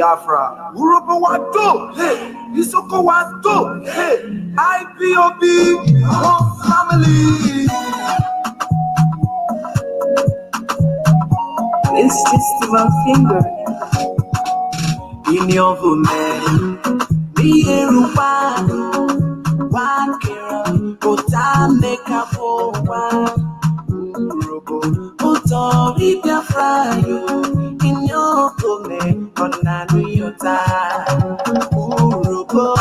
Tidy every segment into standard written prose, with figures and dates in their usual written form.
Biafra. Urobo Wato, hey, Isoko Wato, hey, Ipob, one family. It's just one finger in your woman. Be a one girl, but I make a for one. Utori Biafra in your woman, on a new time. Urobo,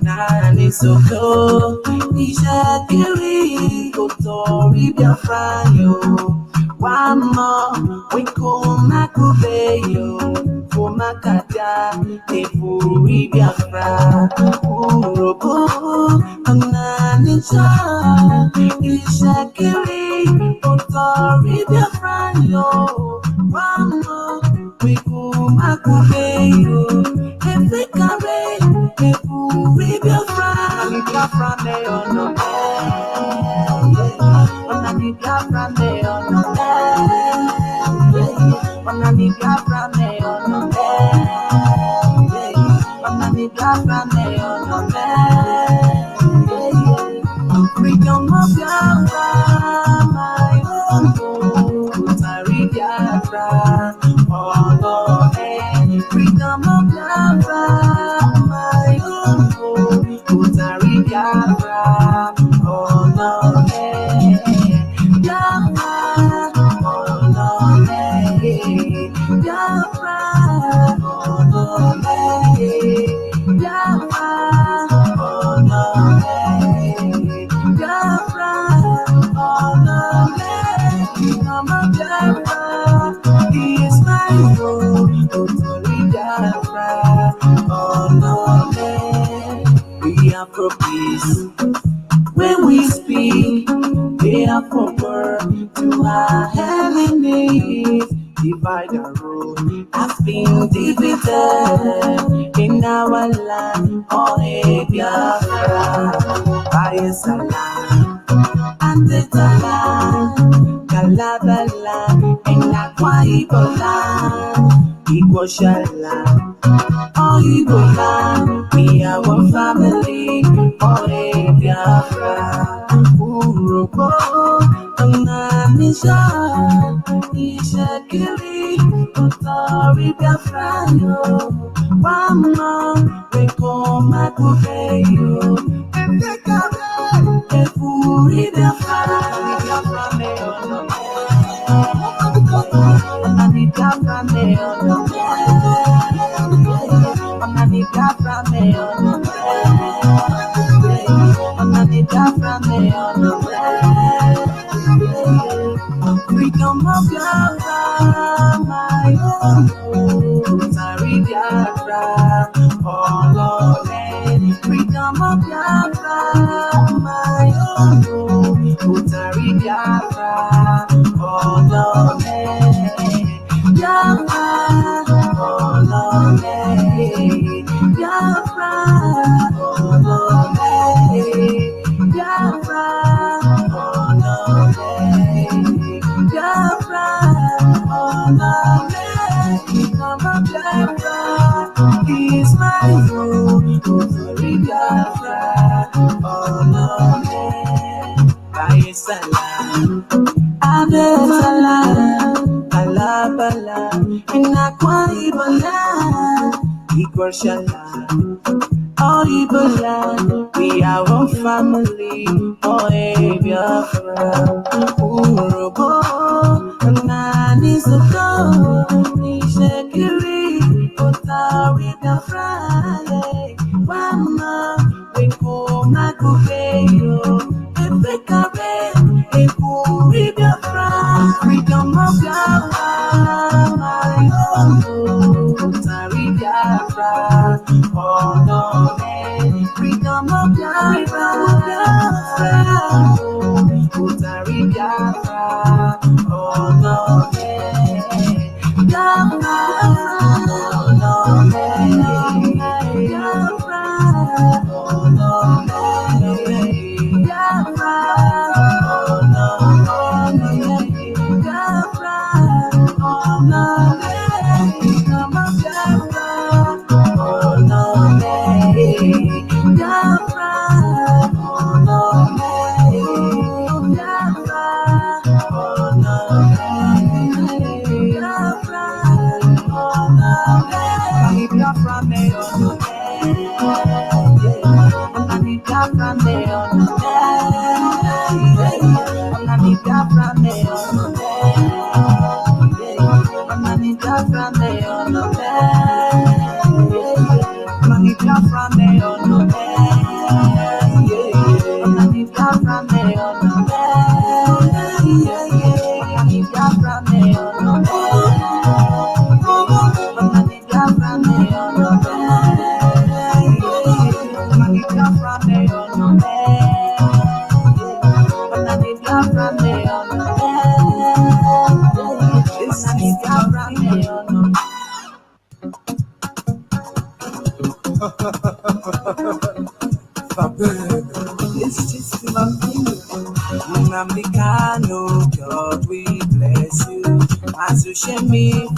Nani Soko, Isha Kiri, Utori Biafra one more, we come Makubeyo, for Makata, Nepuri Biafra, Urobo, Ananisha, Ishakiri, Otori Biafra, one more, we come Makubeyo, Efekare, Nepuri Biafra, Biafra, Neono, Onani Biafra, Neono. Onani Biafra me ono me, Onani Biafra me ono me. Freedom of Biafra, my own. Utari Biafra, ono me. Freedom of Biafra, my own. Utari Biafra, ono me. Biafra. When we speak, they are for word to our enemies. Divide and rule has been divided in our land. Oh, hey, Biafra, Bayesala, and the Tala, Kalabala, and Akwa Ibola, Igoshala, oh, Ibola, we are one family. Oh, hey, Biafra, Urobo, Ananisha, Ishakiri, Utori Biafra, Wama, Weko Makubeyo, Efekare, Efuri Biafra, Biafra me ono me, Onani Biafra me ono me, Onani Biafra me ono me. Freedom of Biafra, my own. Sorry, Biafra, all of it. Freedom of Biafra, my own. Sorry, Biafra, all of it. Biafra, all of it. Biafra, all of it. Biafra, all of it. Biafra, all of it. Become a Biafra, is my own. Sorry, Biafra, all of it. Bayesala, Abesala, Kalabala, and Akwa Ibola, Igoshala. Oh, Ibola, we are one family. Oh, hey, Biafra, Urobo, Nani Soko, Nishekiri, Otari Biafra, Wama, Weko Makubeyo, Efekare, Efuri Biafra, freedom of Biafra, my own, Otari Biafra, oh no, freedom of Biafra, Utari Biafra, oh no, Biafra, oh no, Biafra, oh no, Biafra, oh no, Biafra, oh no, freedom of Biafra. Biafra me on the Biafra me on the Biafra me on the Biafra me on the Biafra me on the Biafra me on Nnamdi Kanu'S, God we bless you. Mazi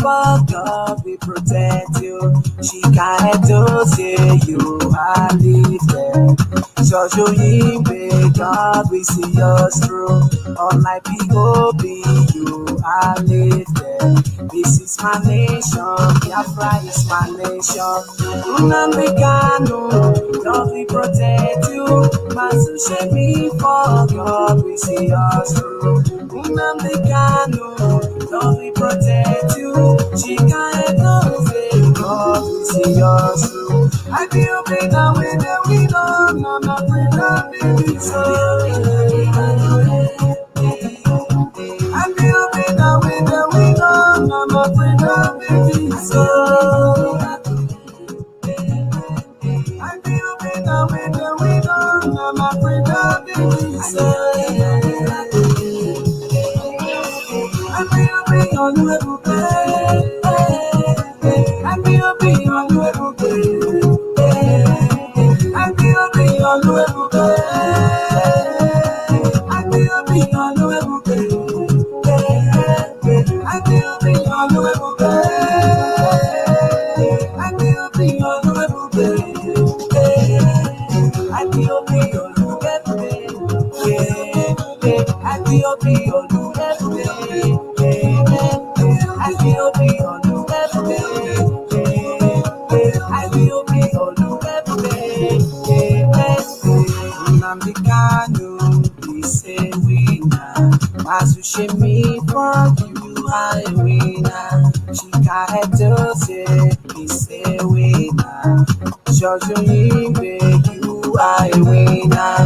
for God we protect you. She can't say you are lifted. Jojo Yimbe, God we see us through. All my people be you are lifted. This is my nation, Biafra is my nation. Nnamdi Kanu'S, God we protect you. Mazi for God we see us through. Nnamdi Kanu'S, God we protect you. She can't say God we see us through. I feel big now when we know I'm not pretending so. I feel big now when we know I'm not pretending so. I feel big now when we know I'm not pretending so. I feel big on the way. I feel big on the way. I feel big on the way. I feel big on the way. I feel big on the way. I feel big on the way. I feel big on the way. I feel big on the way. I feel big on the I feel big on the Nnamdi Kanu'S, we say winner. Mazi for you are a winner. Chika Etose, we say winner. Jojo Yimbe, you are a winner.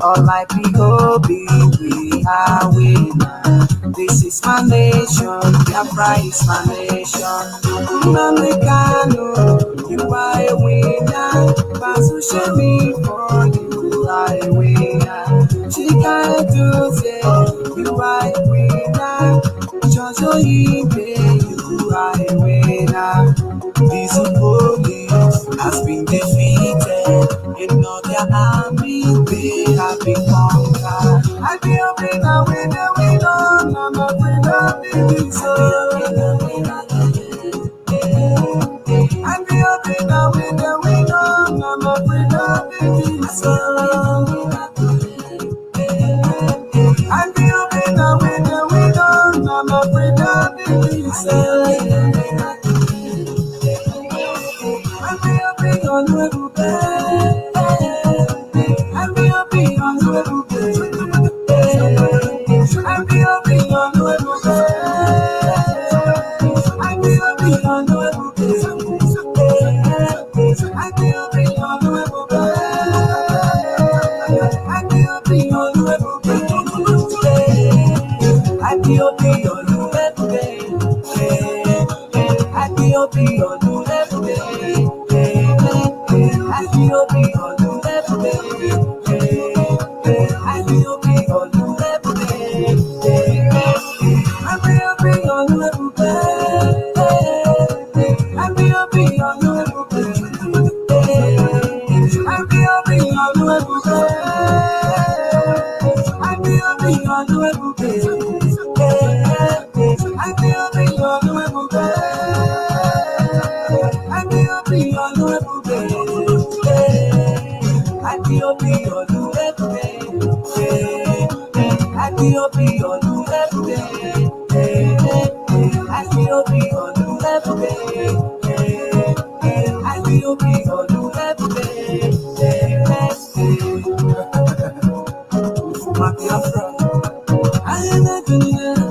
All my people be, we are winner. This is my nation, Biafra is my nation. Nnamdi Kanu'S, you are a winner. Mazi for you are a winner. Chika Etose, you are a winner. Jojo Yimbe, you are a winner. This police has been defeated. In all their army, they have been conquered. I feel big now when we know I'm not pretending so. I feel big now when we know I'm not pretending so. I feel big now when we know I'm not pretending so. I feel big on the way. I feel big on the way. I feel big on the way. I feel big on the way. I feel big on the way. I feel big on the way. I feel big on the way. I feel big on the way. I feel big on the way. I feel big on the way. I feel big on the way. I feel big on the way. I feel big on the way. I feel big on the way. I feel big on the way. I feel big on the way. I feel big on the way. I feel big on the way. I feel big on the way. I IPOB all do every day, next day. For my Biafra, I am a billionaire.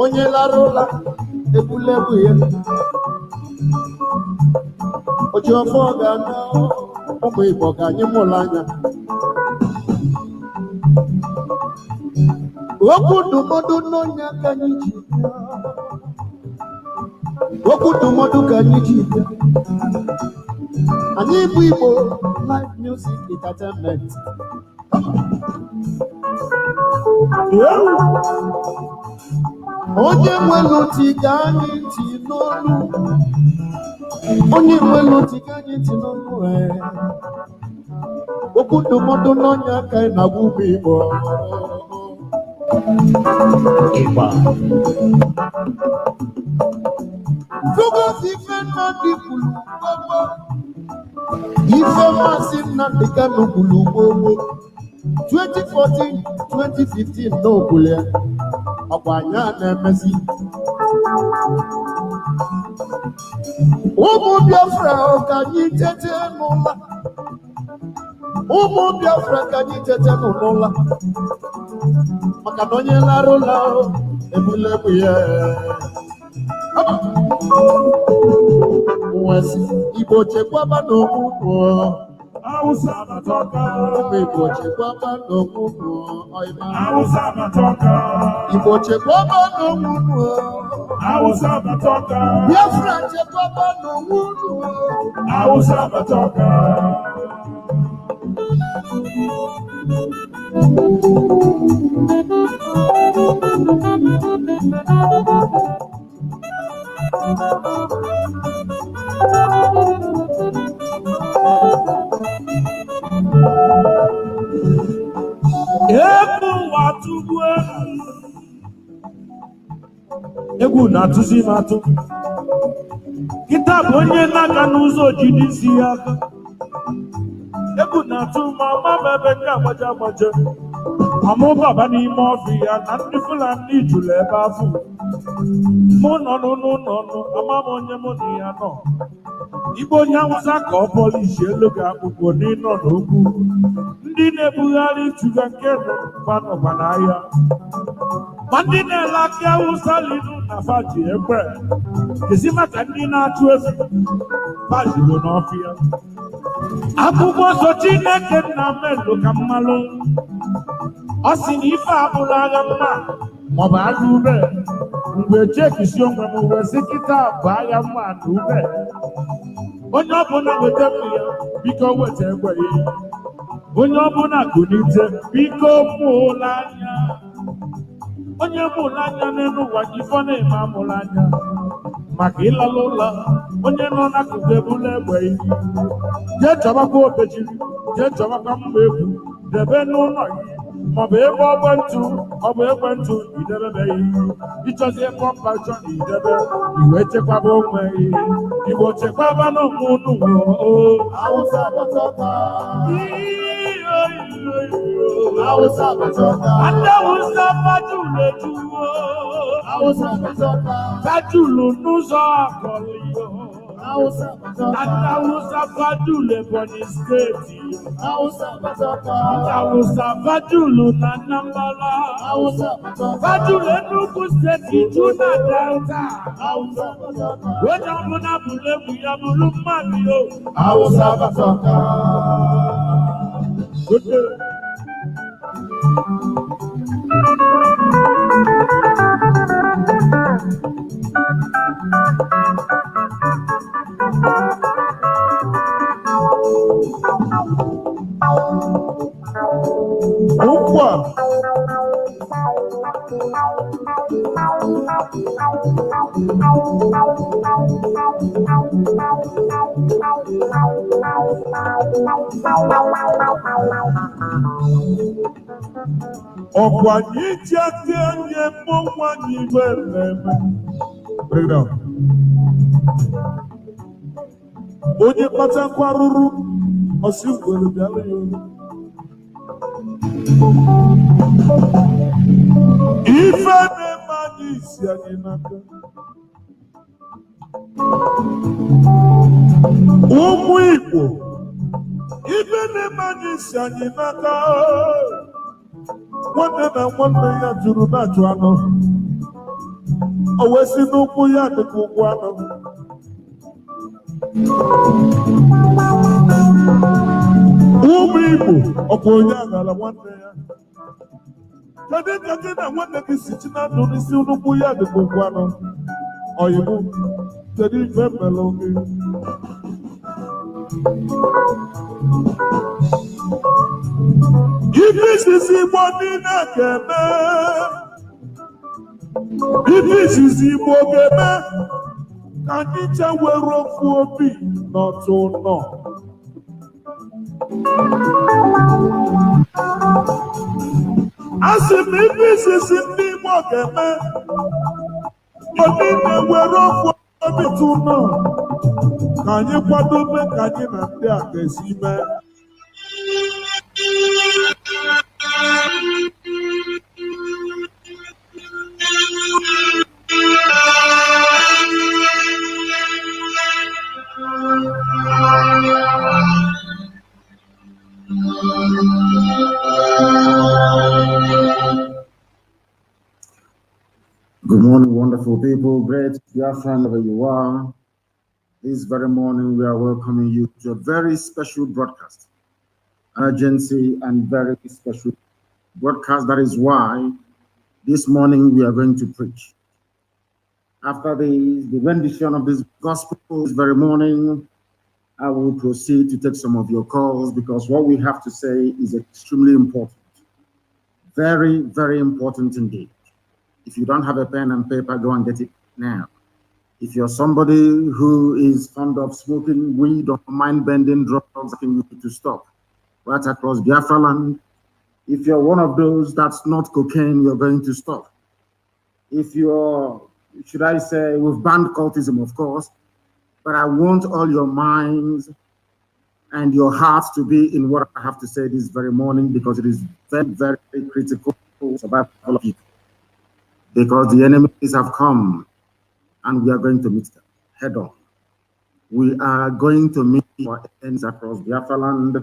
Onye larula ebulebu ya Ojiofo ga-ana ụmụ Igbo ka anyị mụrụ anya okwu ndụmọdụ n'onye ka anyị ji okwu ndụmọdụ ka anyị ji anyị bụ Igbo live music entertainment onye nwere ntị ka anyị ntị n'olu onye nwere ntị ka anyị ntị n'olu okwu ndụmọdụ n'onye aka anyị na-agwa ụmụ Igbo Fugos ife Nnamdi kwuru gbogbo ife Mazi Nnamdi Kanu'S kwuru gbogbo 2014-2015 n'okwule ọkwa anya na-emezi ụmụ Biafra ka anyị tete n'ụla ụmụ Biafra ka anyị tete n'ụla maka na onye lara ụla ebulebu ya nwesi Igbo chekwaba n'okwu Hausa Batoka, Igbo chekwaba n'okwu Hausa Batoka, Igbo chekwaba n'okwu Hausa Batoka, Biafra chekwaba n'okwu Hausa Batoka. Egwu na-atụzi m atụ kịta bụ onye na-aga n'ụzọ ojidi si ya aka Ebu na-atụ ma ebe ndị agbaje amụ baba n'ime ọfịa na ndị Fulani jụrụ ebe afọ mụ nọ n'ụlọ ama m onye mụ na ya nọ Igbo onye Awụsa ka ọ polishi elu ga-akpụkpọ n'ịnọ n'okwu ndị na-ebugharị tuga nke nọkwa n'ahịa ma ndị na-ele akị Awụsa linu na faji ekwe kezi maka ndị na-achụ efi fajiro n'ọfịa akwụkwọ nsọ Chineke nna mmelụ ka mmalụ ọ sị na ife abụrụ agha mma maọbụ agha ube mgbe chekisi onwe m wee sị kịta bụ agha mma na ube onye ọbụla weta mmiri ya biko weta egbe ya onye ọbụla gụnite biko mụla anya onye mụla anya n'elu ụwa ifo na-eme amụla anya maka ịlala ụlọ onye nọ n'akụkụ ebula egbe ya jee chọbakwa obejiri jee chọbakwa mma egwu debe n'ụlọ ya maọbụ ebe ekwentị idebebeghị ịchọzie kọmpashọn idebe iwe chekwaba onwe Igbo chekwaba n'onwe unu fajulu n'ụzọ akọliyo Awụsa fajulu Ebonyi steeti Awụsa fajulu na Anambra fajulu Enugu steeti ju na Delta onye ọbụla bụrụ egwu ya bụrụ mmadụ yo Awụsa batọka ọkwa anyị ji aka nye mmụọ anyị igwe mmemme onye kpatakwa rụrụ ọsị ngwere bịara ya ife na-eme anyị isi anyị n'aka ụmụ Igbo ife na-eme anyị isi anyị n'aka nwanne na nwanne ya juru na-achụ anụ o wee si n'ụkwụ ya dịka ụkwụ anụ ụmụ Igbo ọkwa onye aghala nwanne ya kedu ka gị na nwanne gị si chi na ndụ n'isi n'ụkwụ ya dịka ụkwụ anụ oyibo kedu ife mere gị ife izizi Igbo niile ga-eme ife izizi Igbo ga-eme ka anyị chewere ofu obi n'otu nọ asị m ife izizi ndị Igbo ga-eme Igbo niile were ofu obi tụ nọ ka anyị kwadobe ka anyị na ndị a ga-esi mee Good morning, wonderful people, great Biafra, wherever you are. This very morning, we are welcoming you to a very special broadcast, urgency and very special broadcast. That is why this morning we are going to preach. After the rendition of this gospel this very morning, I will proceed to take some of your calls because what we have to say is extremely important. Very, very important indeed. If you don't have a pen and paper, go and get it now. If you're somebody who is fond of smoking weed or mind-bending drugs, I think you need to stop right across Biafra land. If you're one of those that's not cocaine, you're going to stop. If you're, should I say, we've banned cultism, of course, but I want all your minds and your heart to be in what I have to say this very morning, because it is very, very critical for survival of people. Because the enemies have come and we are going to meet them head on. We are going to meet our enemies across Biafra land,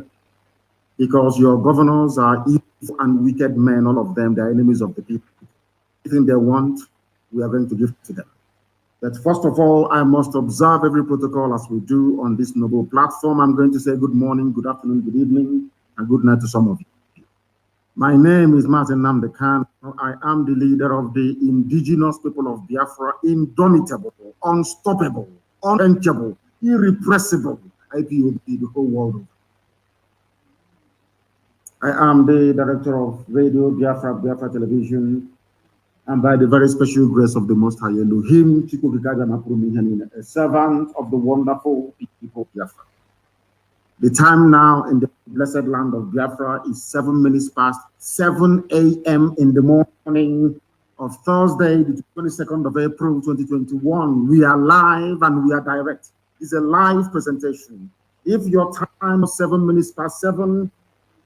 because your governors are evil and wicked men, all of them, they are enemies of the people. Anything they want, we are going to give to them. But first of all, I must observe every protocol as we do on this noble platform. I'm going to say good morning, good afternoon, good evening, and good night to some of you. My name is Mazi Nnamdi Kanu'S. I am the leader of the indigenous people of Biafra, indomitable, unstoppable, unquenchable, irrepressible IPOB, the whole world over. I am the director of Radio Biafra Television, and by the very special grace of the Most High Elohim, a servant of the wonderful people of Biafra. The time now in the blessed land of Biafra is 7 minutes past 7 a.m. in the morning of Thursday, the 22nd of April, 2021. We are live and we are direct. It's a live presentation. If your time is 7 minutes past 7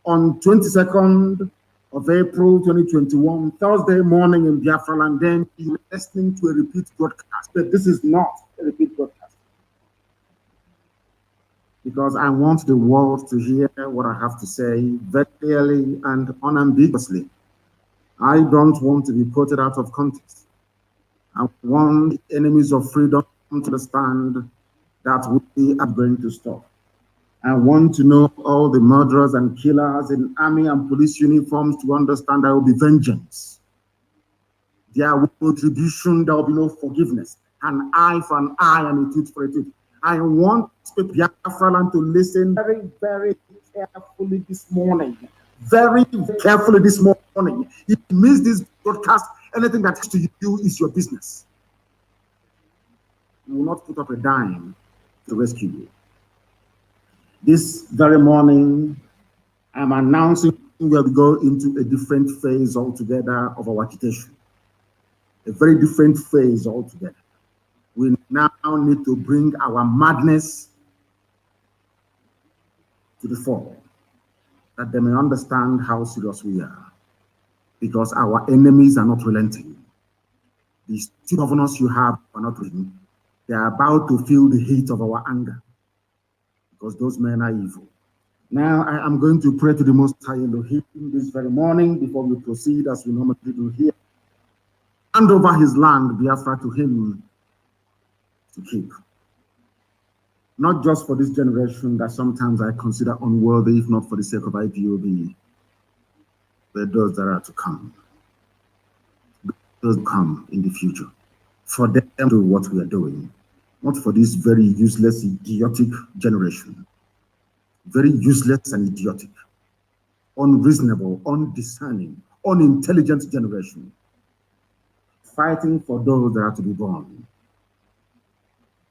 on 22nd of April 2021, Thursday morning in Biafra land, then you're listening to a repeat broadcast. But this is not a repeat broadcast, because I want the world to hear what I have to say very clearly and unambiguously. I don't want to be quoted out of context. I want the enemies of freedom to understand that we are going to stop. I want to know all the murderers and killers in army and police uniforms to understand there will be vengeance. There will be retribution, there will be no forgiveness. An eye for an eye and a tooth for a tooth. I want Biafra to listen very, very carefully this morning. Very carefully this morning. If you miss this broadcast, anything that has to do is your business. We will not put up a dime to rescue you. This very morning, I'm announcing we will go into a different phase altogether of our agitation. A very different phase altogether. We now need to bring our madness to the fore, that they may understand how serious we are, because our enemies are not relenting. These two governors you have are not relenting. They are about to feel the heat of our anger, because those men are evil. Now I am going to pray to the Most High Elohim this very morning before we proceed as we normally do here. Hand over his land, Biafra, to him to keep. Not just for this generation that sometimes I consider unworthy, if not for the sake of IPOB, but those that are to come. Those who come in the future. For them to do what we are doing. Not for this very useless, idiotic generation. Very useless and idiotic. Unreasonable, undiscerning, unintelligent generation. Fighting for those that are to be born.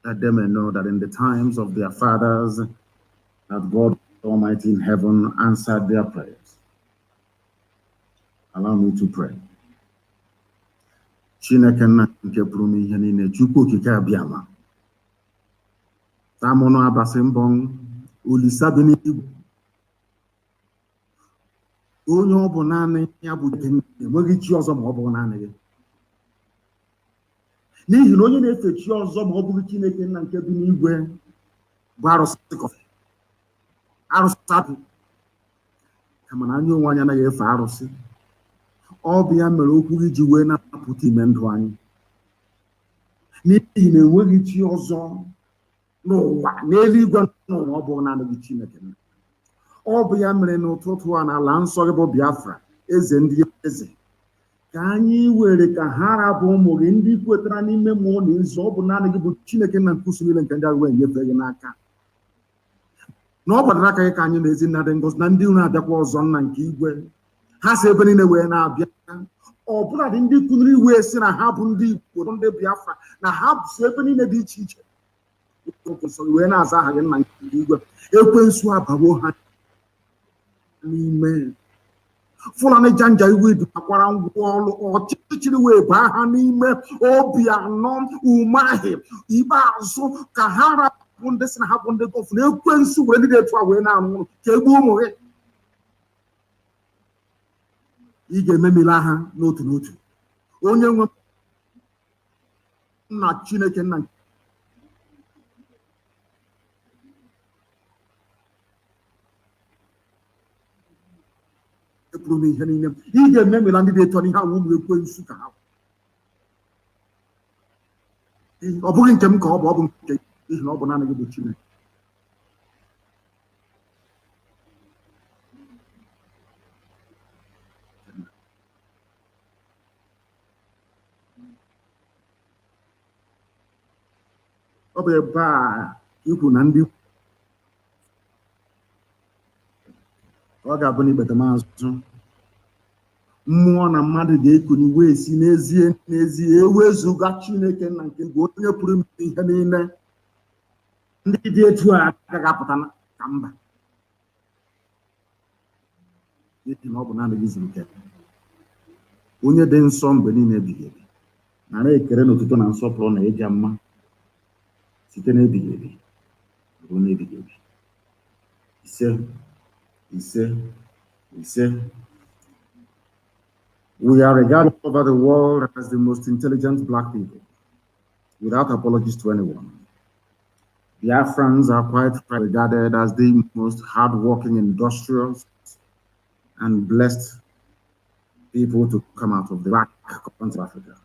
That they may know that in the times of their fathers, that God Almighty in heaven answered their prayers. Allow me to pray. Chineke nna nke pụrụ m ihe niile, Chukwu okike abịama. Tamono abasị mbọ Olisa bi n'igwe. Onye ọ bụ naanị ya bụ enweghị chi ọzọ ma ọ bụ naanị gị. N'ihi na onye na-efe chi ọzọ ma ọ bụghị Chineke nna nke bi n'igwe bụ arụsị kọfị. Arụsị apị. Kama na anyị onwe anyị anaghị efe arụsị. Ọ bụ ya mere okwu gị ji wee na-apụta ime ndụ anyị. N'ihi na enweghị chi ọzọ n'ụwa, n'eluigwe n'ụwa, ọ bụ naanị gị Chineke. Ọ bụ ya mere n'ụtụtụ a n'ala nsọ gị bụ Biafra, eze ndị eze, ka anyị were ka ha rabụ ụmụ gị ndị kwetara n'ime mmụọ na ezu, ọ bụ naanị gị bụ Chineke na nkusu niile nke ndị agha wee nyefee gị n'aka. Na ọ gbadara aka gị ka anyị na ezi nna dị ngọzi na ndị unu abịakwa ọzọ nna nke igwe. Ha si ebe niile wee na-abịa. Ọ bụla dị ndị kụnụrụ iwe si na ha bụ ndị Igbo, ndị Biafra, na ha si ebe niile dị iche iche. Wee na-aza aha gị nna nke igwe. Ekwensu abawo ha n'ime. Fulani janja iwe dịkwara ngwa ọrụ ọchịchịrị wee baa ha n'ime obi anọ umahi ikpeazụ ka ha rapụ ndị si na ha bụ ndị gọvanọ ekwensu were ndị etu a wee na-anwụrụ ka egbuo ụmụ gị. Ị ga-ememila ha n'otu n'otu. Onye nwe nna Chineke nna ekwuru m ihe niile. Ị ga-ememila ndị dị etu a n'ihe awụ ụmụ ekwensu ka ha. Ọ bụghị nke m ka ọ bụ nke n'ihi na ọ bụ naanị gị bụ Chineke. Ọ bụ ebe a ikwu na ndị ọ ga-abụ n'ikpete maazụ mmụọ na mmadụ ga-ekuni wee si n'ezie ewezuga Chineke na nke bụ onye pụrụ ime ihe niile. Ndị dị etu a agaghị apụta ka mba n'ihi na ọ bụ naanị gị zuru ike. Onye dị nsọ mgbe niile ebighị ebi, nara ekele na otuto na nsọpụrụ na ịja mma site n'ebighị ebi ruo n'ebighị ebi. Ise ise ise. We are regarded all over the world as the most intelligent black people, without apologies to anyone. Biafrans are quite regarded as the most hardworking, industrious, and blessed people to come out of the black continent of Africa.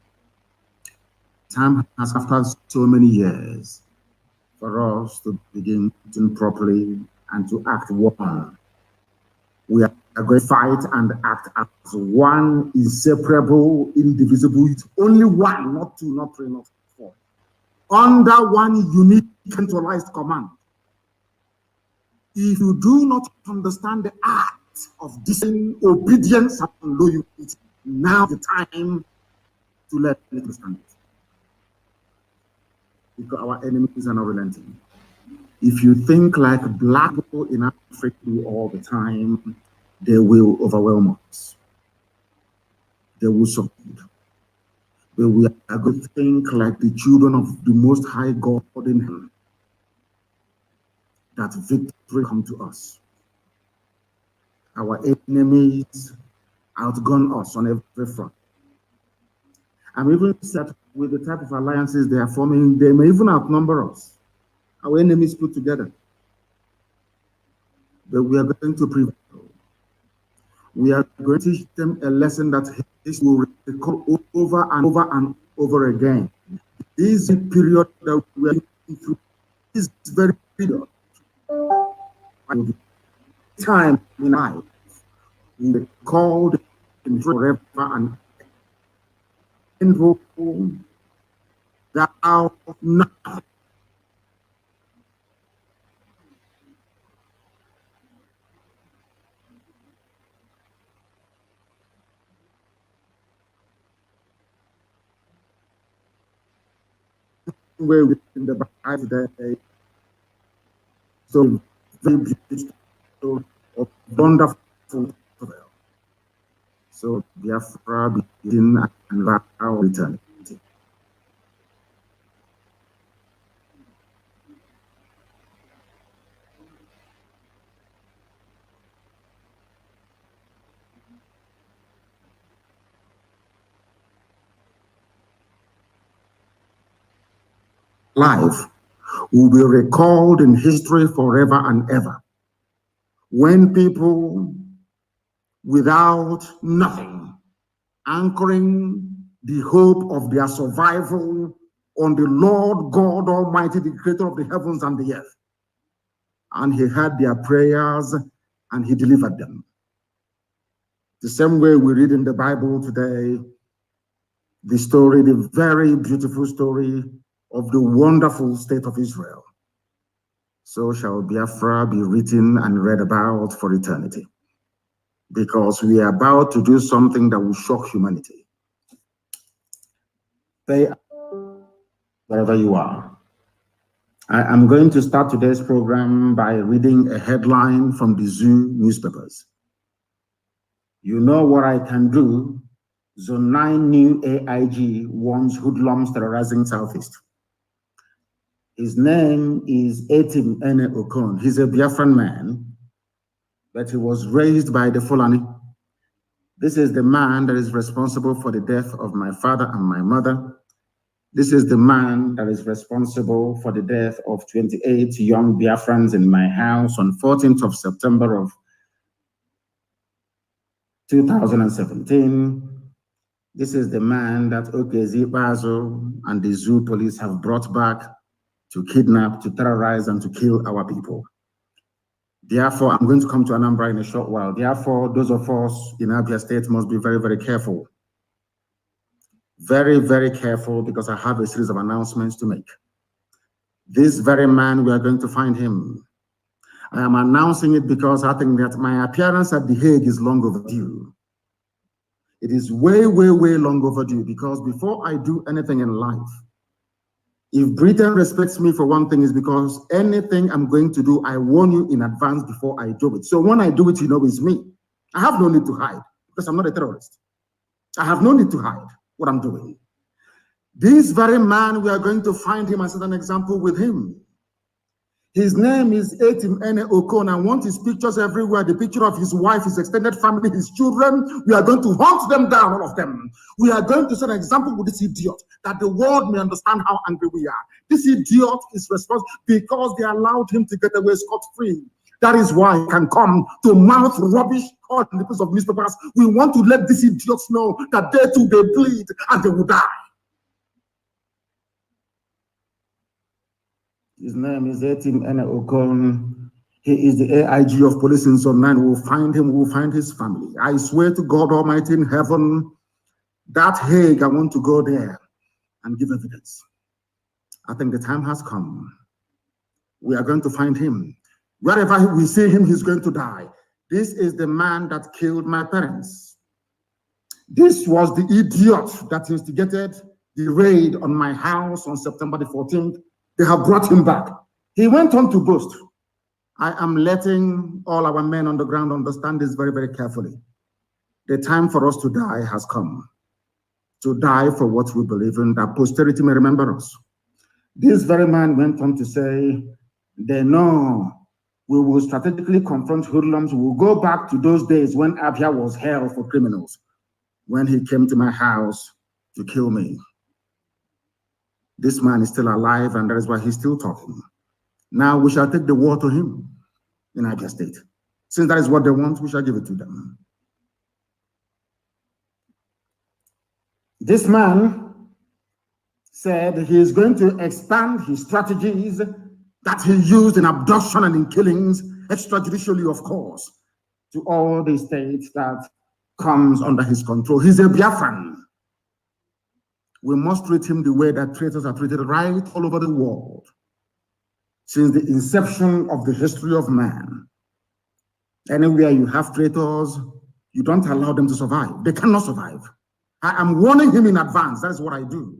Time has, after so many years, for us to begin thinking properly and to act one. We are going to fight and act as one inseparable, indivisible, only one, not two, not three, not four, under one unique centralized command. If you do not understand the art of discipline, obedience, and loyalty, now the time to let it stand. Because our enemies are not relenting. If you think like black people in Africa do all the time, they will overwhelm us. They will succeed. But we are going to think like the children of the Most High God in heaven, that victory come to us. Our enemies outgun us on every front. I'm even set with the type of alliances they are forming, they may even outnumber us. Our enemies put together. But we are going to prevail. We are going to teach them a lesson that this will recall over and over and over again. This period that we are going through is very period. Time in life will be called in forever and invoke thou nothing. Where we in the Bible today, so very beautiful, wonderful. So Biafra begin and our return. Life will be recalled in history forever and ever. When people without nothing, anchoring the hope of their survival on the Lord God Almighty, the creator of the heavens and the earth. And he heard their prayers and he delivered them. The same way we read in the Bible today, the story, the very beautiful story of the wonderful state of Israel. So shall Biafra be written and read about for eternity. Because we are about to do something that will shock humanity. Stay wherever you are. I am going to start today's program by reading a headline from the Zoo newspapers. You know what I can do. Zone 9 new AIG warns hoodlums terrorizing Southeast. His name is Etim Ene Okon. He's a Biafran man, but he was raised by the Fulani. This is the man that is responsible for the death of my father and my mother. This is the man that is responsible for the death of 28 young Biafrans in my house on 14th of September of 2017. This is the man that Okezi Bazo and the zoo police have brought back to kidnap, to terrorize, and to kill our people. Therefore, I'm going to come to Anambra in a short while. Therefore, those of us in Abia State must be very, very careful. Very, very careful, because I have a series of announcements to make. This very man, we are going to find him. I am announcing it because I think that my appearance at The Hague is long overdue. It is way, way, way long overdue, because before I do anything in life, if Britain respects me for one thing, is because anything I'm going to do, I warn you in advance before I do it. So when I do it, you know it's me. I have no need to hide, because I'm not a terrorist. I have no need to hide what I'm doing. This very man, we are going to find him and set an example with him. His name is Etim Ene Okon. I want his pictures everywhere. The picture of his wife, his extended family, his children. We are going to hunt them down, all of them. We are going to set an example with this idiot, that the world may understand how angry we are. This idiot is responsible because they allowed him to get away scot-free. That is why he can come to mouth rubbish all in the place of newspapers. We want to let these idiots know that they too, they bleed and they will die. His name is Etim Ene Okon. He is the AIG of police in Zone 9. We'll find him, we'll find his family. I swear to God Almighty in heaven, that Hague, I want to go there and give evidence. I think the time has come. We are going to find him. Wherever we see him, he's going to die. This is the man that killed my parents. This was the idiot that instigated the raid on my house on September the 14th. They have brought him back. He went on to boast. I am letting all our men on the ground understand this very, very carefully. The time for us to die has come. To die for what we believe in, that posterity may remember us. This very man went on to say, they know we will strategically confront hoodlums. We will go back to those days when Abia was hell for criminals, when he came to my house to kill me. This man is still alive, and that is why he's still talking. Now we shall take the war to him in Abia State. Since that is what they want, we shall give it to them. This man said he is going to expand his strategies that he used in abduction and in killings, extrajudicially, of course, to all the states that comes under his control. He's a Biafran. We must treat him the way that traitors are treated right all over the world. Since the inception of the history of man, anywhere you have traitors, you don't allow them to survive. They cannot survive. I am warning him in advance. That is what I do.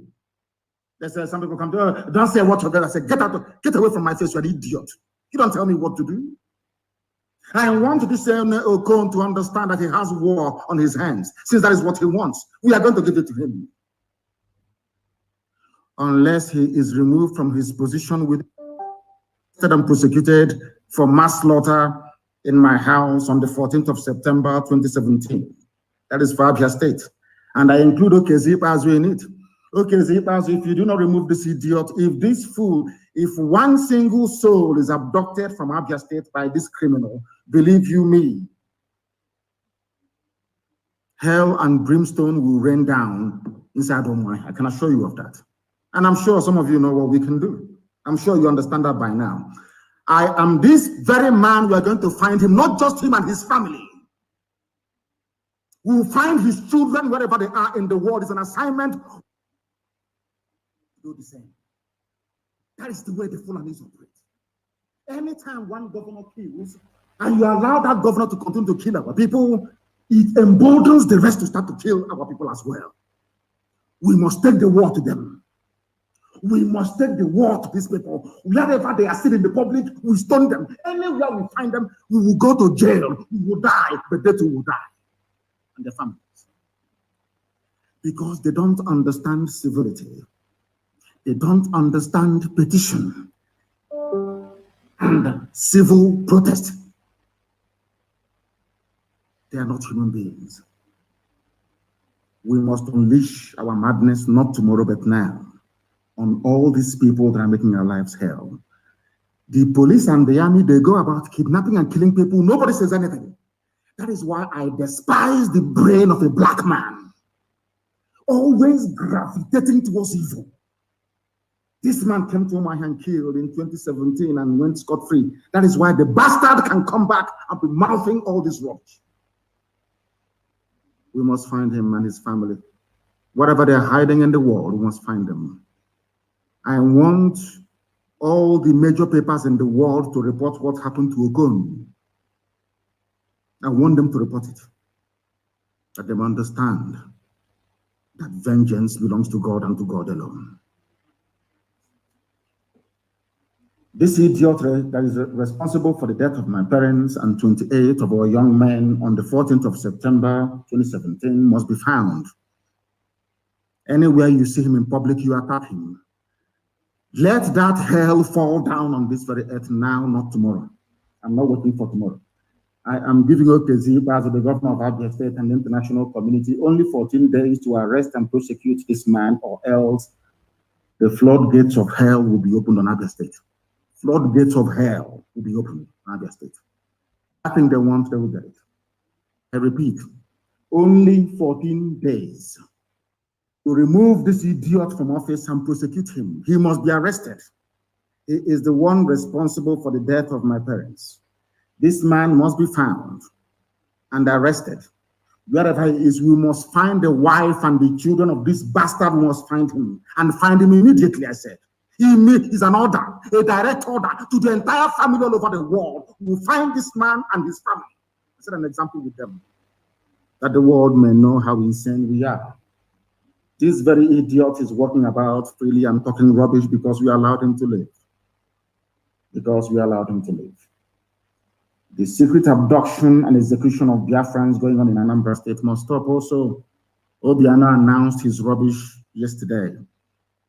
They say, some people come to, oh, don't say what you're going to say. Get away from my face, you're an idiot. You don't tell me what to do. I want this Okon to understand that he has war on his hands, since that is what he wants. We are going to give it to him. Unless he is removed from his position with and prosecuted for mass slaughter in my house on the 14th of September 2017. That is for Abia State. And I include Okezi Bazu in it. Okezi Bazu, if you do not remove this idiot, if this fool, if one single soul is abducted from Abia State by this criminal, believe you me, hell and brimstone will rain down inside Omai. I can assure you of that. And I'm sure some of you know what we can do. I'm sure you understand that by now. I am this very man. We are going to find him, not just him and his family. We will find his children wherever they are in the world. It's an assignment to do the same. That is the way the Fulanis operate. Anytime one governor kills, and you allow that governor to continue to kill our people, it emboldens the rest to start to kill our people as well. We must take the war to them. We must take the war to these people. Wherever they are sitting in the public, we stone them. Anywhere we find them, we will go to jail. We will die, but they too will die. And their families. Because they don't understand civility. They don't understand petition and civil protest. They are not human beings. We must unleash our madness not tomorrow but now on all these people that are making our lives hell. The police and the army, they go about kidnapping and killing people. Nobody says anything. That is why I despise the brain of a black man, always gravitating towards evil. This man came to Umuahia and killed in 2017 and went scot-free. That is why the bastard can come back and be mouthing all this rubbish. We must find him and his family. Whatever they're hiding in the world, we must find them. I want all the major papers in the world to report what happened to Ogun. I want them to report it. Let them understand that vengeance belongs to God and to God alone. This idiot that is responsible for the death of my parents and 28 of our young men on the 14th of September 2017 must be found. Anywhere you see him in public, you attack him. Let that hell fall down on this very earth now, not tomorrow. I'm not waiting for tomorrow. I am giving Okezi, as the governor of Abia State and the international community, only 14 days to arrest and prosecute this man, or else the floodgates of hell will be opened on Abia State. Floodgates of hell will be opened on Abia State. I think they want, they will get it. I repeat, only 14 days to remove this idiot from office and prosecute him. He must be arrested. He is the one responsible for the death of my parents. This man must be found and arrested. Wherever he is, we must find the wife and the children of this bastard. We must find him and find him immediately, I said. He is an order, a direct order to the entire family all over the world. We will find this man and his family. I set an example with them, that the world may know how insane we are. This very idiot is walking about freely and talking rubbish because we allowed him to live. Because we allowed him to live. The secret abduction and execution of Biafrans going on in Anambra State must stop also. Obiano announced his rubbish yesterday.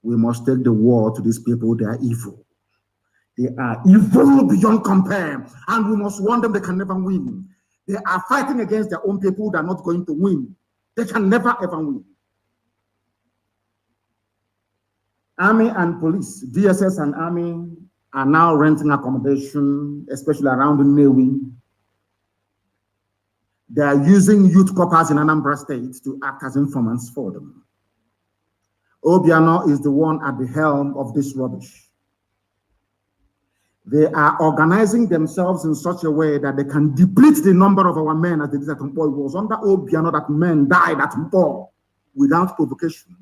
We must take the war to these people. They are evil. They are evil beyond compare. And we must warn them they can never win. They are fighting against their own people. They are not going to win. They can never ever win. Army and police, DSS and army are now renting accommodation, especially around Nnewi. They are using youth corpers in Anambra State to act as informants for them. Obiano is the one at the helm of this rubbish. They are organizing themselves in such a way that they can deplete the number of our men as they did at Mpo. It was under Obiano that men died at Mpo without provocation.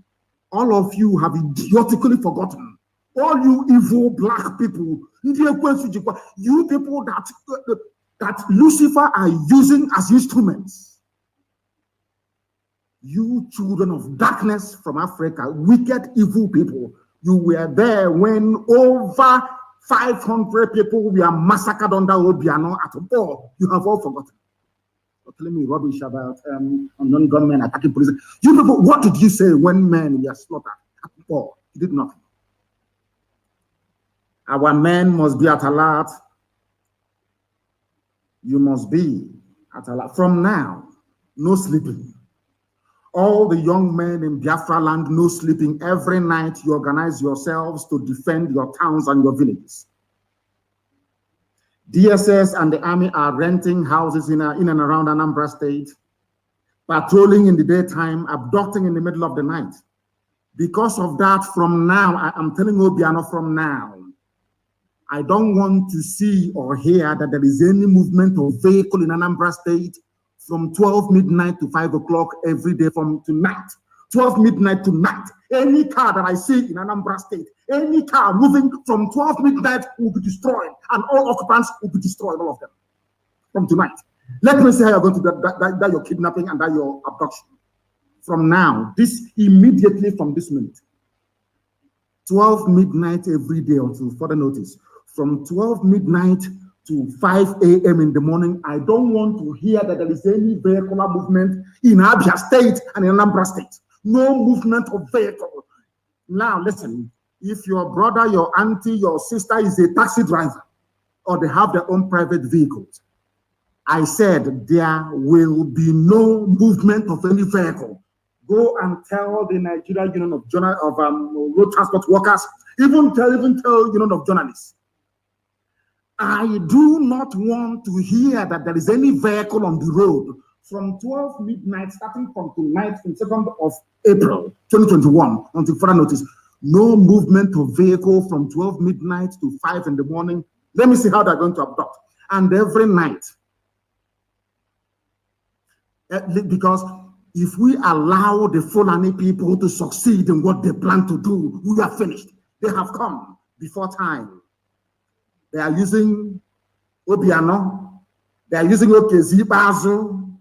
All of you have idiotically forgotten. All you evil black people, you people that Lucifer are using as instruments. You children of darkness from Africa, wicked, evil people, you were there when over 500 people were massacred under Obiano at Mpo. You have all forgotten. You're telling me rubbish about non-gunmen attacking police. You people, what did you say when men were slaughtered at Mpo? You did nothing. Our men must be at alert. You must be at alert. From now, no sleeping. All the young men in Biafra land, no sleeping. Every night you organize yourselves to defend your towns and your villages. DSS and the army are renting houses in and around Anambra State, patrolling in the daytime, abducting in the middle of the night. Because of that, from now, I'm telling Obiano from now, I don't want to see or hear that there is any movement of vehicle in Anambra State from 12 midnight to 5 o'clock every day from tonight. 12 midnight to night. Any car that I see in Anambra State, any car moving from 12 midnight will be destroyed, and all occupants will be destroyed, all of them, from tonight. Let me see how you're going to that your kidnapping and that your abduction. From now, this immediately from this minute. 12 midnight every day until further notice. From 12 midnight to 5 a.m. in the morning, I don't want to hear that there is any vehicular movement in Abia State and in Anambra State. No movement of vehicle. Now, listen, If your brother, your auntie, your sister is a taxi driver, or they have their own private vehicles, I said there will be no movement of any vehicle. Go and tell the Nigeria Union of Road Transport Workers, even tell Union of Journalists. I do not want to hear that there is any vehicle on the road from 12 midnight, starting from tonight, 22nd of April 2021, until further notice. No movement of vehicle from 12 midnight to 5 in the morning. Let me see how they're going to abduct. And every night, because if we allow the Fulani people to succeed in what they plan to do, we are finished. They have come before time. They are using Obiano. They are using Okezi Bazo.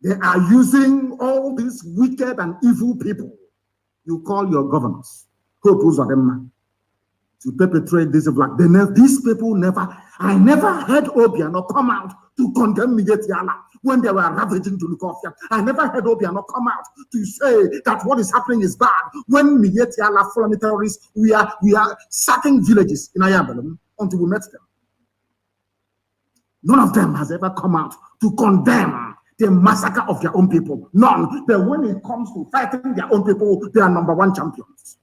They are using all these wicked and evil people you call your governors. Who are them to perpetrate this black? These people never, I never heard Obiano come out to condemn Miyetiala when they were ravaging Tulukofia. I never heard Obiano come out to say that what is happening is bad. When Miyetiala Fulani terrorists, we are sacking villages in Ayambalum until we met them. None of them has ever come out to condemn the massacre of their own people. None. But when it comes to fighting their own people, they are #1 champions.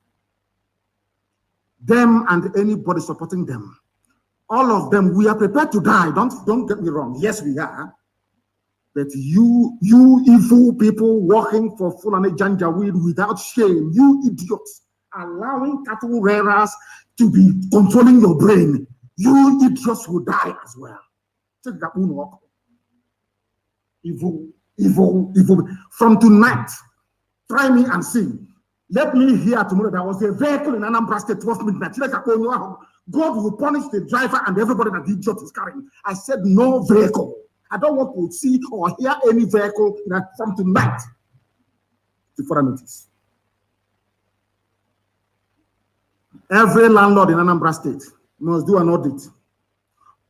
Them and anybody supporting them. All of them, we are prepared to die. Don't get me wrong. Yes, we are. But you evil people walking for Fulani Janjaweed without shame, you idiots, allowing cattle rearers to be controlling your brain, you idiots will die as well. Take that one walk. Evil. From tonight, try me and see. Let me hear tomorrow there was a vehicle in Anambra State 12 midnight. God will punish the driver and everybody that the idiot is carrying. I said no vehicle. I don't want to see or hear any vehicle from tonight to further notice. Every landlord in Anambra State must do an audit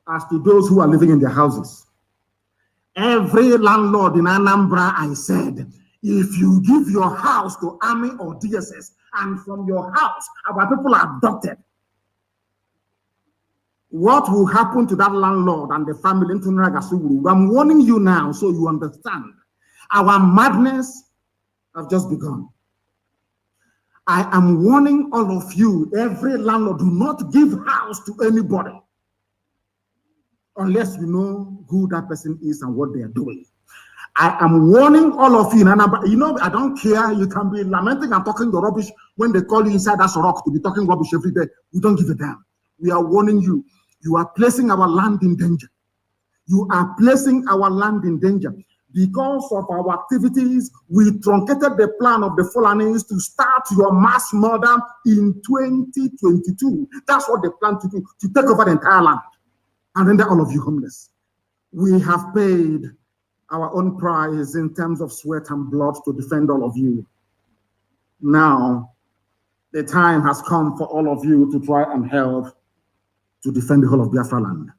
as to those who are living in their houses. Every landlord in Anambra, I said, if you give your house to Army or DSS, and from your house, our people are abducted, what will happen to that landlord and the family? I'm warning you now so you understand. Our madness have just begun. I am warning all of you, every landlord, do not give house to anybody unless you know who that person is and what they are doing. I am warning all of you, I don't care. You can be lamenting and talking the rubbish when they call you inside that rock to be talking rubbish every day. We don't give a damn. We are warning you. You are placing our land in danger. You are placing our land in danger. Because of our activities, we truncated the plan of the Fulanis to start your mass murder in 2022. That's what they plan to do, to take over the entire land and render all of you homeless. We have paid our own price in terms of sweat and blood to defend all of you. Now, the time has come for all of you to try and help to defend the whole of Biafra land.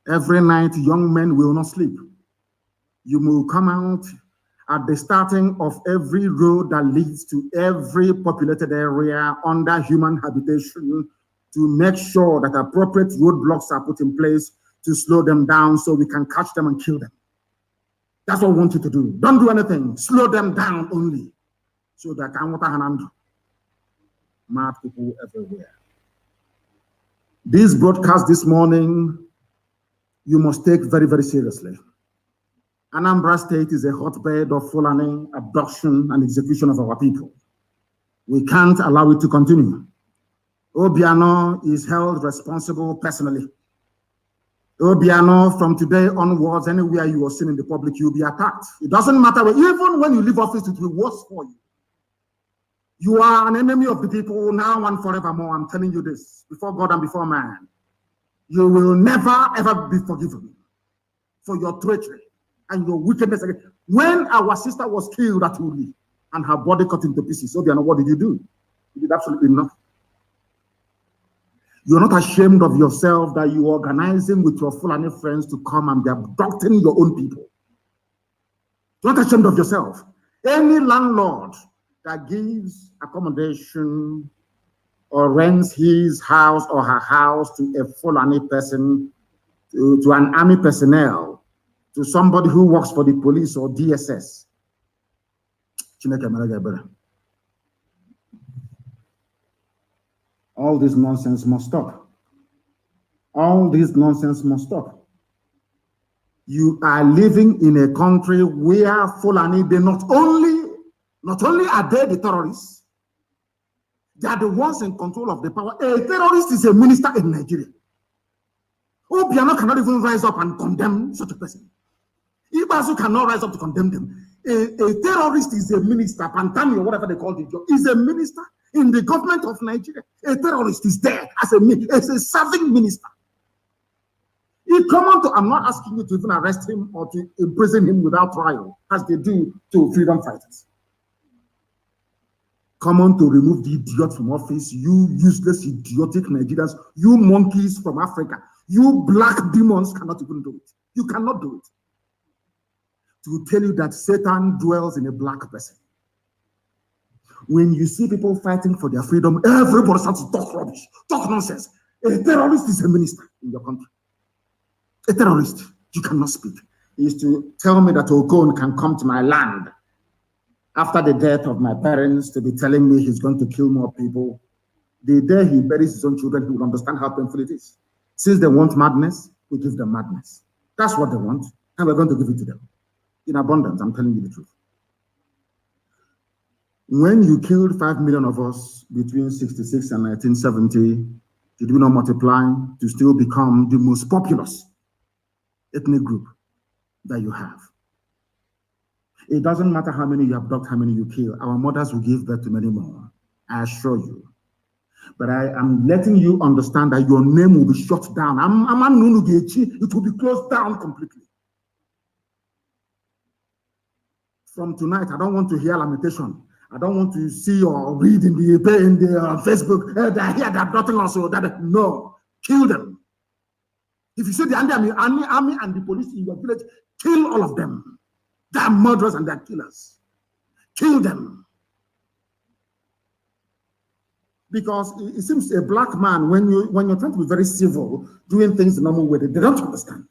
Every night, young men will not sleep. You will come out at the starting of every road that leads to every populated area under human habitation to make sure that appropriate roadblocks are put in place to slow them down so we can catch them and kill them. That's what we want you to do. Don't do anything. Slow them down only so that I can handle mad people everywhere. This broadcast this morning, you must take very, very seriously. Anambra State is a hotbed of Fulani abduction and execution of our people. We can't allow it to continue. Obiano is held responsible personally. Obiano, from today onwards, anywhere you are seen in the public, you'll be attacked. It doesn't matter, even when you leave office, it will be worse for you. You are an enemy of the people now and forevermore. I'm telling you this, before God and before man. You will never, ever be forgiven for your treachery and your wickedness. When our sister was killed at Uli and her body cut into pieces, Obiano, what did you do? You did absolutely nothing. You're not ashamed of yourself that you're organizing with your Fulani friends to come and be abducting your own people. You're not ashamed of yourself. Any landlord that gives accommodation or rents his house or her house to a Fulani person, to an army personnel, to somebody who works for the police or DSS. All this nonsense must stop. All this nonsense must stop. You are living in a country where Fulani, they not only are they the terrorists, they are the ones in control of the power. A terrorist is a minister in Nigeria. Obiano cannot even rise up and condemn such a person. Ibazu cannot rise up to condemn them. A terrorist is a minister, Pantani or whatever they call it, is a minister in the government of Nigeria. A terrorist is there as a serving minister. I'm not asking you to even arrest him or to imprison him without trial, as they do to freedom fighters. Come on to remove the idiot from office, you useless, idiotic Nigerians, you monkeys from Africa, you black demons cannot even do it. You cannot do it. To tell you that Satan dwells in a black person. When you see people fighting for their freedom, everybody starts to talk rubbish, talk nonsense. A terrorist is a minister in your country. A terrorist, you cannot speak. He used to tell me that Ogon can come to my land after the death of my parents to be telling me he's going to kill more people. The day he buries his own children, he will understand how painful it is. Since they want madness, we give them madness. That's what they want, and we're going to give it to them. In abundance, I'm telling you the truth. When you killed 5 million of us between 66 and 1970, did we not multiply to still become the most populous ethnic group that you have? It doesn't matter how many you abduct, how many you kill. Our mothers will give birth to many more, I assure you. But I am letting you understand that your name will be shut down. It will be closed down completely. From tonight, I don't want to hear lamentation. I don't want to see or read in the Facebook, they're here, they're abducting us. No, kill them. If you see the army and the police in your village, kill all of them. They're murderers and they're killers. Kill them. Because it seems a black man, when you're trying to be very civil, doing things the normal way, they don't understand.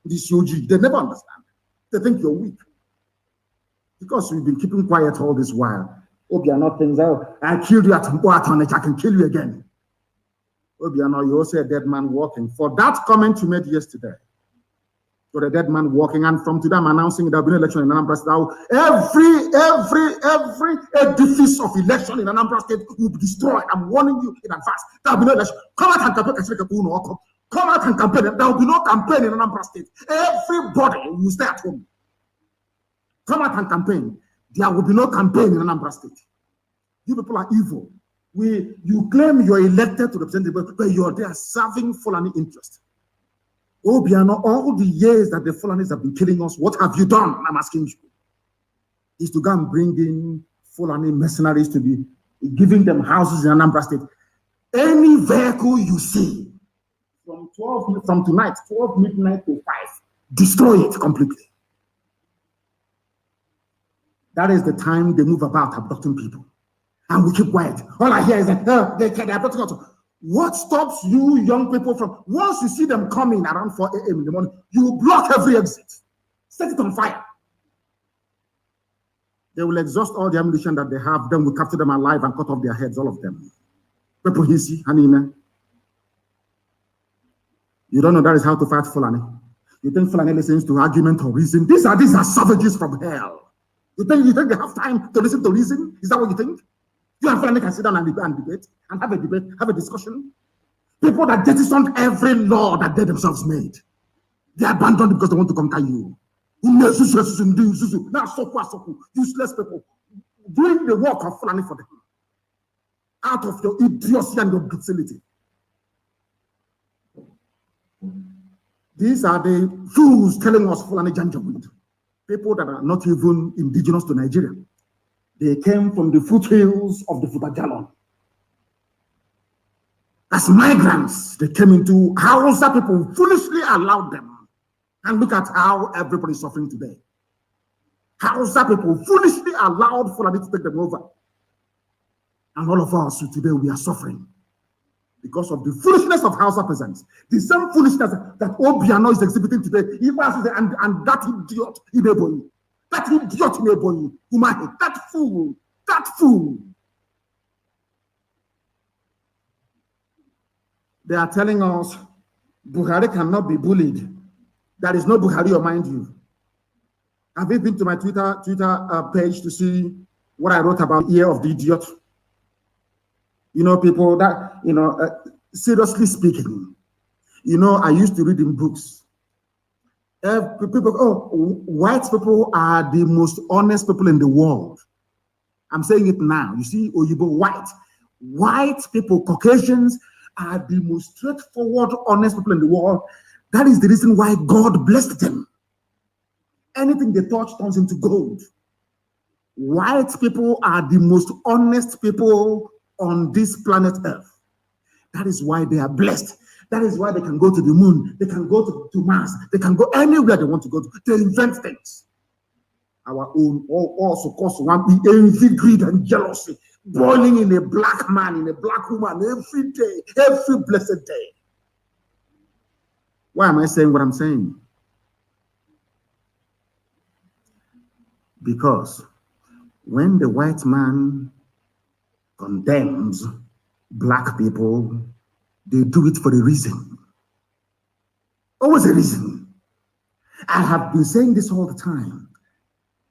This OG, they never understand. They think you're weak. Because we've been keeping quiet all this while. Obiano things out. I killed you at Mpoatonich, I can kill you again. Obiano, you're also a dead man walking. For that comment you made yesterday, you're a dead man walking, and from today I'm announcing there'll be an election in Anambra State. Every edifice of election in Anambra State will be destroyed. I'm warning you in advance. There'll be no election. Come out and campaign. Come out and campaign. There will be no campaign in Anambra State. Everybody will stay at home. Come out and campaign. There will be no campaign in Anambra State. You people are evil. You claim you're elected to represent the people, but you're there serving Fulani interest. Obiano, all the years that the Fulanis have been killing us, what have you done? I'm asking you. Is to go and bring in Fulani mercenaries to be giving them houses in Anambra State. Any vehicle you see from tonight, 12 midnight to 5, destroy it completely. That is the time they move about abducting people. And we keep quiet. All I hear is that they're abducting us. What stops you young people from, once you see them coming around 4 a.m. in the morning, you block every exit. Set it on fire. They will exhaust all the ammunition that they have. Then we capture them alive and cut off their heads, all of them. People hisi, Hanina. You don't know that is how to fight Fulani. You think Fulani listens to argument or reason? These are savages from hell. You think they have time to listen to reason? Is that what you think? You and Fulani can sit down and debate and have a discussion. People that jettisoned every law that they themselves made, they abandoned it because they want to conquer you. Now, useless people doing the work of Fulani for them, out of your idiocy and your brutality. These are the fools telling us Fulani Janjaweed. People that are not even indigenous to Nigeria. They came from the foothills of the Futajalon. As migrants, they came into Hausa people foolishly allowed them. And look at how everybody is suffering today. Hausa people foolishly allowed Fulani to take them over. And all of us today, we are suffering because of the foolishness of Hausa peasants. The same foolishness that Obiano is exhibiting today, and that idiot in Ebonyi, Umahi, that fool. They are telling us Buhari cannot be bullied. There is no Buhari, mind you. Have you been to my Twitter page to see what I wrote about Ear of the Idiot? You know, people that, seriously speaking, I used to read in books. White people are the most honest people in the world. I'm saying it now. You see, Oyibo, white people, Caucasians, are the most straightforward, honest people in the world. That is the reason why God blessed them. Anything they touch turns into gold. White people are the most honest people on this planet Earth. That is why they are blessed. That is why they can go to the moon. They can go to Mars. They can go anywhere they want to go to. They invent things. Our own also cause one envy, greed, and jealousy boiling in a black man, in a black woman every day, every blessed day. Why am I saying what I'm saying? Because when the white man condemns black people, they do it for a reason. Always a reason. I have been saying this all the time.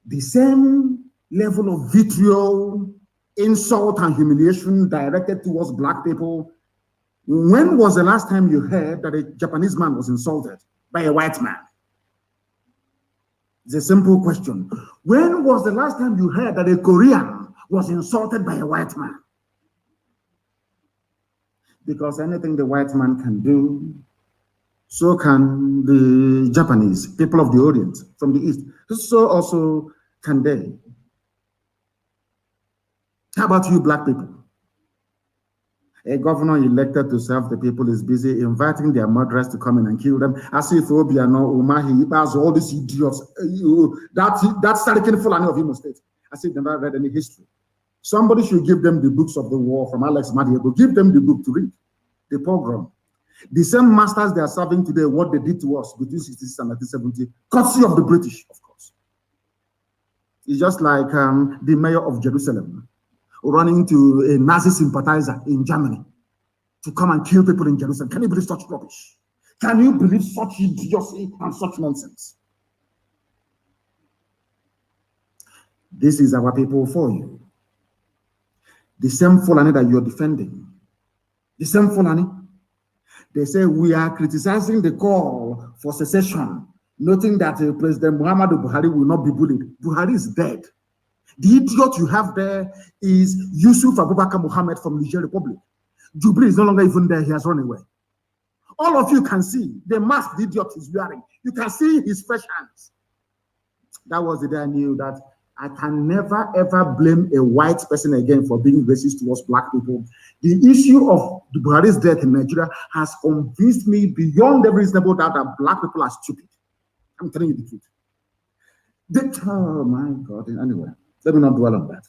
The same level of vitriol, insult, and humiliation directed towards black people. When was the last time you heard that a Japanese man was insulted by a white man? It's a simple question. When was the last time you heard that a Korean was insulted by a white man? Because anything the white man can do, so can the Japanese, people of the Orient, from the East. So also can they. How about you, black people? A governor elected to serve the people is busy inviting their murderers to come in and kill them, as if Obiano, Umahi, Ipob, all these idiots, that's Sarikin Fulani of Imo State, as if they never read any history. Somebody should give them the books of the war from Alex Madiego. Give them the book to read, the pogrom. The same masters they are serving today, what they did to us between 1966 and 1970, courtesy of the British, of course. It's just like the mayor of Jerusalem running to a Nazi sympathizer in Germany to come and kill people in Jerusalem. Can you believe such rubbish? Can you believe such idiocy and such nonsense? This is our people for you. The same Fulani that you're defending, the same Fulani, they say we are criticizing the call for secession, noting that President Muhammadu Buhari will not be bullied. Buhari is dead. The idiot you have there is Yusuf Abubakar Muhammad from Niger Republic. Jubilee is no longer even there. He has run away. All of you can see the mask the idiot is wearing. You can see his fresh hands. That was the day I knew that I can never ever blame a white person again for being racist towards black people. The issue of the Buhari's death in Nigeria has convinced me beyond every reasonable doubt that black people are stupid. I'm telling you the truth. Oh my God. Anyway, let me not dwell on that.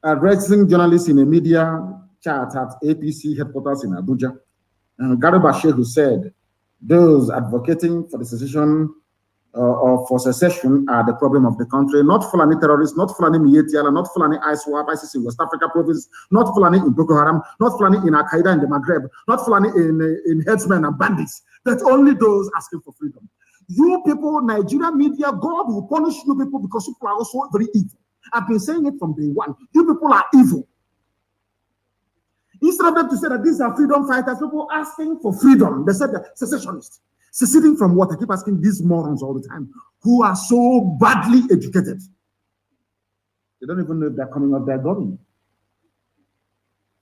Addressing journalists in a media chat at APC headquarters in Abuja, Garba Shehu said, those advocating for the secession or for secession are the problem of the country, not Fulani terrorists, not Fulani Mietiala, not Fulani ISIS in West Africa province, not Fulani in Boko Haram, not Fulani in Al-Qaeda in the Maghreb, not Fulani in headsmen and bandits, but only those asking for freedom. You people, Nigeria media, God will punish you people because you people are also very evil. I've been saying it from day one. You people are evil. Instead of them to say that these are freedom fighters, people asking for freedom, they said they're secessionists. Seceding from what? I keep asking these morons all the time, who are so badly educated. They don't even know if they're coming or they're going.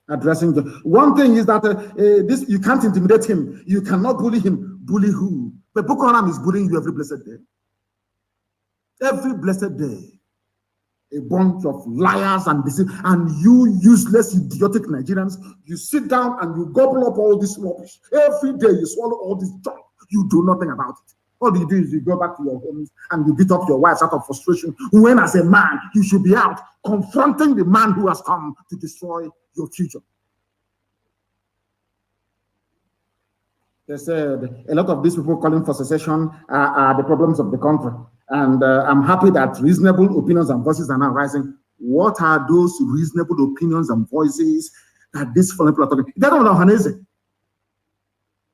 Addressing the one thing is that this you can't intimidate him, you cannot bully him. Bully who? But Boko Haram is bullying you every blessed day. Every blessed day. A bunch of liars and you useless, idiotic Nigerians, you sit down and you gobble up all this rubbish. Every day you swallow all this junk. You do nothing about it. All you do is you go back to your homes and you beat up your wives out of frustration, when as a man, you should be out confronting the man who has come to destroy your future. They said a lot of these people calling for secession are the problems of the country. And I'm happy that reasonable opinions and voices are now rising. What are those reasonable opinions and voices that these foreign people are talking? They don't know Hanese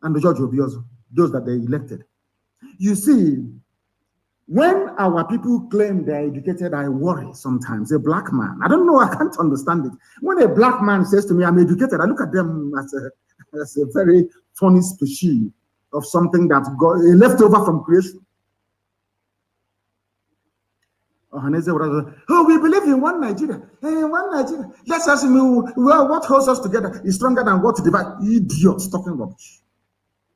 and the George Obiozo, those that they elected. You see, when our people claim they're educated, I worry sometimes. A black man, I don't know, I can't understand it. When a black man says to me, I'm educated, I look at them as a very funny species of something that got left over from creation. Oh, we believe in one Nigeria. Hey, one Nigeria. Let's ask me, well, what holds us together is stronger than what divides. Idiots talking rubbish.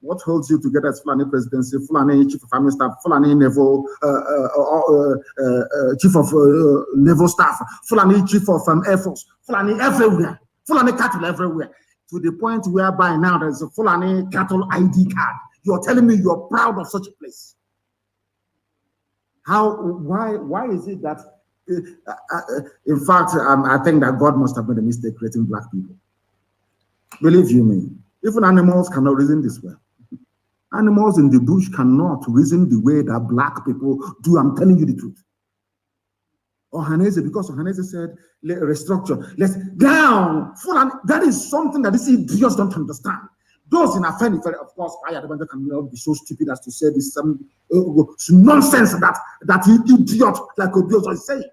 What holds you together is Fulani presidency, Fulani chief of army staff, Fulani naval chief of naval staff, Fulani chief of air force, Fulani everywhere, Fulani cattle everywhere. To the point whereby now there's a Fulani cattle ID card. You're telling me you're proud of such a place. Why is it that, in fact, I think that God must have made a mistake creating black people. Believe you me, even animals cannot reason this way. Animals in the bush cannot reason the way that black people do. I'm telling you the truth. Ohaneze, because Ohaneze said, restructure, let's down. That is something that these idiots don't understand. Those in Afeni, of course, cannot be so stupid as to say this nonsense that idiot like Obiozo is saying.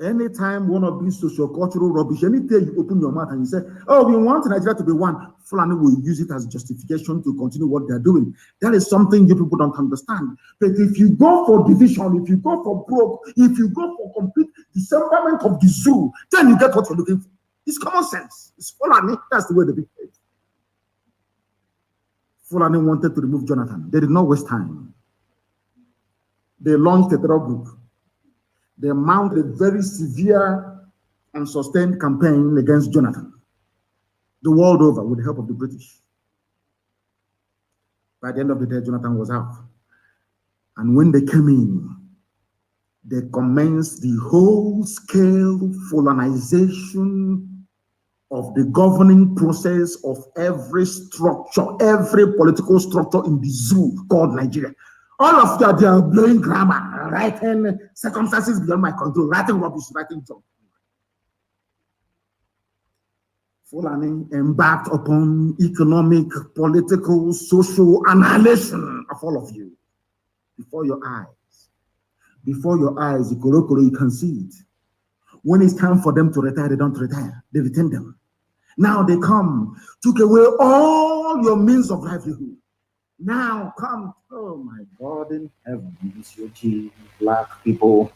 Anytime one of these sociocultural rubbish, anytime you open your mouth and you say, oh, we want Nigeria to be one, Fulani will use it as justification to continue what they're doing. That is something you people don't understand. But if you go for division, if you go for broke, if you go for complete dismemberment of the zoo, then you get what you're looking for. It's common sense. It's Fulani. That's the way they behave. Fulani wanted to remove Jonathan. They did not waste time. They launched a terror group. They mounted a very severe and sustained campaign against Jonathan, the world over, with the help of the British. By the end of the day, Jonathan was out. And when they came in, they commenced the whole-scale Fulanization of the governing process of every structure, every political structure in the zoo called Nigeria. All of you, they are blowing grammar, writing circumstances beyond my control, writing rubbish, writing junk. Fulani embarked upon economic, political, social annihilation of all of you before your eyes. Before your eyes, you can see it. When it's time for them to retire, they don't retire. They retain them. Now they come, took away all your means of livelihood. Now come, oh my God in heaven, black people,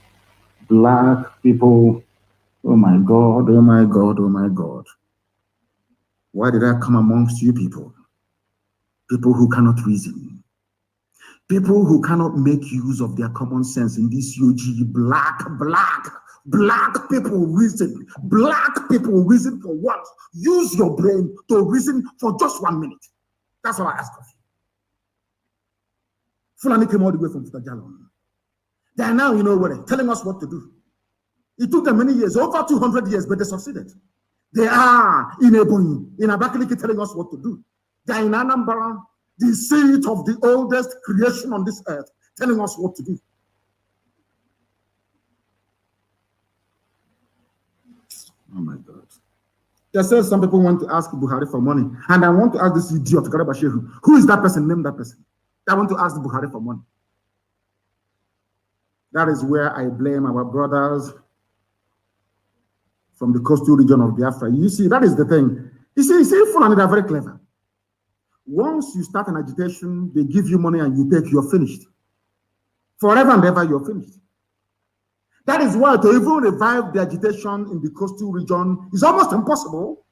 oh my God, oh my God, oh my God. Why did I come amongst you people? People who cannot reason. People who cannot make use of their common sense in this UG, black people reason. Black people reason for once. Use your brain to reason for just 1 minute. That's what I ask of you. Fulani came all the way from Futajalon. They are now, telling us what to do. It took them many years, over 200 years, but they succeeded. They are in Ebonyi, in Abakaliki, telling us what to do. They are in Anambra, the seat of the oldest creation on this earth, telling us what to do. Oh my God. They said some people want to ask Buhari for money. And I want to ask this idiot, Garabashehu, who is that person? Name that person. I want to ask Buhari for money. That is where I blame our brothers from the coastal region of Biafra. You see, that is the thing. You see, Fulani, they're very clever. Once you start an agitation, they give you money and you take, you're finished. Forever and ever, you're finished. That is why to even revive the agitation in the coastal region is almost impossible.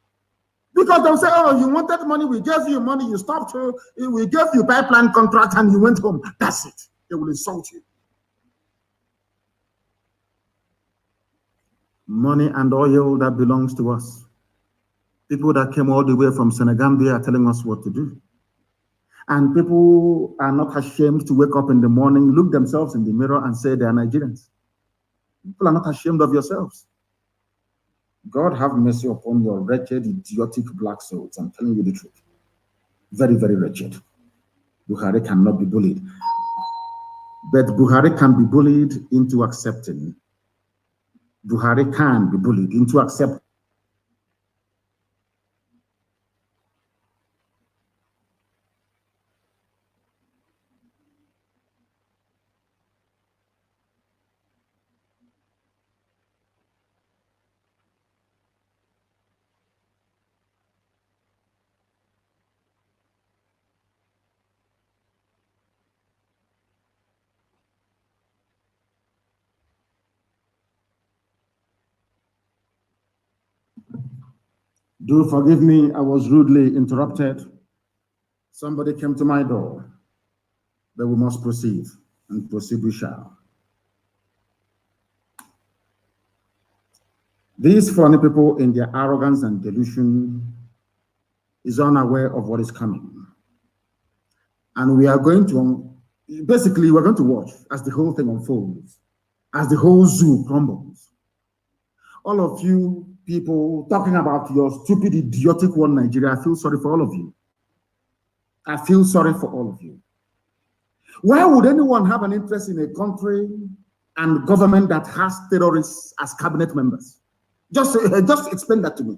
Because they'll say, oh, you wanted money, we gave you money, you stopped, we gave you pipeline contract and you went home. That's it. They will insult you. Money and oil that belongs to us. People that came all the way from Senegambia are telling us what to do. And people are not ashamed to wake up in the morning, look themselves in the mirror and say they are Nigerians. People are not ashamed of yourselves. God have mercy upon your wretched, idiotic black souls. I'm telling you the truth. Very, very wretched. Buhari cannot be bullied. But Buhari can be bullied into accepting. Buhari can be bullied into accepting. Do forgive me, I was rudely interrupted. Somebody came to my door, but we must proceed, and proceed we shall. These funny people, in their arrogance and delusion, is unaware of what is coming. And we are going to, basically, we're going to watch as the whole thing unfolds, as the whole zoo crumbles. All of you people talking about your stupid, idiotic one Nigeria, I feel sorry for all of you. I feel sorry for all of you. Why would anyone have an interest in a country and government that has terrorists as cabinet members? Just explain that to me.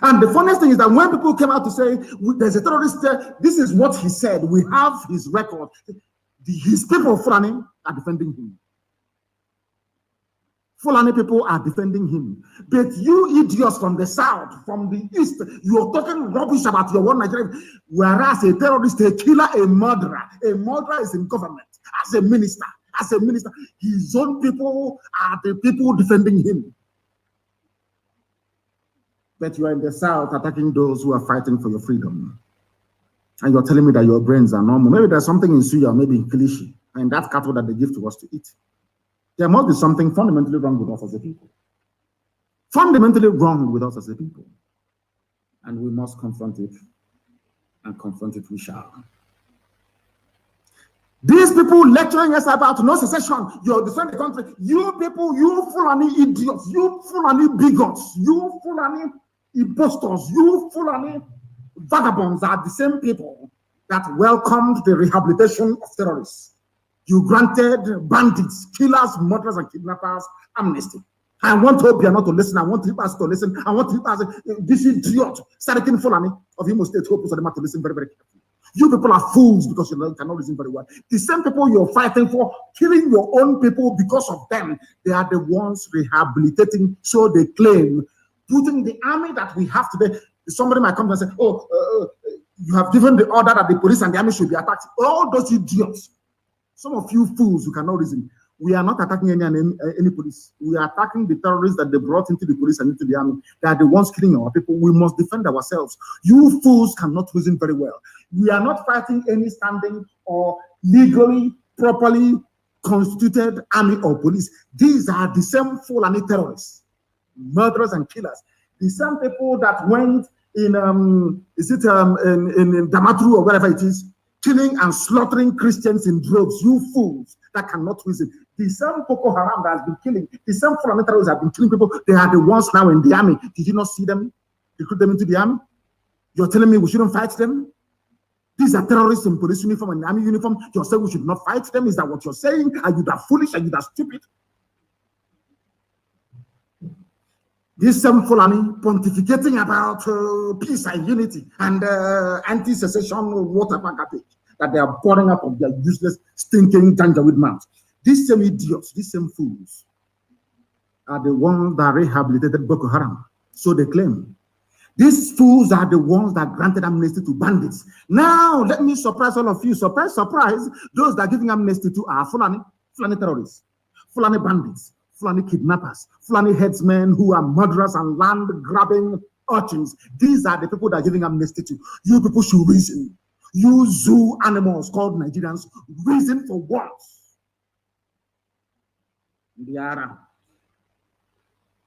And the funniest thing is that when people came out to say there's a terrorist there, this is what he said. We have his record. His people, Fulani, are defending him. Fulani people are defending him. But you idiots from the south, from the east, you're talking rubbish about your one Nigeria. Whereas a terrorist, a killer, a murderer is in government as a minister. His own people are the people defending him. But you are in the south attacking those who are fighting for your freedom. And you're telling me that your brains are normal. Maybe there's something in Suya, maybe in Kilishi, and that cattle that they give to us to eat. There must be something fundamentally wrong with us as a people. Fundamentally wrong with us as a people. And we must confront it. And confront it we shall. These people lecturing us about no secession, you're defending the country. You people, you Fulani idiots, you Fulani bigots, you Fulani impostors, you Fulani vagabonds are the same people that welcomed the rehabilitation of terrorists. You granted bandits, killers, murderers, and kidnappers amnesty. I want Obia not to listen. I want Tripas to listen. I want Tripas, this idiot, Sarikin Fulani of Imo State, Hope to listen very, very carefully. You people are fools because you cannot listen very well. The same people you're fighting for, killing your own people because of them, they are the ones rehabilitating, so they claim, putting the army that we have today. Somebody might come and say, you have given the order that the police and the army should be attacked. All those idiots. Some of you fools who cannot reason. We are not attacking any police. We are attacking the terrorists that they brought into the police and into the army. They are the ones killing our people. We must defend ourselves. You fools cannot reason very well. We are not fighting any standing or legally, properly constituted army or police. These are the same Fulani terrorists, murderers and killers. The same people that went in Damaturu or wherever it is, killing and slaughtering Christians in droves. You fools that cannot reason. The same Boko Haram that has been killing, the same Fulani terrorists have been killing people. They are the ones now in the army. Did you not see them? Recruit them into the army? You're telling me we shouldn't fight them? These are terrorists in police uniform and army uniform. You're saying we should not fight them? Is that what you're saying? Are you that foolish? Are you that stupid? This same Fulani pontificating about peace and unity and anti-secession whatever garbage that they are pouring up of their useless, stinking Janjaweed mouths. These same idiots, these same fools are the ones that rehabilitated Boko Haram. So they claim. These fools are the ones that granted amnesty to bandits. Now, let me surprise all of you. Surprise, surprise. Those that are giving amnesty to are Fulani terrorists, Fulani bandits, Fulani kidnappers, Fulani headsmen who are murderers and land-grabbing urchins. These are the people that are giving amnesty to. You people should reason. You zoo animals called Nigerians, reason for once.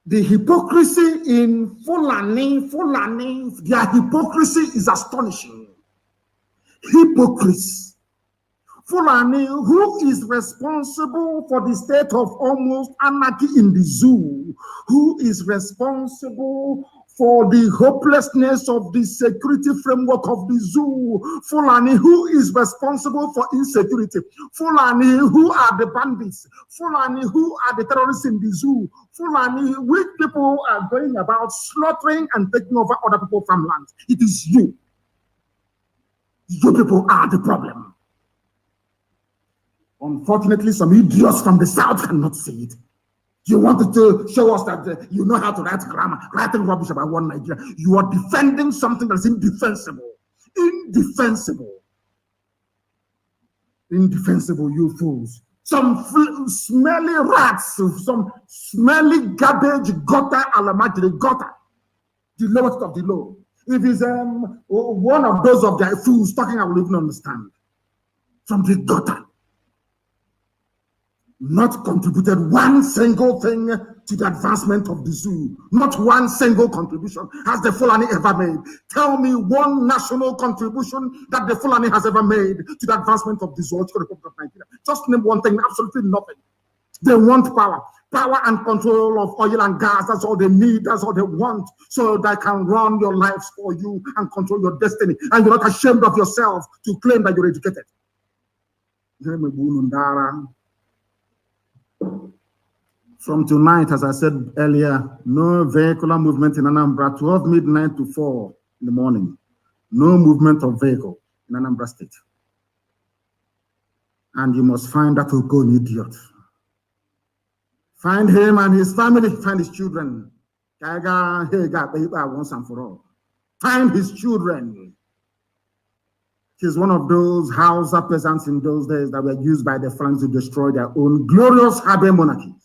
The hypocrisy in Fulani, their hypocrisy is astonishing. Hypocrites. Fulani, who is responsible for the state of almost anarchy in the zoo? Who is responsible for the hopelessness of the security framework of the zoo? Fulani, who is responsible for insecurity? Fulani, who are the bandits? Fulani, who are the terrorists in the zoo? Fulani, which people are going about slaughtering and taking over other people's farmlands? It is you. You people are the problem. Unfortunately, some idiots from the south cannot see it. You wanted to show us that you know how to write grammar, writing rubbish about one Nigeria. You are defending something that's indefensible. Indefensible. Indefensible, you fools. Some smelly rats, some smelly garbage, gutter, alamajiri, gutter. The lowest of the low. If it's one of those of their fools talking, I will even understand. From the gutter. Not contributed one single thing to the advancement of the zoo. Not one single contribution has the Fulani ever made. Tell me one national contribution that the Fulani has ever made to the advancement of the Zoological Republic of Nigeria. Just name one thing, absolutely nothing. They want power. Power and control of oil and gas, that's all they need, that's all they want, so they can run your lives for you and control your destiny. And you're not ashamed of yourself to claim that you're educated. From tonight, as I said earlier, no vehicular movement in Anambra, 12 midnight to 4 in the morning. No movement of vehicle in Anambra State. And you must find that Okon idiot. Find him and his family, find his children. Once and for all. Find his children. He's one of those Hausa peasants in those days that were used by the Franks to destroy their own glorious Habe monarchies.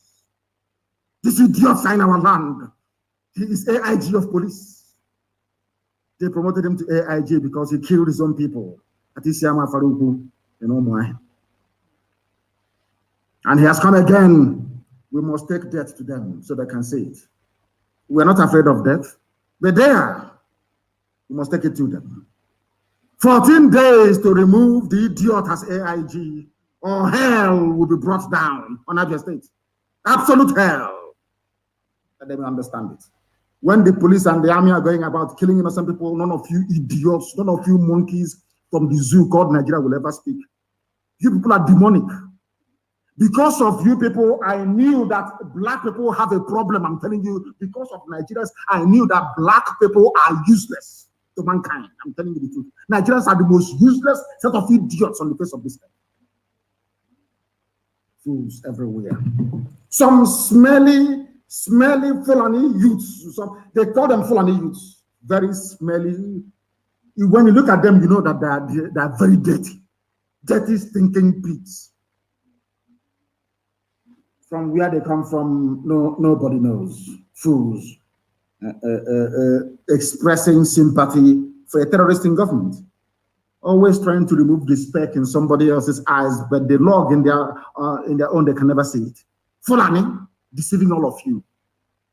This idiot in our land. He is AIG of police. They promoted him to AIG because he killed his own people. Atisiama Faruku, and he has come again. We must take death to them so they can say it. We're not afraid of death, but they are. We must take it to them. 14 days to remove the idiot as AIG, or hell will be brought down on Abia State. Absolute hell. And they will understand it. When the police and the army are going about killing innocent people, none of you idiots, none of you monkeys from the zoo called Nigeria will ever speak. You people are demonic. Because of you people, I knew that black people have a problem. I'm telling you, because of Nigerians, I knew that black people are useless to mankind. I'm telling you the truth. Nigerians are the most useless set of idiots on the face of this earth. Fools everywhere. Some smelly Fulani youths. They call them Fulani youths. Very smelly. When you look at them, you know that they are very dirty. Dirty, stinking pigs. From where they come from, nobody knows. Fools. Expressing sympathy for a terrorist in government. Always trying to remove the speck in somebody else's eyes, but the log in their own, they can never see it. Fulani, deceiving all of you.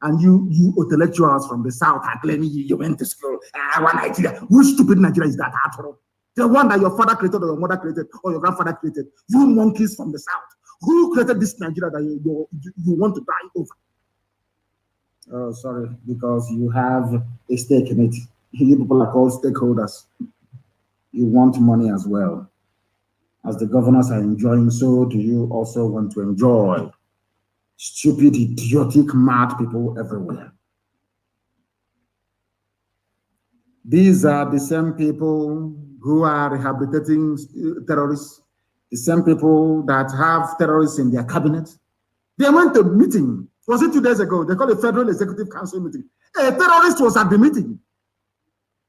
And you intellectuals from the south are claiming you went to school. One Nigeria. Which stupid Nigeria is that after all? The one that your father created or your mother created or your grandfather created. You monkeys from the south. Who created this Nigeria that you want to die over? Oh, sorry, because you have a stake in it. You people are called stakeholders. You want money as well. As the governors are enjoying, so do you also want to enjoy. Stupid, idiotic, mad people everywhere. These are the same people who are rehabilitating terrorists. The same people that have terrorists in their cabinet. They went to a meeting. Was it 2 days ago? They called a Federal Executive Council meeting. A terrorist was at the meeting.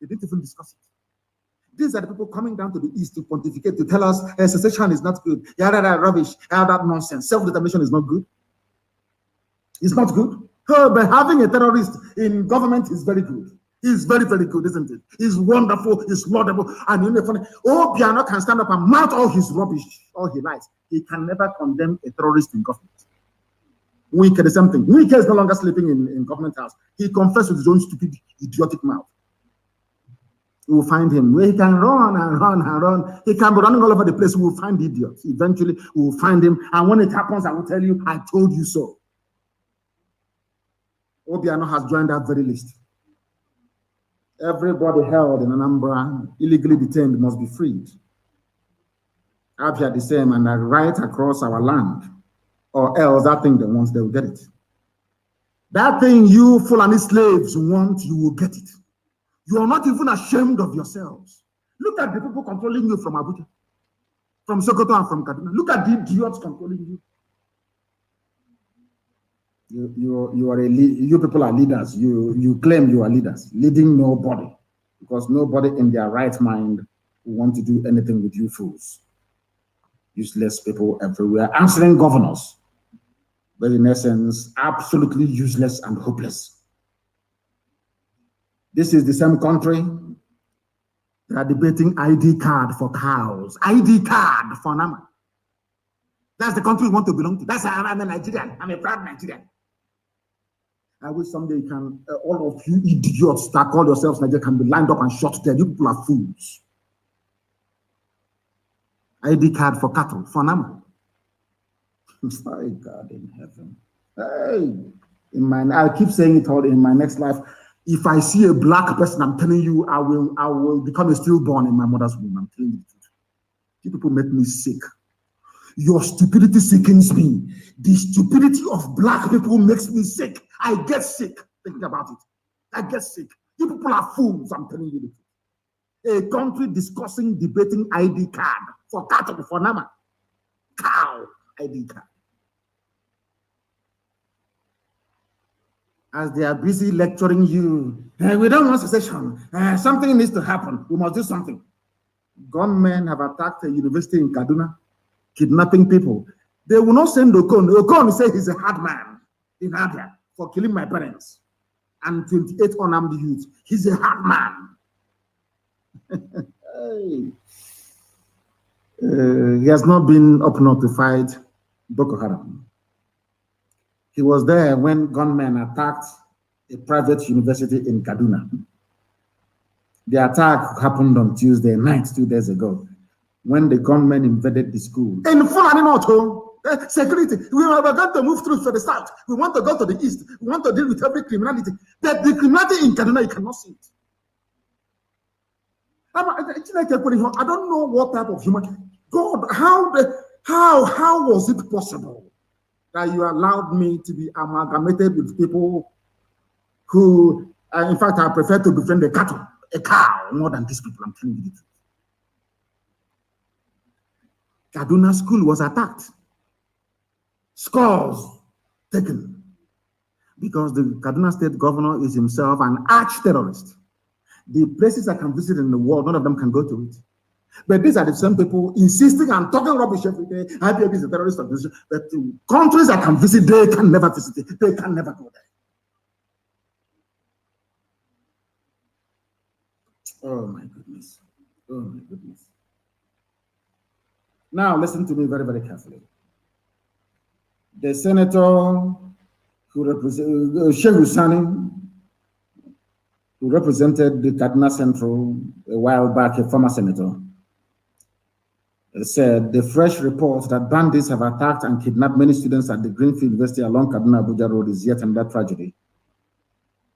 They didn't even discuss it. These are the people coming down to the east to pontificate, to tell us secession is not good. Yeah, that rubbish. Yeah, that nonsense. Self-determination is not good. It's not good. But having a terrorist in government is very good. He's very, very good, isn't it? He's wonderful, he's laudable, and you know, funny. Oh, Piano can stand up and mount all his rubbish, all he likes. He can never condemn a terrorist in government. Wike, the same thing. Wike is no longer sleeping in government house. He confessed with his own stupid, idiotic mouth. We will find him. Where he can run and run and run. He can be running all over the place. We will find idiots. Eventually, we will find him. And when it happens, I will tell you, I told you so. Obiano has joined that very list. Everybody held in Anambra, illegally detained, must be freed. Abia the same, and right across our land. Or else that thing they want, they will get it. That thing you Fulani slaves want, you will get it. You are not even ashamed of yourselves. Look at the people controlling you from Abuja, from Sokoto and from Kaduna. Look at the idiots controlling you. You people are leaders. You claim you are leaders, leading nobody, because nobody in their right mind will want to do anything with you fools. Useless people everywhere, answering governors, but in essence, absolutely useless and hopeless. This is the same country that are debating ID card for cows, ID card for Nama. That's the country we want to belong to. That's why I'm a Nigerian. I'm a proud Nigerian. I wish someday you can, all of you idiots that call yourselves Nigerian can be lined up and shot dead. You people are fools. ID card for cattle, for Nama. My God in heaven. Hey, I keep saying it all in my next life. If I see a black person, I'm telling you, I will become a stillborn in my mother's womb. I'm telling you the truth. You people make me sick. Your stupidity sickens me. The stupidity of black people makes me sick. I get sick thinking about it. I get sick. You people are fools, I'm telling you the truth. A country discussing, debating ID card for cattle, for Nama. Cow ID card. As they are busy lecturing you, we don't want secession. Something needs to happen. We must do something. Gunmen have attacked a university in Kaduna, kidnapping people. They will not send Okon. Okon say he's a hard man in Abia for killing my parents and 28 unarmed youths. He's a hard man. He has not been up north to fight Boko Haram. He was there when gunmen attacked a private university in Kaduna. The attack happened on Tuesday night, 2 days ago, when the gunmen invaded the school. In Fulani North, security, we were going to move through to the south. We want to go to the east. We want to deal with every criminality. But the criminality in Kaduna, you cannot see it. I don't know what type of human. God, how was it possible that you allowed me to be amalgamated with people who, in fact, I prefer to befriend a cow, more than these people? I'm telling you the truth. Kaduna school was attacked. Scores taken. Because the Kaduna state governor is himself an arch-terrorist. The places I can visit in the world, none of them can go to it. But these are the same people insisting and talking rubbish every day. IPOB is a terrorist organization. But the countries I can visit, they can never visit it. They can never go there. Oh my goodness. Oh my goodness. Now listen to me very, very carefully. The senator who represented Sheikh Husani, who represented the Kaduna Central a while back, a former senator, said the fresh report that bandits have attacked and kidnapped many students at the Greenfield University along Kaduna Abuja Road is yet another tragedy.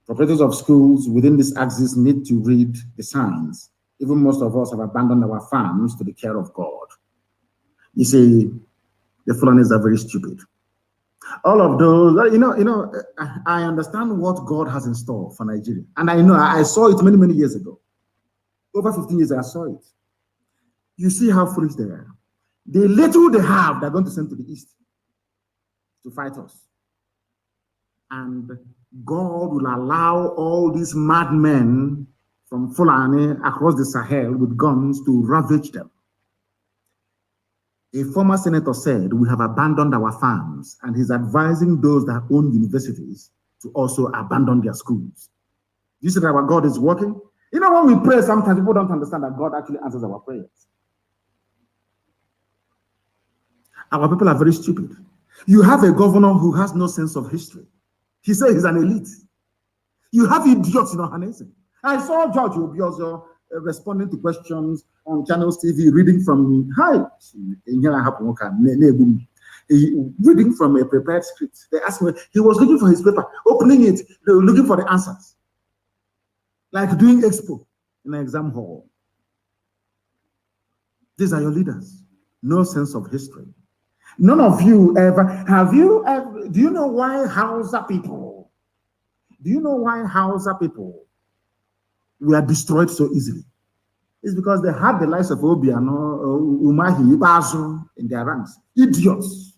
Proprietors of schools within this axis need to read the signs. Even most of us have abandoned our farms to the care of God. You see, the Fulanis are very stupid. All of those, I understand what God has in store for Nigeria. And I know, I saw it many, many years ago. Over 15 years, I saw it. You see how foolish they are. The little they have, they're going to send to the east to fight us. And God will allow all these madmen from Fulani across the Sahel with guns to ravage them. A former senator said, we have abandoned our farms, and he's advising those that own universities to also abandon their schools. You see that our God is working? You know, when we pray, sometimes people don't understand that God actually answers our prayers. Our people are very stupid. You have a governor who has no sense of history. He says he's an elite. You have idiots in Ohanese. I saw George Obiozo responding to questions on channels TV, reading from reading from a prepared script. They asked me, he was looking for his paper, opening it, looking for the answers. Like doing expo in an exam hall. These are your leaders. No sense of history. None of you ever, do you know why Hausa people were destroyed so easily? It's because they had the likes of Obiano, Umahi, Ibazu in their ranks. Idiots.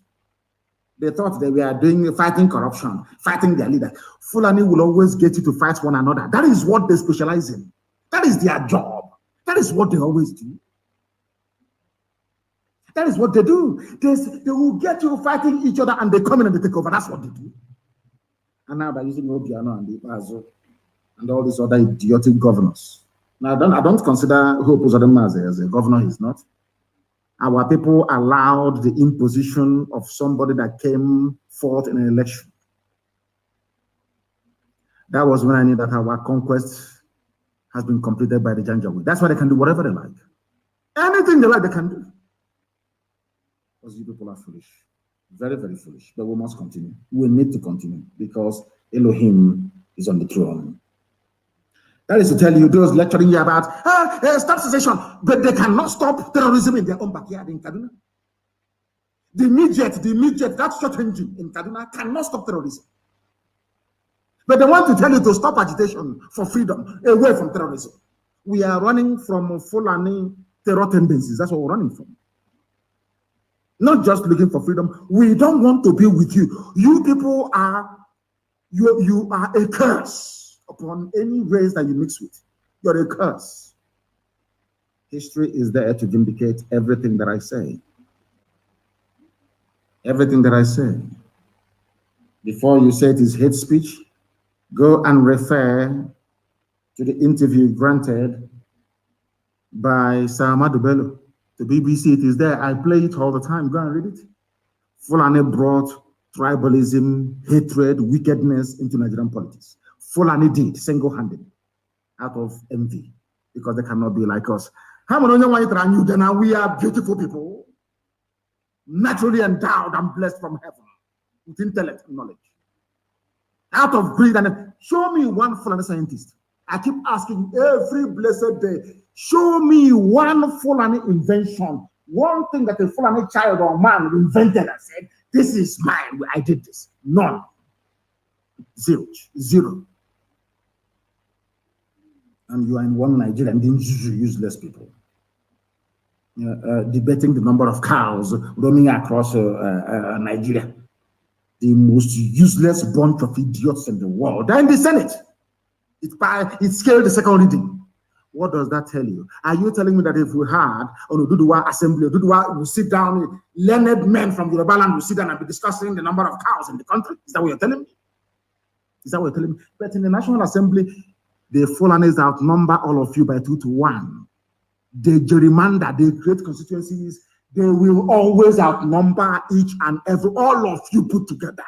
They thought they were fighting corruption, fighting their leader. Fulani will always get you to fight one another. That is what they specialize in. That is their job. That is what they always do. That is what they do. They will get you fighting each other and they come in and they take over. That's what they do. And now by using Obiano and Ibazu and all these other idiotic governors. Now, I don't consider Hope Uzodinma as a governor. He's not. Our people allowed the imposition of somebody that came forth in an election. That was when I knew that our conquest has been completed by the Janjaweed. That's why they can do whatever they like. Anything they like, they can do. Because you people are foolish. Very, very foolish. But we must continue. We need to continue because Elohim is on the throne. That is to tell you, those lecturing you about, stop secession, but they cannot stop terrorism in their own backyard in Kaduna. The immediate, that short engine in Kaduna cannot stop terrorism. But they want to tell you to stop agitation for freedom, away from terrorism. We are running from Fulani terror tendencies. That's what we're running from. Not just looking for freedom. We don't want to be with you. You people are, you are a curse upon any race that you mix with. You're a curse. History is there to vindicate everything that I say. Everything that I say. Before you say it is hate speech, go and refer to the interview granted by Sir Ahmadu Bello to BBC. It is there. I play it all the time. Go and read it. Fulani brought tribalism, hatred, wickedness into Nigerian politics. Fulani did single-handed out of envy because they cannot be like us. We are beautiful people, naturally endowed and blessed from heaven with intellect and knowledge. Out of greed and show me one Fulani scientist. I keep asking every blessed day, show me one Fulani invention, one thing that a Fulani child or man invented and said, this is mine, I did this. None. Zero. And you are in one Nigeria and then useless people. Debating the number of cows roaming across Nigeria. The most useless bunch of idiots in the world. They're in the Senate. It scaled the second reading. What does that tell you? Are you telling me that if we had on Oduduwa Assembly, Oduduwa will sit down, learned men from Yoruba land will sit down and be discussing the number of cows in the country? Is that what you're telling me? Is that what you're telling me? But in the National Assembly, the Fulanis outnumber all of you by 2 to 1. They gerrymander, they create constituencies. They will always outnumber each and every, all of you put together.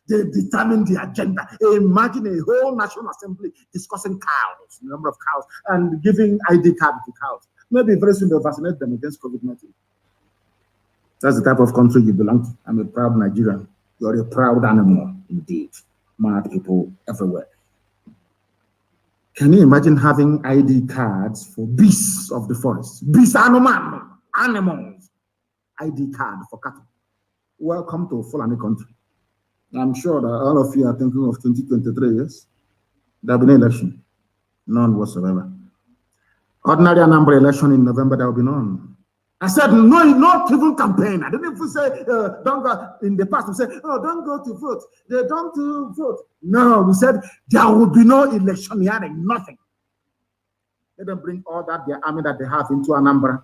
They determine the agenda. Imagine a whole National Assembly discussing cows, the number of cows, and giving ID card to cows. Maybe very soon they'll vaccinate them against COVID-19. That's the type of country you belong to. I'm a proud Nigerian. You're a proud animal, indeed. Mad people everywhere. Can you imagine having ID cards for beasts of the forest? Beasts, animals. ID card for cattle. Welcome to Fulani country. I'm sure that all of you are thinking of 2023, yes? There will be no election. None whatsoever. Ordinary number election in November, there will be none. I said, no, not even campaign. I didn't even say, don't go. In the past, we said, oh, don't go to vote. They don't vote. No, we said, there will be no election hearing, nothing. Let them bring all that, their army that they have into Anambra,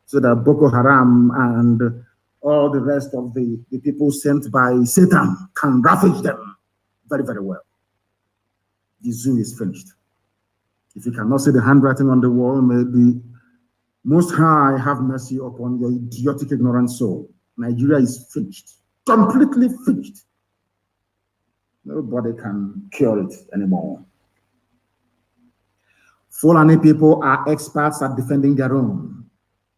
so that Boko Haram and all the rest of the people sent by Satan can ravage them very, very well. The zoo is finished. If you cannot see the handwriting on the wall, maybe Most High have mercy upon your idiotic, ignorant soul. Nigeria is finished, completely finished. Nobody can cure it anymore. Fulani people are experts at defending their own.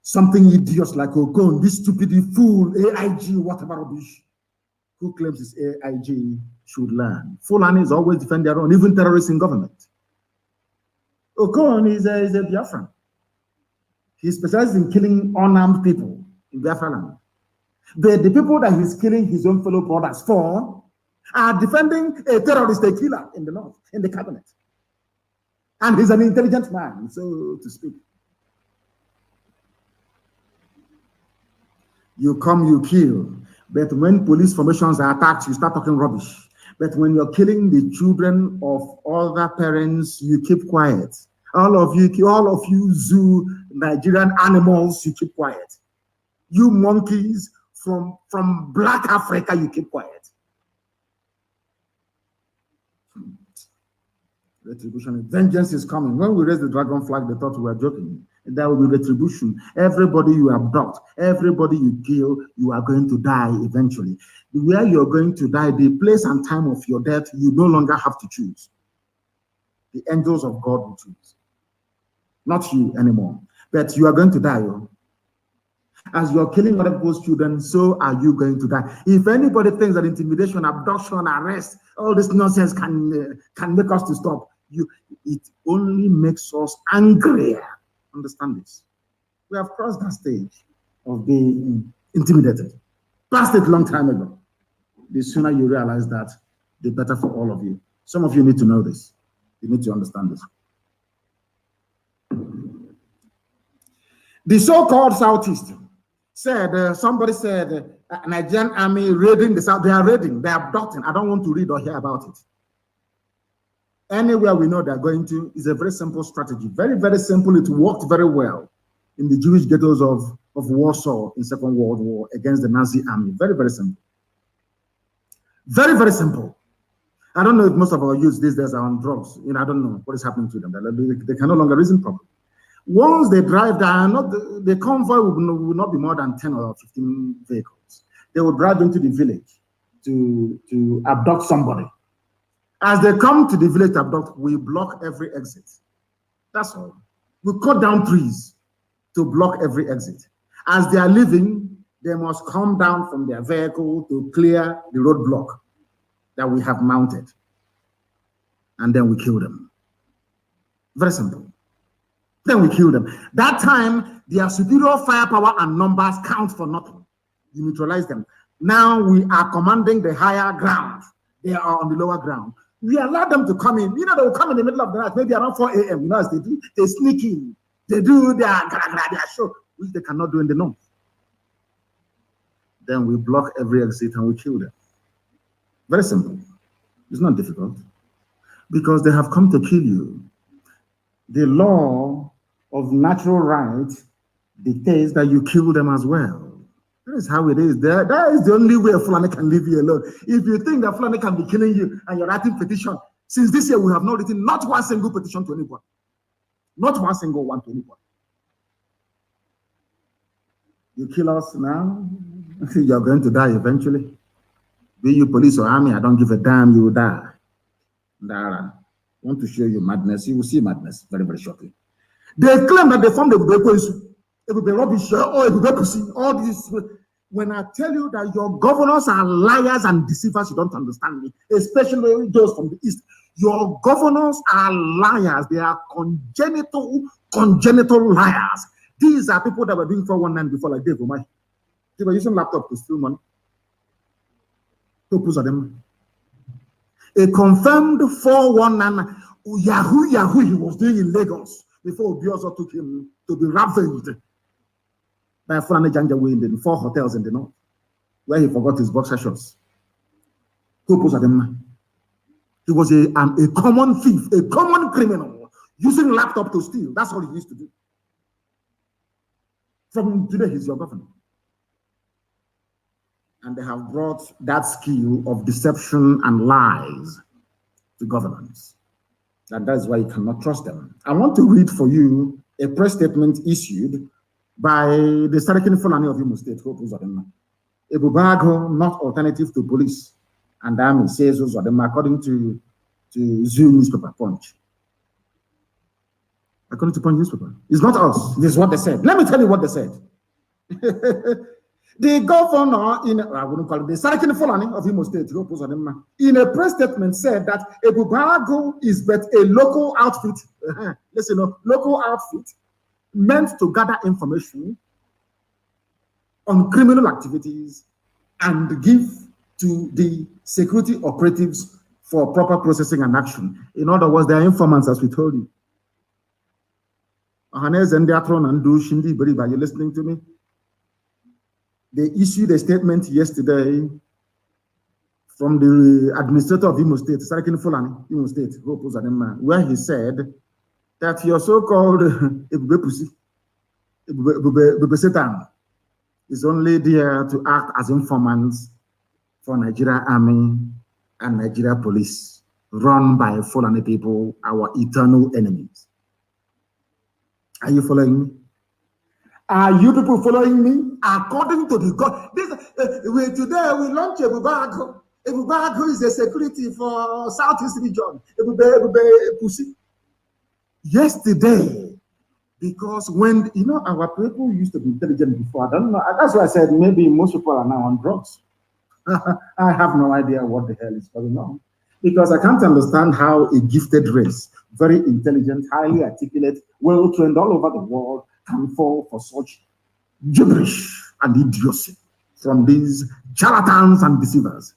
Something idiots like Okon, this stupid fool, AIG, whatever rubbish, who claims it's AIG should learn. Fulanis always defend their own, even terrorists in government. Okon is a Biafran. He specializes in killing unarmed people in Biafra land. But the people that he's killing his own fellow brothers for are defending a terrorist, a killer in the north, in the cabinet. And he's an intelligent man, so to speak. You come, you kill. But when police formations are attacked, you start talking rubbish. But when you're killing the children of other parents, you keep quiet. All of you zoo Nigerian animals, you keep quiet. You monkeys from Black Africa, you keep quiet. Retribution, vengeance is coming. When we raise the dragon flag, they thought we were joking. There will be retribution. Everybody you abduct, everybody you kill, you are going to die eventually. Where you're going to die, the place and time of your death, you no longer have to choose. The angels of God will choose. Not you anymore. But you are going to die. As you're killing other people's children, so are you going to die. If anybody thinks that intimidation, abduction, arrest, all this nonsense can make us to stop, it only makes us angrier. Understand this. We have crossed that stage of being intimidated. Passed it a long time ago. The sooner you realize that, the better for all of you. Some of you need to know this. You need to understand this. The so-called Southeast said, somebody said, Nigerian army raiding the South. They are raiding, they are abducting. I don't want to read or hear about it. Anywhere we know they're going to is a very simple strategy. Very, very simple. It worked very well in the Jewish ghettos of Warsaw in Second World War against the Nazi army. Very, very simple. Very, very simple. I don't know if most of our youth these days are on drugs. I don't know what is happening to them. They can no longer reason properly. Once they drive down, the convoy will not be more than 10 or 15 vehicles. They will drive into the village to abduct somebody. As they come to the village to abduct, we block every exit. That's all. We cut down trees to block every exit. As they are leaving, they must come down from their vehicle to clear the roadblock that we have mounted. And then we kill them. Very simple. Then we kill them. That time, their superior firepower and numbers count for nothing. You neutralize them. Now we are commanding the higher ground. They are on the lower ground. We allow them to come in. They will come in the middle of the night, maybe around 4 a.m. As they do, they sneak in. They do their show, which they cannot do in the north. Then we block every exit and we kill them. Very simple. It's not difficult. Because they have come to kill you. The law of natural right dictates that you kill them as well. That is how it is. That is the only way Fulani can leave you alone. If you think that Fulani can be killing you and you're writing petition, since this year we have not written not one single petition to anyone. Not one single one to anyone. You kill us now, you're going to die eventually. Be you police or army, I don't give a damn, you will die. Dara, want to show you madness, you will see madness very, very shortly. They claim that they formed the it will be rubbish, or it will be pussy, all this. When I tell you that your governors are liars and deceivers, you don't understand me, especially those from the East. Your governors are liars. They are congenital liars. These are people that were doing 419 before, like Dave Omai. They were using laptop to steal money. Purpose of them. A confirmed 419 Yahoo he was doing in Lagos before Obi also took him to be ravaged by Fulani Janjaweed in the 4 hotels in the north, where he forgot his boxer shorts. Purpose of them. He was a common thief, a common criminal, using laptop to steal. That's all he used to do. From today, he's your governor. And they have brought that skill of deception and lies to governance. And that's why you cannot trust them. I want to read for you a press statement issued by the Sarakin Fulani of Imo State, Ebubago, not alternative to police. And army says those are them according to Zoo newspaper Punch. according to Punch newspaper. It's not us. This is what they said. Let me tell you what they said. The governor in, I wouldn't call it, the Sarkin Fulani of Imo State, in a press statement said that Ebubago is but a local outfit, listen, local outfit meant to gather information on criminal activities and give to the security operatives for proper processing and action. In other words, they are informants, as we told you. Are you listening to me? They issued a statement yesterday from the administrator of Imo State, Sarkin Fulani, Imo State, where he said that your so-called Satan is only there to act as informants for Nigeria Army and Nigeria Police, run by Fulani people, our eternal enemies. Are you following me? Are you people following me? According to the God, today we launch Ebubago. Ebubago is a security for Southeast region. Yesterday, because when, you know, our people used to be intelligent before, I don't know, that's why I said maybe most people are now on drugs. I have no idea what the hell is going on. Because I can't understand how a gifted race, very intelligent, highly articulate, well-trained all over the world, can fall for such gibberish and idiocy from these charlatans and deceivers.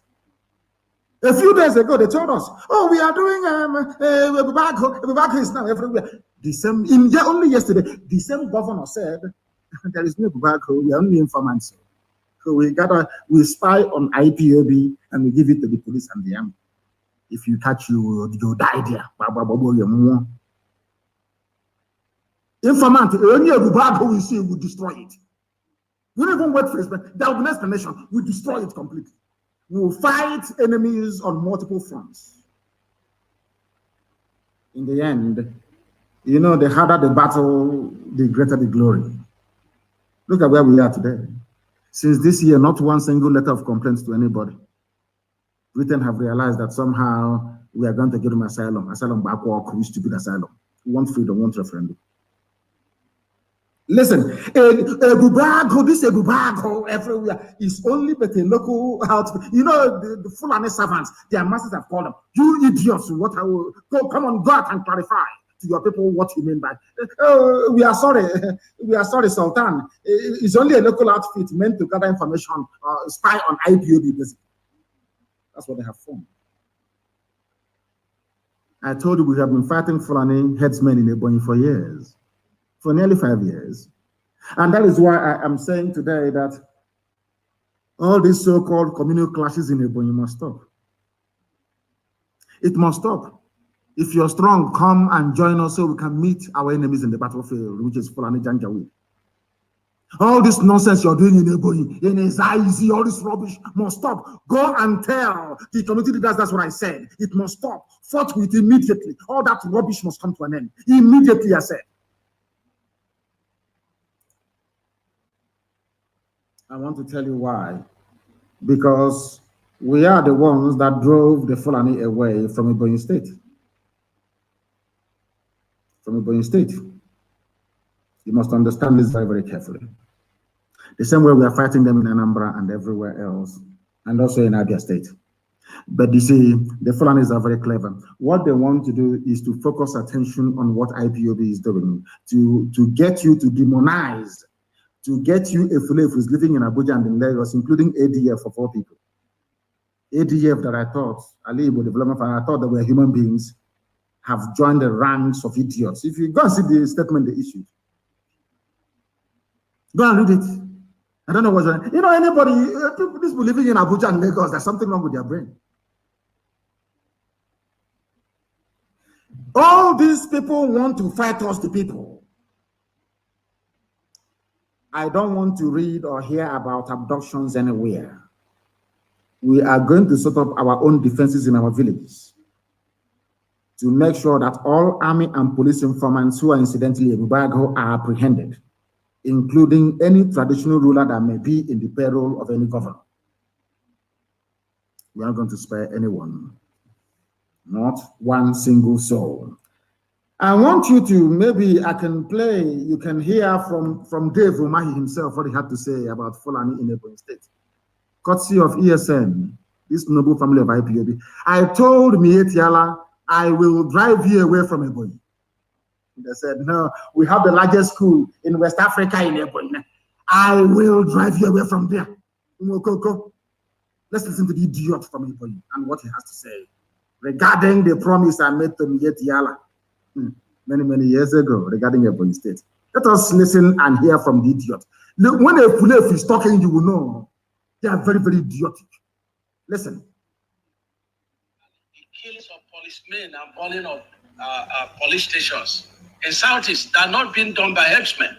A few days ago, they told us, oh, we are doing Ebubago is now everywhere. The same, only yesterday, the same governor said, there is no Ebubago, we are only informants. So we spy on IPOB and we give it to the police and the army. If you catch you, you'll die there. Informant, only Ebubago we see will destroy it. We don't even wait for it, but there will be an explanation. We destroy it completely. We will fight enemies on multiple fronts. In the end, you know, the harder the battle, the greater the glory. Look at where we are today. Since this year, not one single letter of complaints to anybody. Britain have realized that somehow we are going to give them asylum. Asylum backwalk, stupid asylum. We want freedom, we want referendum. Listen, Ebubago, this Ebubago everywhere is only but a local outfit. You know, the Fulani servants, their masters have called them. You idiots, what I will go, come on, go out and clarify to your people what you mean by we are sorry, Sultan. It's only a local outfit meant to gather information, spy on IPOB basically. That's what they have formed. I told you we have been fighting Fulani headsmen in Ebonyi for years. For nearly 5 years. And that is why I am saying today that all these so-called communal clashes in Ebonyi must stop. It must stop. If you're strong, come and join us so we can meet our enemies in the battlefield, which is Fulani Janjaweed. All this nonsense you're doing in Ebonyi, in Ezaizi, all this rubbish must stop. Go and tell the community leaders that's what I said. It must stop. Forthwith, immediately. All that rubbish must come to an end. Immediately, I said. I want to tell you why. Because we are the ones that drove the Fulani away from Ebonyi State. From Ebonyi State. You must understand this very, very carefully. The same way we are fighting them in Anambra and everywhere else, and also in Abia State. But you see, the Fulanis are very clever. What they want to do is to focus attention on what IPOB is doing, to get you to demonize, to get you a Fulani who's living in Abuja and in Lagos, including ADF of all people. ADF that I thought, Alibo Development Fund, I thought they were human beings, have joined the ranks of idiots. If you go and see the statement they issued, go and read it. I don't know what's wrong. You know, anybody, people living in Abuja and Lagos, there's something wrong with their brain. All these people want to fight us, the people. I don't want to read or hear about abductions anywhere. We are going to set up our own defenses in our villages to make sure that all army and police informants who are incidentally Ebubago are apprehended, including any traditional ruler that may be in the payroll of any governor. We are not going to spare anyone, not one single soul. I want you to, maybe I can play, you can hear from Dave Umahi himself what he had to say about Fulani in Ebonyi State. Courtesy of ESN, this noble family of IPOB. I told Mietiala, I will drive you away from Ebonyi. They said, no, we have the largest school in West Africa in Ebonyi. I will drive you away from there. Let's listen to the idiot from Ebonyi and what he has to say regarding the promise I made to Mietiala many years ago regarding Ebonyi State. Let us listen and hear from the idiot. When a Fulef is talking, you will know they are very idiotic. Listen. The killings of policemen and burning of police stations in Southeast that are not being done by herdsmen.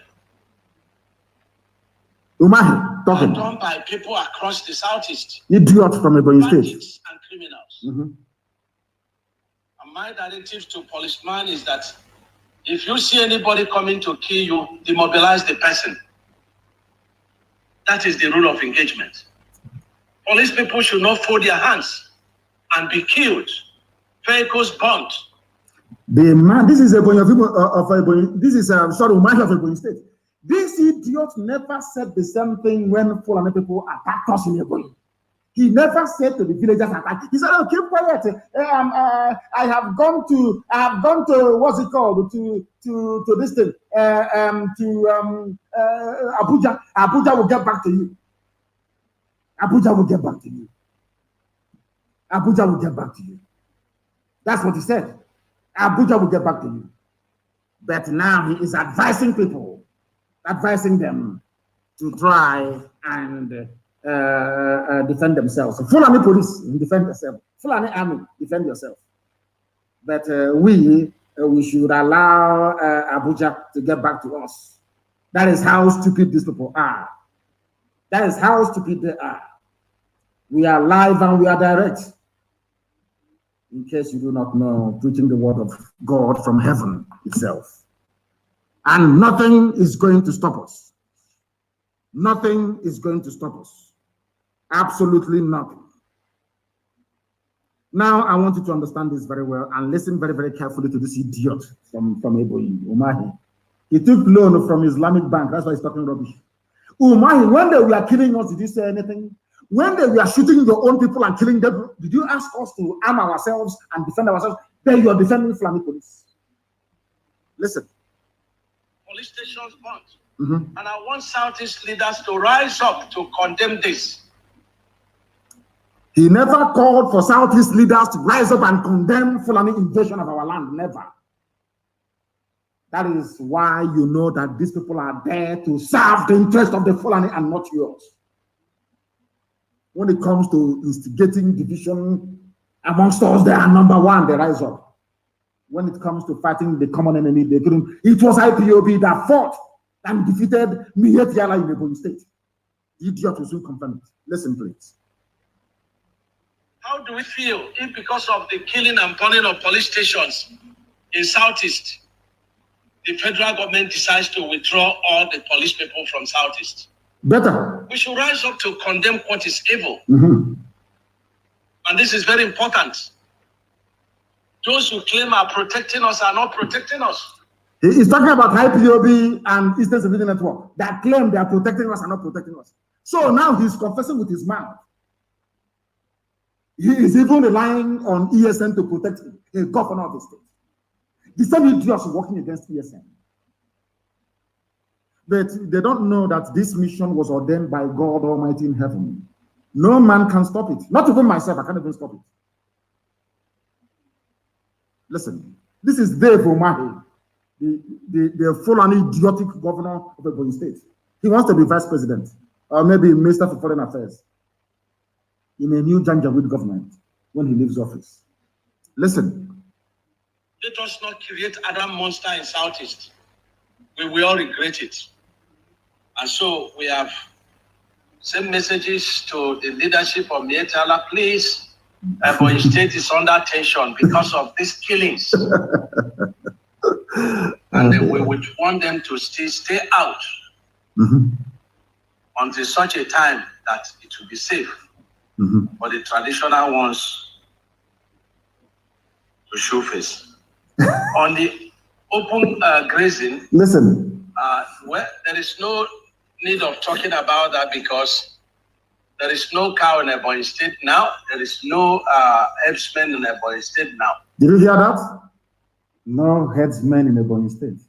Umahi, talking. Done by people across the Southeast. Idiot from Ebonyi State. And criminals. And my directive to policemen is that if you see anybody coming to kill you, demobilize the person. That is the rule of engagement. Police people should not fold their hands and be killed. Vehicles burnt. The man, this is Ebonyi of Ebonyi. This is sorry, Umahi of Ebonyi State. This idiot never said the same thing when Fulani people attacked us in Ebonyi. He never said to the villagers attack. He said, "Oh, keep quiet. I have gone to what's it called to this thing Abuja. Abuja will get back to you. Abuja will get back to you. Abuja will get back to you." That's what he said. Abuja will get back to you. But now he is advising people, advising them to try and defend themselves. Fulani police, defend yourself. Fulani army, defend yourself. But we should allow Abuja to get back to us. That is how stupid these people are. That is how stupid they are. We are live and we are direct. In case you do not know, preaching the word of God from heaven itself. And nothing is going to stop us. Nothing is going to stop us. Absolutely nothing. Now, I want you to understand this very well and listen very carefully to this idiot from Ebonyi, Umahi. He took loan from Islamic Bank. That's why he's talking rubbish. Umahi, when they were killing us, did you say anything? When they were shooting your own people and killing them, did you ask us to arm ourselves and defend ourselves? Then you are defending Fulani police. Listen. Police stations burnt. And I want Southeast leaders to rise up to condemn this. He never called for Southeast leaders to rise up and condemn Fulani invasion of our land. Never. That is why you know that these people are there to serve the interest of the Fulani and not yours. When it comes to instigating division amongst us, they are number one, they rise up. When it comes to fighting the common enemy, they couldn't. It was IPOB that fought and defeated Mietiala in Ebonyi State. The idiot will soon confirm it. Listen, please. How do we feel if because of the killing and burning of police stations in Southeast, the federal government decides to withdraw all the police people from Southeast? Better. We should rise up to condemn what is evil. And this is very important. Those who claim are protecting us are not protecting us. He's talking about IPOB and Eastern Security Network that claim they are protecting us and not protecting us. So now he's confessing with his mouth. He is even relying on ESN to protect him, the governor of the state. The same idiots working against ESN. But they don't know that this mission was ordained by God Almighty in heaven. No man can stop it. Not even myself, I can't even stop it. Listen, this is Dave Umahi, the full and idiotic governor of the Ebonyi State. He wants to be vice president, or maybe minister for foreign affairs in a new Janjaweed government when he leaves office. Listen. Let us not create other monster in Southeast. We will all regret it. And so we have sent messages to the leadership of Mietala, please. Ebonyi State is under tension because of these killings. And we would want them to stay out until such a time that it will be safe for the traditional ones to show face. On the open grazing. Listen. Well, there is no need of talking about that because there is no cow in Ebonyi State now. There is no herdsmen in Ebonyi State now. Did you hear that? No headsmen in Ebonyi State.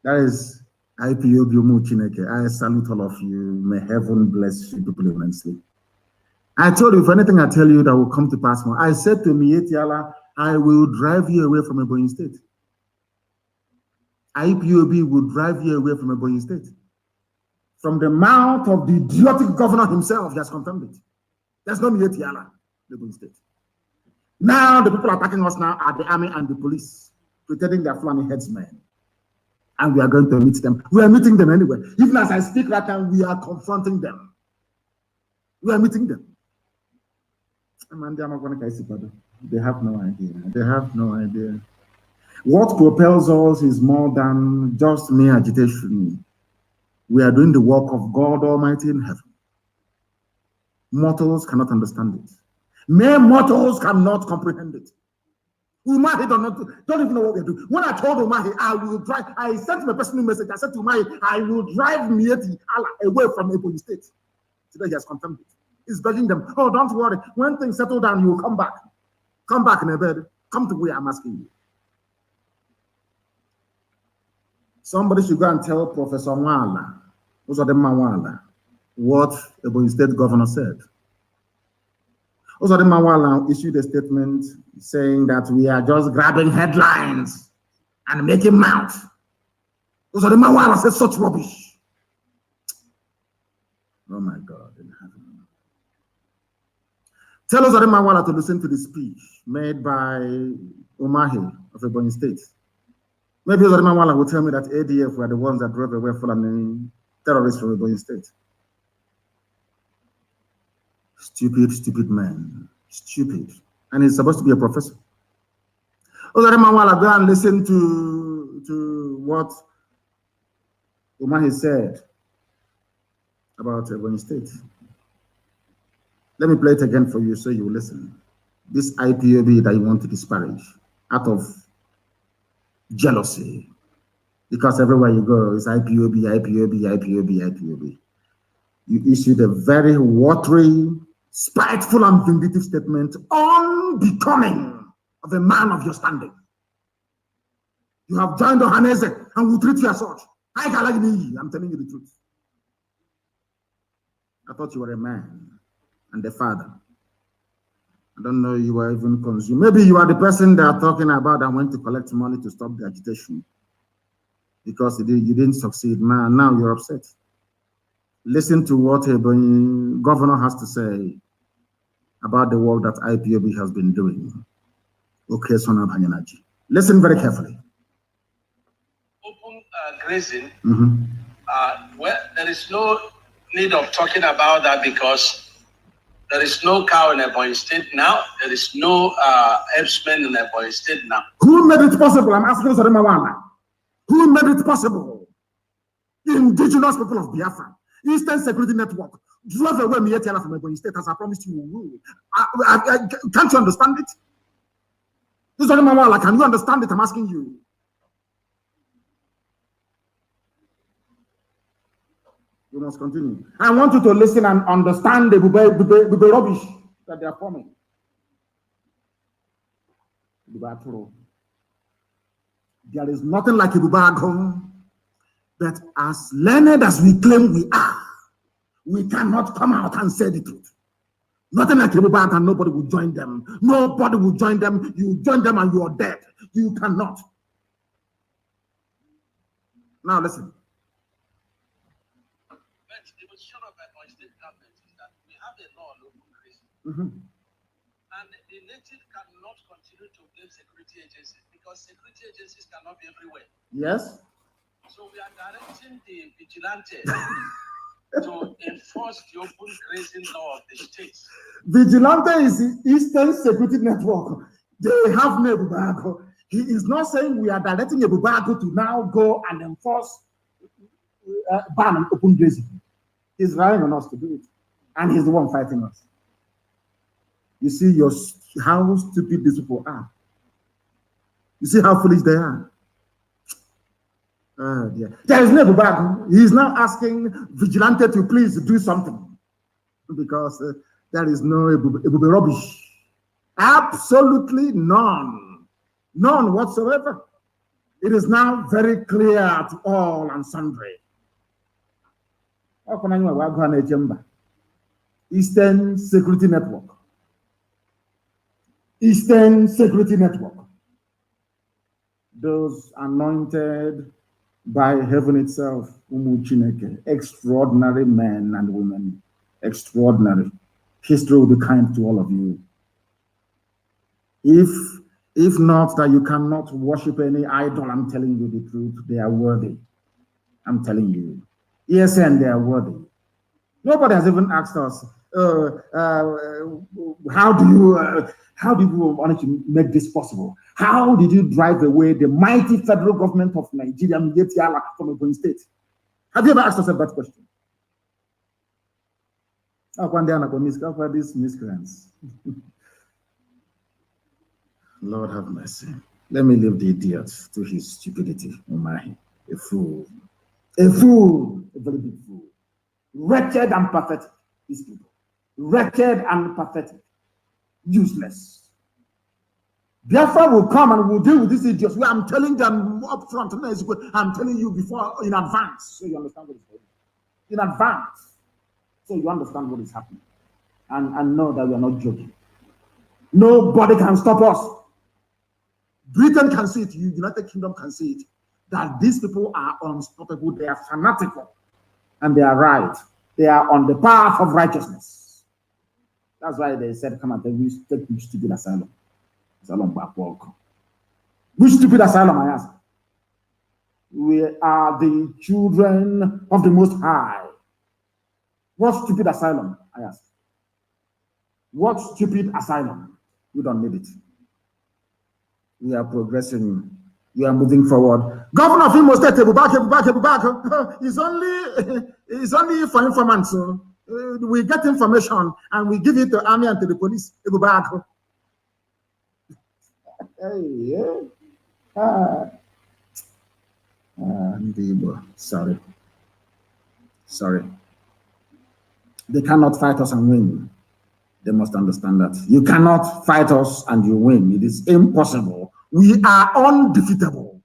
That is IPOB Chineke. I salute all of you. May heaven bless you people immensely. I told you, if anything I tell you that will come to pass more. I said to Mietiala, I will drive you away from Ebonyi State. IPOB will drive you away from Ebonyi State. From the mouth of the idiotic governor himself, he has confirmed it. There's no Mietiala in Ebonyi State. Now the people attacking us now are the army and the police, pretending they're Fulani headsmen. And we are going to meet them. We are meeting them anyway. Even as I speak right now, we are confronting them. We are meeting them. They have no idea. They have no idea. What propels us is more than just mere agitation. We are doing the work of God Almighty in heaven. Mortals cannot understand it. Mere mortals cannot comprehend it. Umahi don't even know what we're doing. When I told Umahi, I will drive, I sent him a personal message. I said to Umahi, I will drive Mieti Allah away from Ebonyi State. Today he has confirmed it. He's begging them, oh, don't worry. When things settle down, you will come back. Come back in a bed. Come to where I'm asking you. Somebody should go and tell Professor Mwala, what Ebonyi State governor said. Uzodimma Nwala issued a statement saying that we are just grabbing headlines and making mouth. Uzodimma Nwala said such rubbish. Oh my God in heaven. Tell Uzodimma Nwala to listen to the speech made by Umahi of Ebonyi State. Maybe Uzodimma Nwala will tell me that ADF were the ones that drove away Fulani terrorists from Ebonyi State. Stupid man. Stupid. And he's supposed to be a professor. Uzodimma Nwala, go and listen to what Umahi said about Ebonyi State. Let me play it again for you so you will listen. This IPOB that you want to disparage out of jealousy. Because everywhere you go, it's IPOB, IPOB, IPOB, IPOB. You issued a very watery, spiteful and vindictive statement unbecoming of a man of your standing. You have joined Ohaneze and will treat you as such. I'm telling you the truth. I thought you were a man and a father. I don't know you were even consumed. Maybe you are the person they are talking about that went to collect money to stop the agitation. Because you didn't succeed. Man, now you're upset. Listen to what a governor has to say about the work that IPOB has been doing. Okay, Sona Banyanaji. Listen very carefully. Open grazing, well, there is no need of talking about that because there is no cow in Ebonyi State now. There is no herdsmen in Ebonyi State now. Who made it possible? I'm asking Uzodimma Nwala. Who made it possible? The indigenous people of Biafra. Eastern Security Network drove away Mietiala from Ebonyi State as I promised you will. Can't you understand it? Uzodimma Nwala, can you understand it? I'm asking you. You must continue. I want you to listen and understand the rubbish that they are forming. There is nothing like Ibubago, but as learned as we claim we are, we cannot come out and say the truth. Nothing like Ibubago, and nobody will join them. Nobody will join them. You join them and you are dead. You cannot. Now listen. But the position of Ebonyi State government is that we have a law on open grazing. And the native cannot continue to blame security agencies because security agencies cannot be everywhere. Yes. So we are directing the vigilantes to enforce the open grazing law of the states. Vigilante is the Eastern Security Network. They have no Ebubago. He is not saying we are directing Ebubago to now go and enforce ban on open grazing. He's relying on us to do it. And he's the one fighting us. You see how stupid these people are. You see how foolish they are. Oh, dear. There is no bad. He is now asking Vigilante to please do something because there is no rubbish. Absolutely none. None whatsoever. It is now very clear to all and sundry. Eastern Security Network. Eastern Security Network. Those anointed by heaven itself, extraordinary men and women, extraordinary. History will be kind to all of you. If not that you cannot worship any idol, I'm telling you the truth, they are worthy. I'm telling you. Yes, and they are worthy. Nobody has even asked us, how do you manage to make this possible? How did you drive away the mighty federal government of Nigeria from Ebonyi State? Have you ever asked yourself that question? How these miscreants? Lord have mercy. Let me leave the idiot to his stupidity. A fool. A fool. A very big fool. Wretched and pathetic. These people. Wretched and pathetic. Useless. Biafra will come and will deal with these idiots. Well, I'm telling them up front. I'm telling you before in advance. So you understand what is going on. In advance. So you understand what is happening. And know that we are not joking. Nobody can stop us. Britain can see it, United Kingdom can see it, that these people are unstoppable, they are fanatical, and they are right. They are on the path of righteousness. That's why they said, come and take which stupid asylum. Asylum back walk. Which stupid asylum, I ask? We are the children of the Most High. What stupid asylum, I ask? What stupid asylum? We don't need it. We are progressing. We are moving forward. Governor of Imo State, is only for informants. We get information and we give it to the army and to the police. Sorry. They cannot fight us and win. They must understand that. You cannot fight us and you win. It is impossible. We are undefeatable.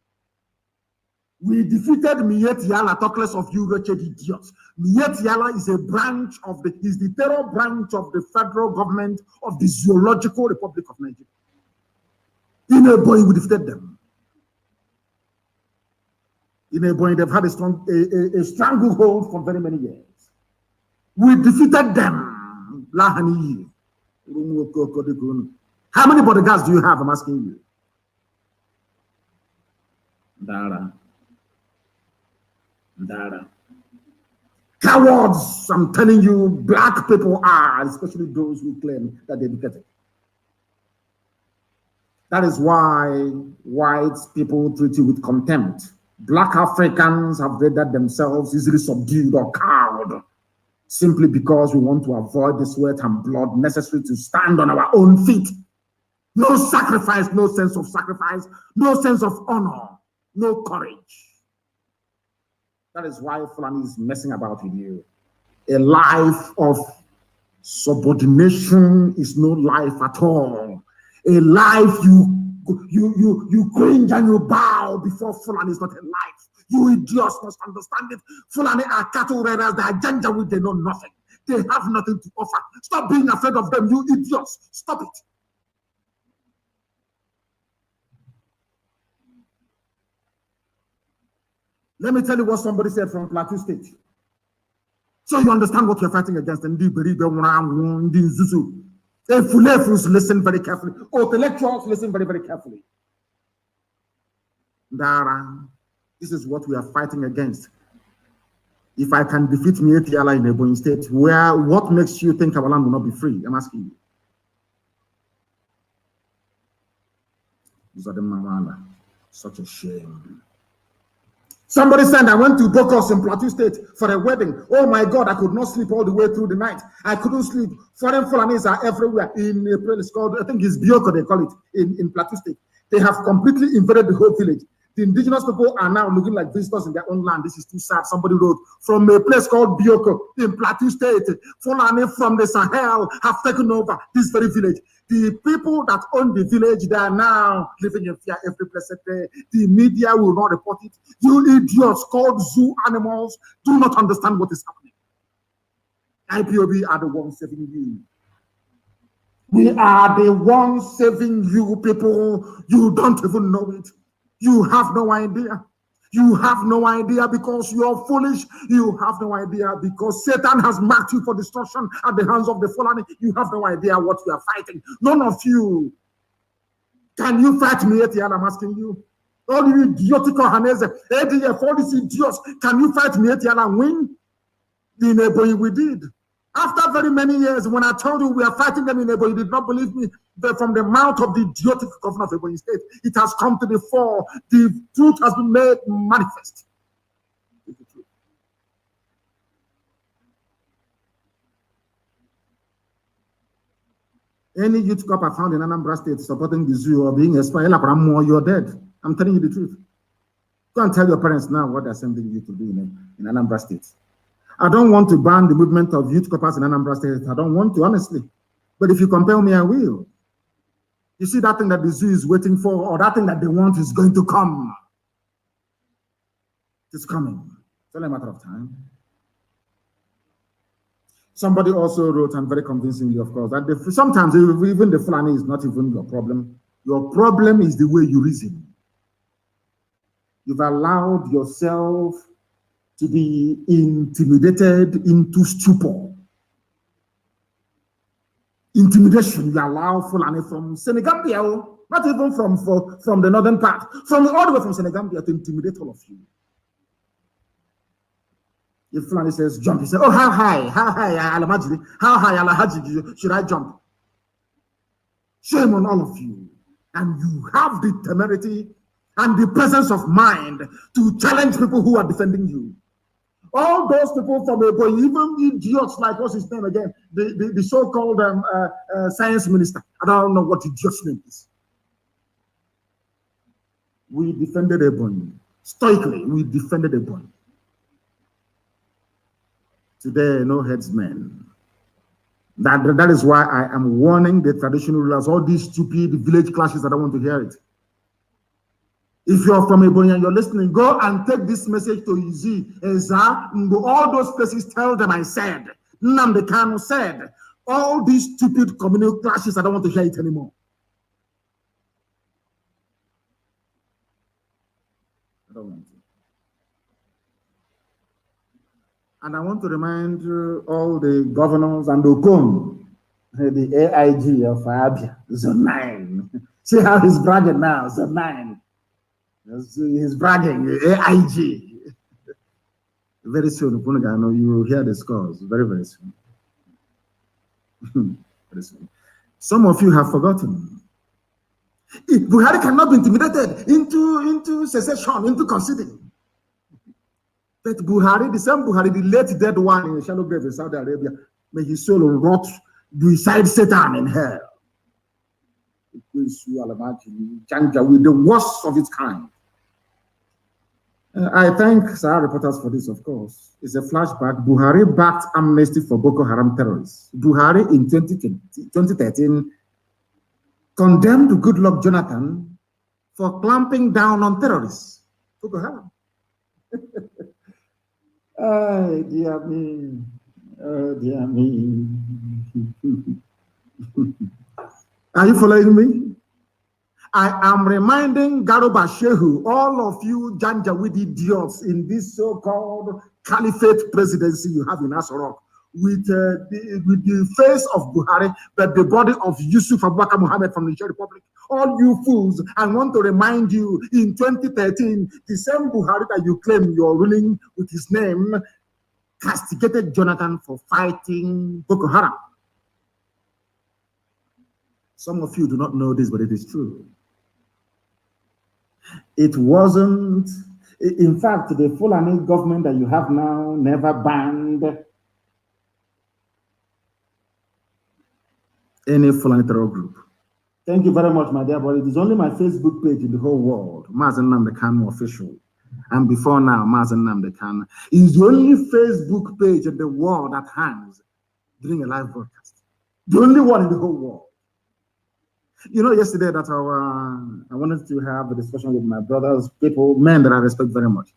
We defeated Miet Yala, talk less of you wretched idiots. Miet Yala is the terror branch of the federal government of the Zoological Republic of Nigeria. In Ebonyi, we defeated them. In Ebonyi, they've had a stranglehold for very many years. We defeated them. How many bodyguards do you have? I'm asking you. Dara. Cowards, I'm telling you, black people are, especially those who claim that they're educated. That is why white people treat you with contempt. Black Africans have rendered themselves easily subdued or cowed, simply because we want to avoid the sweat and blood necessary to stand on our own feet. No sacrifice, no sense of sacrifice, no sense of honor, no courage. That is why Fulani is messing about with you. A life of subordination is no life at all. A life you cringe and you bow before Fulani is not a life. You idiots must understand it. Fulani are cattle raiders, they are janjaweed, they know nothing. They have nothing to offer. Stop being afraid of them, you idiots. Stop it. Let me tell you what somebody said from Plateau State. So you understand what you're fighting against. Fulefus, listen very carefully. Intellectuals, listen very, very carefully. Dara, this is what we are fighting against. If I can defeat Mietiala in Ebonyi State, what makes you think our land will not be free? I'm asking you. Such a shame. Somebody said, I went to Bokos in Plateau State for a wedding. Oh my God, I could not sleep all the way through the night. I couldn't sleep. Foreign Fulanis are everywhere. In April, it's called, I think it's Bioko, they call it, in Plateau State. They have completely invaded the whole village. The indigenous people are now looking like visitors in their own land. This is too sad. Somebody wrote, from a place called Bioko in Plateau State, Fulani from the Sahel have taken over this very village. The people that own the village, they are now living in fear every blessed day. The media will not report it. You idiots called zoo animals do not understand what is happening. IPOB are the ones saving you. We are the ones saving you, people. You don't even know it. You have no idea. You have no idea because you are foolish. You have no idea because Satan has marked you for destruction at the hands of the Fulani. You have no idea what you are fighting. None of you. Can you fight me, Etienne? I'm asking you. All you idiotic Ohanese, ADF, all these idiots, can you fight me, Etienne, and win? The Ebonyi we did. After very many years, when I told you we are fighting them in Ebonyi, you did not believe me. But from the mouth of the idiotic governor of Ebonyi State, it has come to the fore. The truth has been made manifest. Any youth cop I found in Anambra State supporting the zoo or being expired, you're dead. I'm telling you the truth. Go and tell your parents now what they're sending you to do in Anambra State. I don't want to ban the movement of youth coppers in Anambra State. I don't want to, honestly. But if you compel me, I will. You see that thing that the zoo is waiting for, or that thing that they want is going to come. It's coming. It's only a matter of time. Somebody also wrote, and very convincingly, of course, that sometimes even the Fulani is not even your problem. Your problem is the way you reason. You've allowed yourself to be intimidated into stupor. Intimidation, you allow Fulani from Senegambia, not even from the northern part, from all the way from Senegambia to intimidate all of you. If Fulani says jump, he says, oh, how high, how high, Alahaji, should I jump? Shame on all of you. And you have the temerity and the presence of mind to challenge people who are defending you. All those people from Ebonyi, even idiots like, what's his name again? The so-called science minister. I don't know what idiot's name is. We defended Ebonyi. Stoically, we defended Ebonyi. Today, no headsmen. That is why I am warning the traditional rulers, all these stupid village clashes, I don't want to hear it. If you're from Ebonyi and you're listening, go and take this message to Izi, Eza, all those places, tell them I said, Nnamdi Kanu said, all these stupid communal clashes, I don't want to hear it anymore. I don't want to. And I want to remind all the governors and Okon, the AIG of Abia, Zone 9. See how he's bragging now, Zone 9. He's bragging, AIG. Very soon, you will hear the scores. Very, very soon. Very soon. Some of you have forgotten. Buhari cannot be intimidated into secession, into conceding. But Buhari, the same Buhari, the late dead one in the shallow grave in Saudi Arabia, may his soul rot beside Satan in hell. With the worst of its kind. I thank Sahara reporters for this, of course. It's a flashback. Buhari backed amnesty for Boko Haram terrorists. Buhari in 2013 condemned Goodluck Jonathan for clamping down on terrorists. Boko Haram. Oh, dear me. Oh, dear me. Are you following me? I am reminding Garuba Shehu, all of you Janjaweed idiots in this so-called caliphate presidency you have in Asorok, with the face of Buhari, but the body of Yusuf Abubakar Mohammed from the Niger Republic. All you fools, I want to remind you, in 2013, the same Buhari that you claim you're ruling with his name castigated Jonathan for fighting Boko Haram. Some of you do not know this, but it is true. It wasn't, in fact, the Fulani government that you have now never banned any Fulani terror group. Thank you very much, my dear brother. It is only my Facebook page in the whole world, Mazi Nnamdi Kanu'S official. And before now, Mazi Nnamdi Kanu'S is the only Facebook page in the world that hangs during a live broadcast. The only one in the whole world. You know, yesterday that I wanted to have a discussion with my brothers, people, men that I respect very much.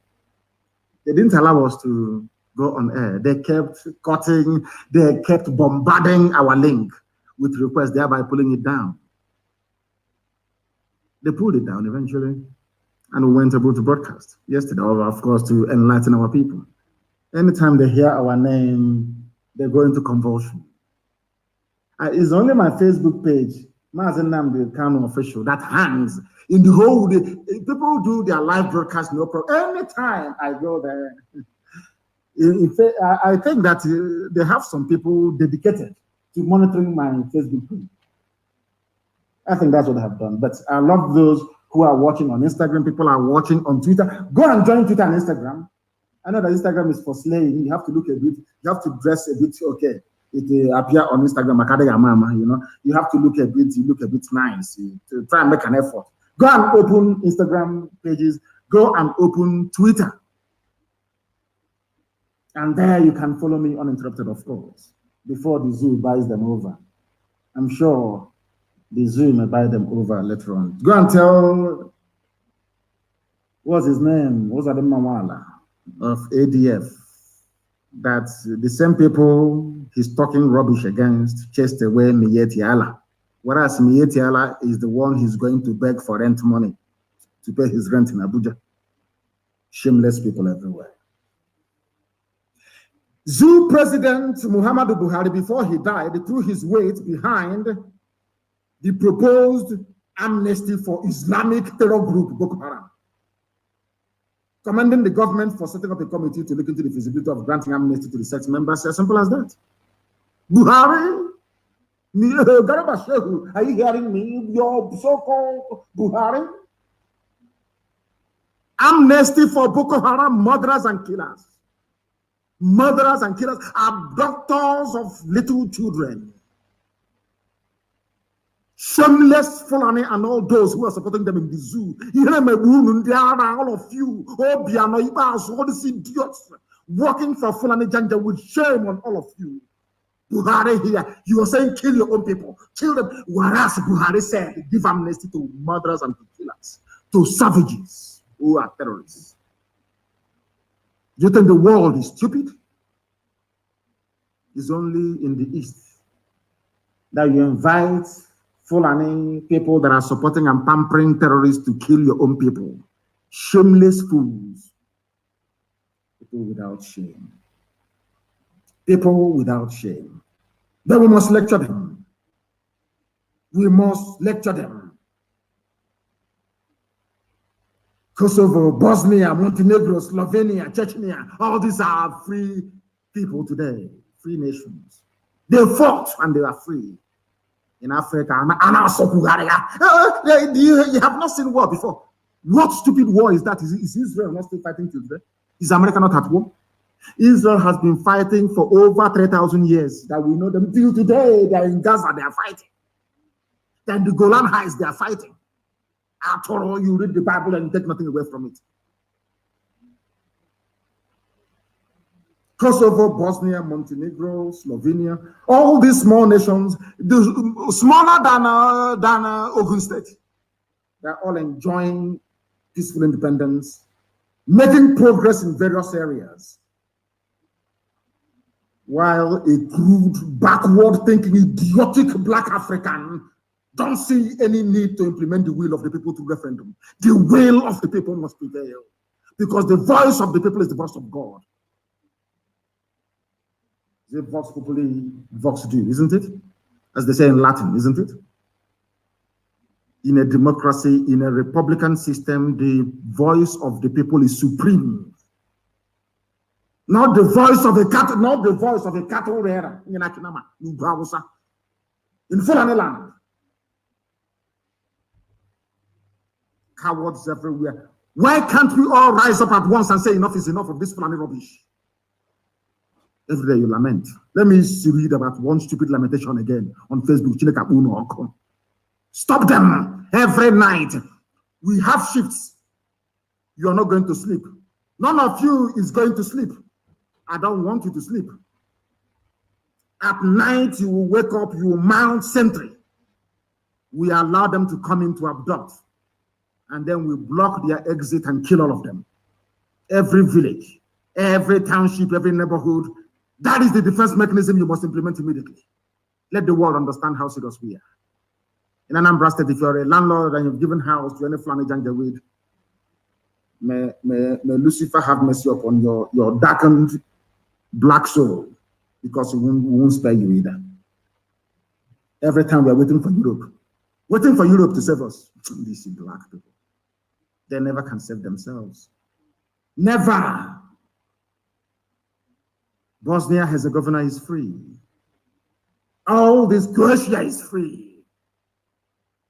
They didn't allow us to go on air. They kept cutting, they kept bombarding our link with requests, thereby pulling it down. They pulled it down eventually, and we weren't able to broadcast yesterday, of course, to enlighten our people. Anytime they hear our name, they go into convulsion. It's only my Facebook page, Mazi Nnamdi Kanu'S official, that hangs in the whole day. People do their live broadcast, no problem. Anytime I go there, in fact, I think that they have some people dedicated to monitoring my Facebook page. I think that's what I have done. But I love those who are watching on Instagram. People are watching on Twitter. Go and join Twitter and Instagram. I know that Instagram is for slaying. You have to look a bit. You have to dress a bit okay. It appear on Instagram. You know, you have to look a bit. You look a bit nice. To try and make an effort. Go and open Instagram pages. Go and open Twitter, and there you can follow me uninterrupted, of course. Before the zoo buys them over, I'm sure the zoo may buy them over later on. Go and tell, what's his name? What's Adam Mawala of ADF, that the same people he's talking rubbish against chased away Miyetti Allah. Whereas Miyetti Allah is the one he's going to beg for rent money to pay his rent in Abuja. Shameless people everywhere. Zoo President Muhammadu Buhari, before he died, threw his weight behind the proposed amnesty for Islamic terror group Boko Haram, commanding the government for setting up a committee to look into the feasibility of granting amnesty to the sect members. As simple as that. Buhari, Garba Shehu, are you hearing me? Your so-called Buhari? Amnesty for Boko Haram murderers and killers. Murderers and killers, abductors of little children. Shameless Fulani and all those who are supporting them in the zoo. All of you, all these idiots working for Fulani Janja, with shame on all of you. Buhari here, you are saying kill your own people, kill them. Whereas Buhari said give amnesty to murderers and to killers, to savages who are terrorists. Do you think the world is stupid? It's only in the East that you invite Fulani people that are supporting and pampering terrorists to kill your own people. Shameless fools. People without shame. People without shame. Then we must lecture them. We must lecture them. Kosovo, Bosnia, Montenegro, Slovenia, Chechnya, all these are free people today, free nations. They fought and they are free. In Africa, and also you have not seen war before. What stupid war is that? Is Israel not still fighting today? Is America not at war? Israel has been fighting for over 3,000 years. That we know them till today. They are in Gaza, they are fighting. Then the Golan Heights, they are fighting. After all, you read the Bible and you take nothing away from it. Kosovo, Bosnia, Montenegro, Slovenia, all these small nations, smaller than Ogun State, they're all enjoying peaceful independence, making progress in various areas, while a crude, backward-thinking, idiotic Black African don't see any need to implement the will of the people through referendum. The will of the people must prevail, because the voice of the people is the voice of God. The vox populi, vox Dei, isn't it? As they say in Latin, isn't it? In a democracy, in a republican system, the voice of the people is supreme. Not the voice of a cattle, not the voice of a cattle rearer in Akinama, in Fulani land. Cowards everywhere. Why can't we all rise up at once and say enough is enough of this Fulani rubbish? Every day you lament. Let me read about one stupid lamentation again on Facebook. Stop them every night. We have shifts. You are not going to sleep. None of you is going to sleep. I don't want you to sleep. At night, you will wake up, you will mount sentry. We allow them to come in to abduct. And then we block their exit and kill all of them. Every village, every township, every neighborhood. That is the defense mechanism you must implement immediately. Let the world understand how serious we are. In Anambra State, if you're a landlord and you've given house to any Fulani Janjaweed, may Lucifer have mercy upon your darkened black soul, because we won't spare you either. Every time we are waiting for Europe to save us. These black people, they never can save themselves. Never. Bosnia-Herzegovina is free. All this Croatia is free.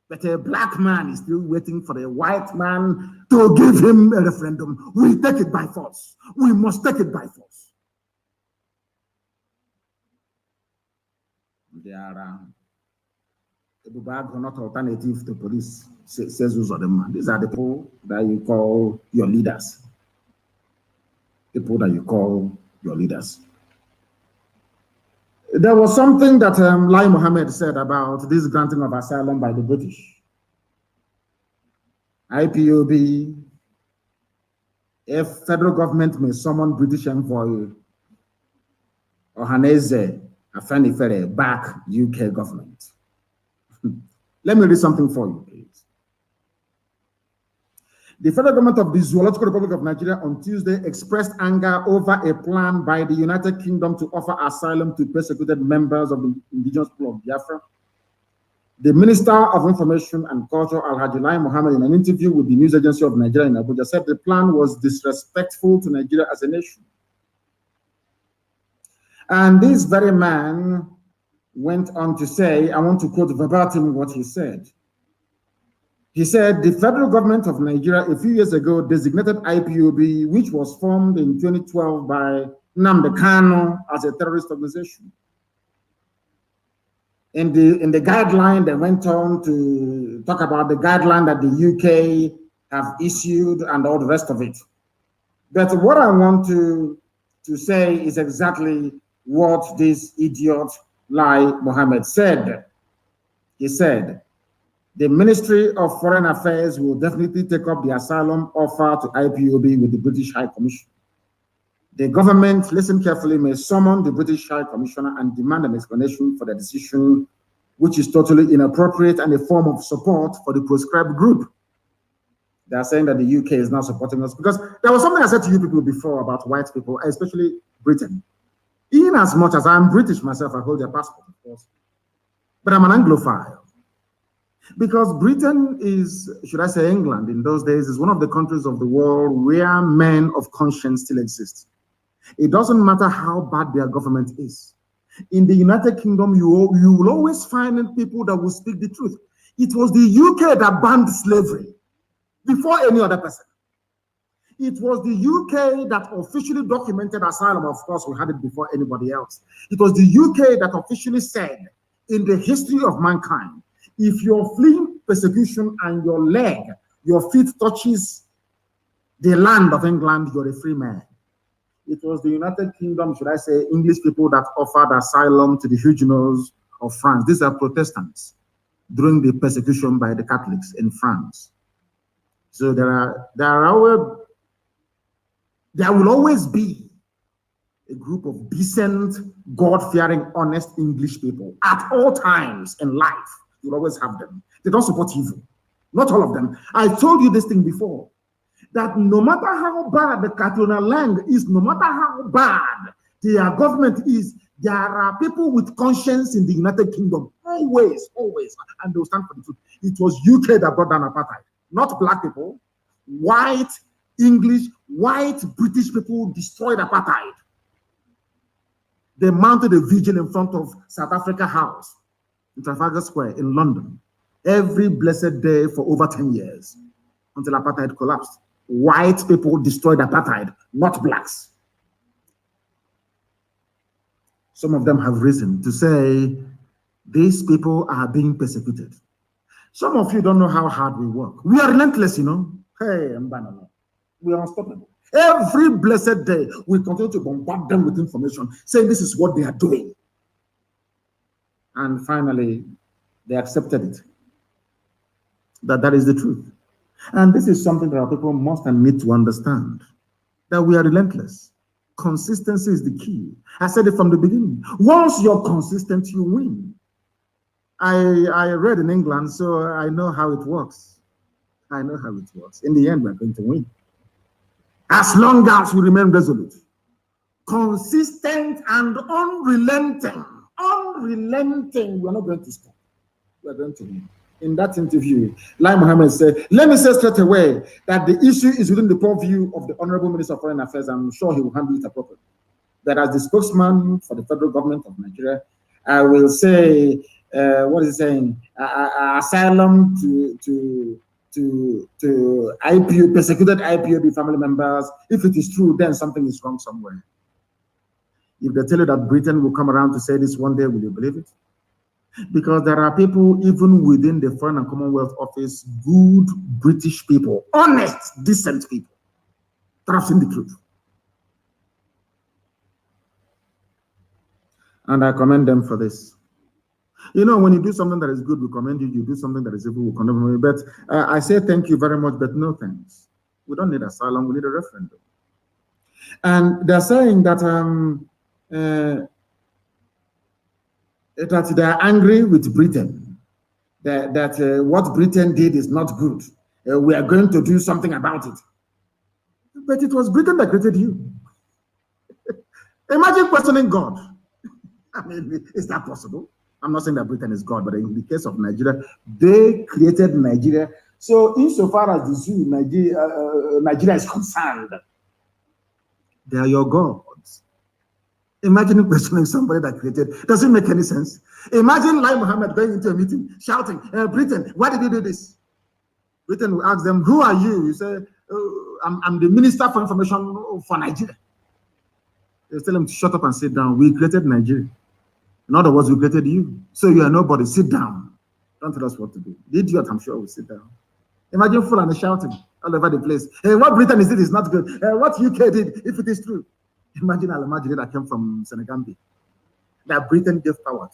But a black man is still waiting for a white man to give him a referendum. We take it by force. We must take it by force. They are not alternative to police, says Uzodema. These are the people that you call your leaders. People that you call your leaders. There was something that Lai Mohammed said about this granting of asylum by the British. IPOB, if federal government may summon British envoy Ohaneze Afenifere back UK government. Let me read something for you, please. The federal government of the Zoological Republic of Nigeria on Tuesday expressed anger over a plan by the United Kingdom to offer asylum to persecuted members of the indigenous people of Biafra. The Minister of Information and Culture, Alhaji Lai Mohammed, in an interview with the news agency of Nigeria in Abuja, said the plan was disrespectful to Nigeria as a nation. And this very man went on to say, I want to quote verbatim what he said. He said, the federal government of Nigeria a few years ago designated IPOB, which was formed in 2012 by Nnamdi Kanu, as a terrorist organization. In the guideline, they went on to talk about the guideline that the UK have issued and all the rest of it. But what I want to say is exactly what this idiot Lai Mohammed said. He said, the Ministry of Foreign Affairs will definitely take up the asylum offer to IPOB with the British High Commission. The government, listen carefully, may summon the British High Commissioner and demand an explanation for the decision, which is totally inappropriate and a form of support for the proscribed group. They are saying that the UK is now supporting us, because there was something I said to you people before about white people, especially Britain. In as much as I'm British myself, I hold their passport, of course, but I'm an Anglophile. Because Britain is, should I say England in those days, is one of the countries of the world where men of conscience still exist. It doesn't matter how bad their government is. In the United Kingdom, you will always find people that will speak the truth. It was the UK that banned slavery before any other person. It was the UK that officially documented asylum. Of course, we had it before anybody else. It was the UK that officially said, in the history of mankind, if you're fleeing persecution and your feet touches the land of England, you're a free man. It was the United Kingdom, should I say, English people that offered asylum to the Huguenots of France. These are Protestants during the persecution by the Catholics in France. So there will always be a group of decent, God-fearing, honest English people at all times in life. You'll always have them. They don't support evil. Not all of them. I told you this thing before, that no matter how bad the Catalan land is, no matter how bad their government is, there are people with conscience in the United Kingdom. Always, always. And they'll stand for the truth. It was UK that brought down apartheid. Not black people. White, English, white British people destroyed apartheid. They mounted a vigil in front of South Africa House in Trafalgar Square in London every blessed day for over 10 years until apartheid collapsed. White people destroyed apartheid, not blacks. Some of them have risen to say these people are being persecuted. Some of you don't know how hard we work. We are relentless, you know. Hey, we are unstoppable. Every blessed day, we continue to bombard them with information, saying this is what they are doing. And finally, they accepted it. That is the truth. And this is something that our people must and need to understand, that we are relentless. Consistency is the key. I said it from the beginning. Once you're consistent, you win. I read in England, so I know how it works. I know how it works. In the end, we're going to win. As long as we remain resolute, consistent and unrelenting, we're not going to stop. We're going to win. In that interview, Lai Mohammed said, let me say straight away that the issue is within the purview of the Honorable Minister of Foreign Affairs. I'm sure he will handle it appropriately. That as the spokesman for the federal government of Nigeria, I will say, what is he saying? Asylum to IPO, persecuted IPOB family members. If it is true, then something is wrong somewhere. If they tell you that Britain will come around to say this one day, will you believe it? Because there are people, even within the Foreign and Commonwealth Office, good British people, honest, decent people, that have seen the truth. And I commend them for this. You know, when you do something that is good, we commend you. You do something that is evil, we condemn you. But I say thank you very much, but no thanks. We don't need asylum, we need a referendum. And they're saying that that they are angry with Britain, that what Britain did is not good. We are going to do something about it. But it was Britain that created you. Imagine questioning God. I mean, is that possible? I'm not saying that Britain is God, but in the case of Nigeria, they created Nigeria. So insofar as the zoo, Nigeria is concerned, they are your gods. Imagine questioning somebody that created. Does it make any sense? Imagine Lai Mohammed going into a meeting, shouting, Britain, why did you do this? Britain will ask them, who are you? You say, I'm the Minister for Information for Nigeria. They tell them to shut up and sit down. We created Nigeria. In other words, we created you. So you are nobody. Sit down. Don't tell us what to do. The idiot, I'm sure, will sit down. Imagine Fulani shouting all over the place. Hey, what Britain is did is not good. What UK did, if it is true. Imagine Al-Majiri that came from Senegal. That Britain gave power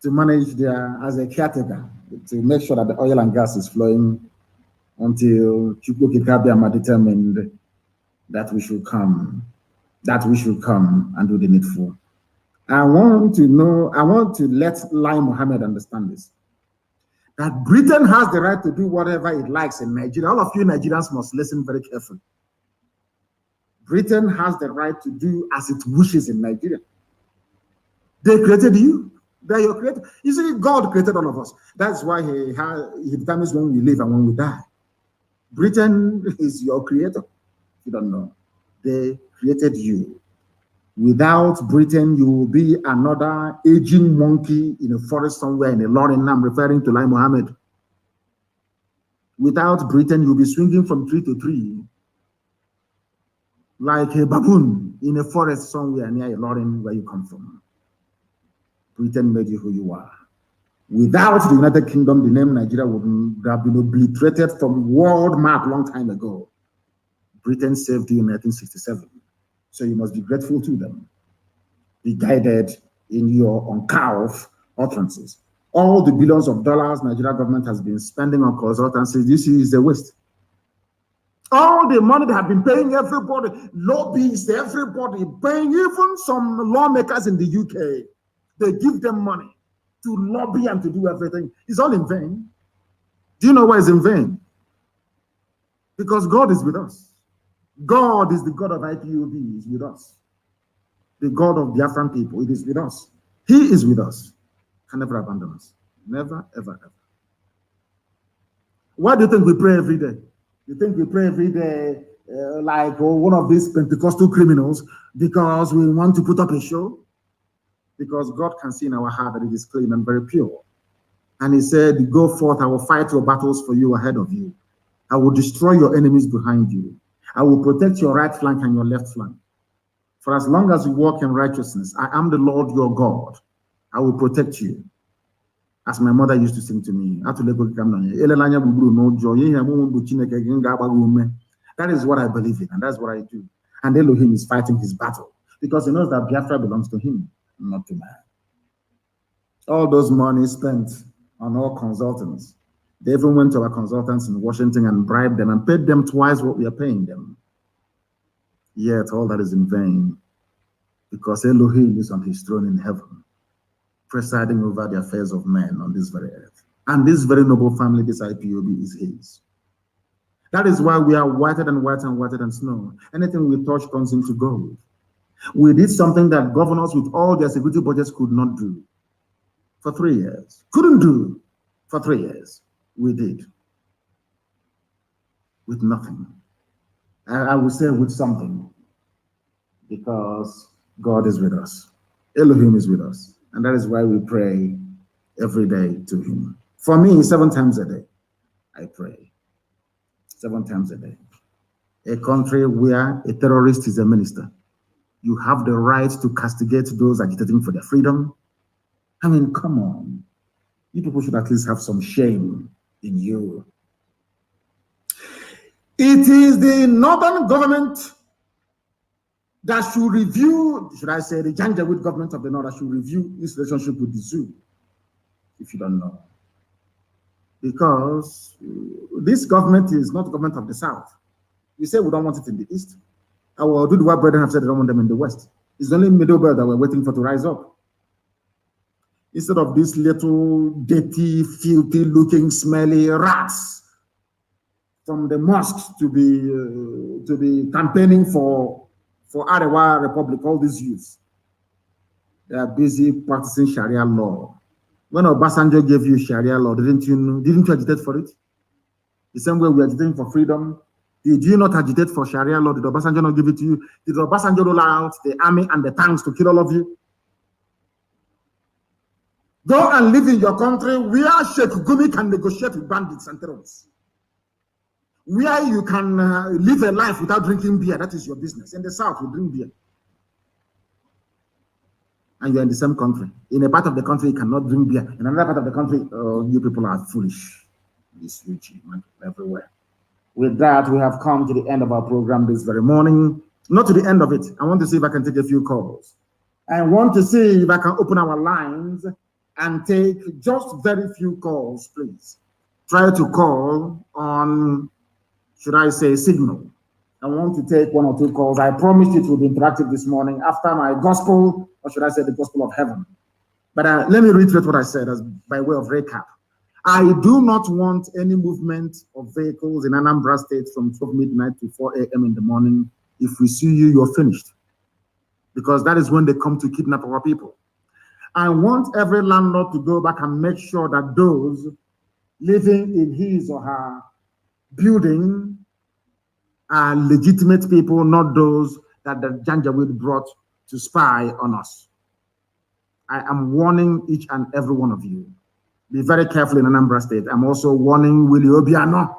to manage as a caretaker, to make sure that the oil and gas is flowing until Chukwukikabiyama determined that we should come and do the needful. I want to let Lai Mohammed understand this. That Britain has the right to do whatever it likes in Nigeria. All of you Nigerians must listen very carefully. Britain has the right to do as it wishes in Nigeria. They created you. They are your creator. You see, God created all of us. That's why he determines when we live and when we die. Britain is your creator. If you don't know, they created you. Without Britain, you will be another aging monkey in a forest somewhere in a lorry. I'm referring to Lai Mohammed. Without Britain, you'll be swinging from tree to tree like a baboon in a forest somewhere near a lorry where you come from. Britain made you who you are. Without the United Kingdom, the name Nigeria would have been obliterated from world map long time ago. Britain saved you in 1967. So you must be grateful to them. Be guided in your uncouth utterances. All the billions of dollars Nigeria government has been spending on consultancies, this is a waste. All the money they have been paying everybody, lobbyists, everybody, paying even some lawmakers in the UK, they give them money to lobby and to do everything. It's all in vain. Do you know why it's in vain? Because God is with us. God is the God of IPOB, is with us. The God of Biafran people, it is with us. He is with us. Can never abandon us. Never, ever, ever. Why do you think we pray every day? You think we pray every day like one of these Pentecostal criminals because we want to put up a show? Because God can see in our heart that it is clean and very pure. And he said, go forth, I will fight your battles for you ahead of you. I will destroy your enemies behind you. I will protect your right flank and your left flank. For as long as you walk in righteousness, I am the Lord your God. I will protect you. As my mother used to sing to me, that is what I believe in, and that's what I do. And Elohim is fighting his battle because he knows that Biafra belongs to him, not to man. All those money spent on all consultants, they even went to our consultants in Washington and bribed them and paid them twice what we are paying them. Yet all that is in vain because Elohim is on his throne in heaven, presiding over the affairs of men on this very earth. And this very noble family, this IPOB, is his. That is why we are whiter and whiter and whiter than snow. Anything we touch turns into gold. We did something that governors with all their security budgets could not do for 3 years. Couldn't do for 3 years. We did. With nothing. I would say with something. Because God is with us. Elohim is with us. And that is why we pray every day to him. For me, 7 times a day, I pray. 7 times a day. A country where a terrorist is a minister. You have the right to castigate those agitating for their freedom. I mean, come on. You people should at least have some shame in you. It is the northern government that should review, should I say, the Janjaweed government of the north that should review its relationship with the zoo, if you don't know. Because this government is not the government of the south. You say we don't want it in the east. Our Duduwa brethren have said they don't want them in the west. It's only middle belt that we're waiting for to rise up. Instead of these little dirty, filthy looking, smelly rats from the mosques to be campaigning for Arewa Republic, all these youths. They are busy practicing Sharia law. When Obasanjo gave you Sharia law, didn't you agitate for it? The same way we are agitating for freedom. Did you not agitate for Sharia law? Did Obasanjo not give it to you? Did Obasanjo roll out the army and the tanks to kill all of you? Go and live in your country where Sheikh Gumi can negotiate with bandits and terrorists. Where you can live a life without drinking beer. That is your business. In the south, you drink beer. And you're in the same country. In a part of the country, you cannot drink beer. In another part of the country, you people are foolish. This regime everywhere. With that, we have come to the end of our program this very morning. Not to the end of it. I want to see if I can take a few calls. I want to see if I can open our lines and take just very few calls, please. Try to call on, should I say, signal. I want to take 1 or 2 calls. I promised it would be interactive this morning after my gospel, or should I say the gospel of heaven. But let me reiterate what I said as by way of recap. I do not want any movement of vehicles in Anambra State from 12 midnight to 4 a.m. in the morning. If we see you, you're finished. Because that is when they come to kidnap our people. I want every landlord to go back and make sure that those living in his or her building are legitimate people, not those that the Janjaweed brought to spy on us. I am warning each and every one of you. Be very careful in Anambra State. I'm also warning Willie Obiano.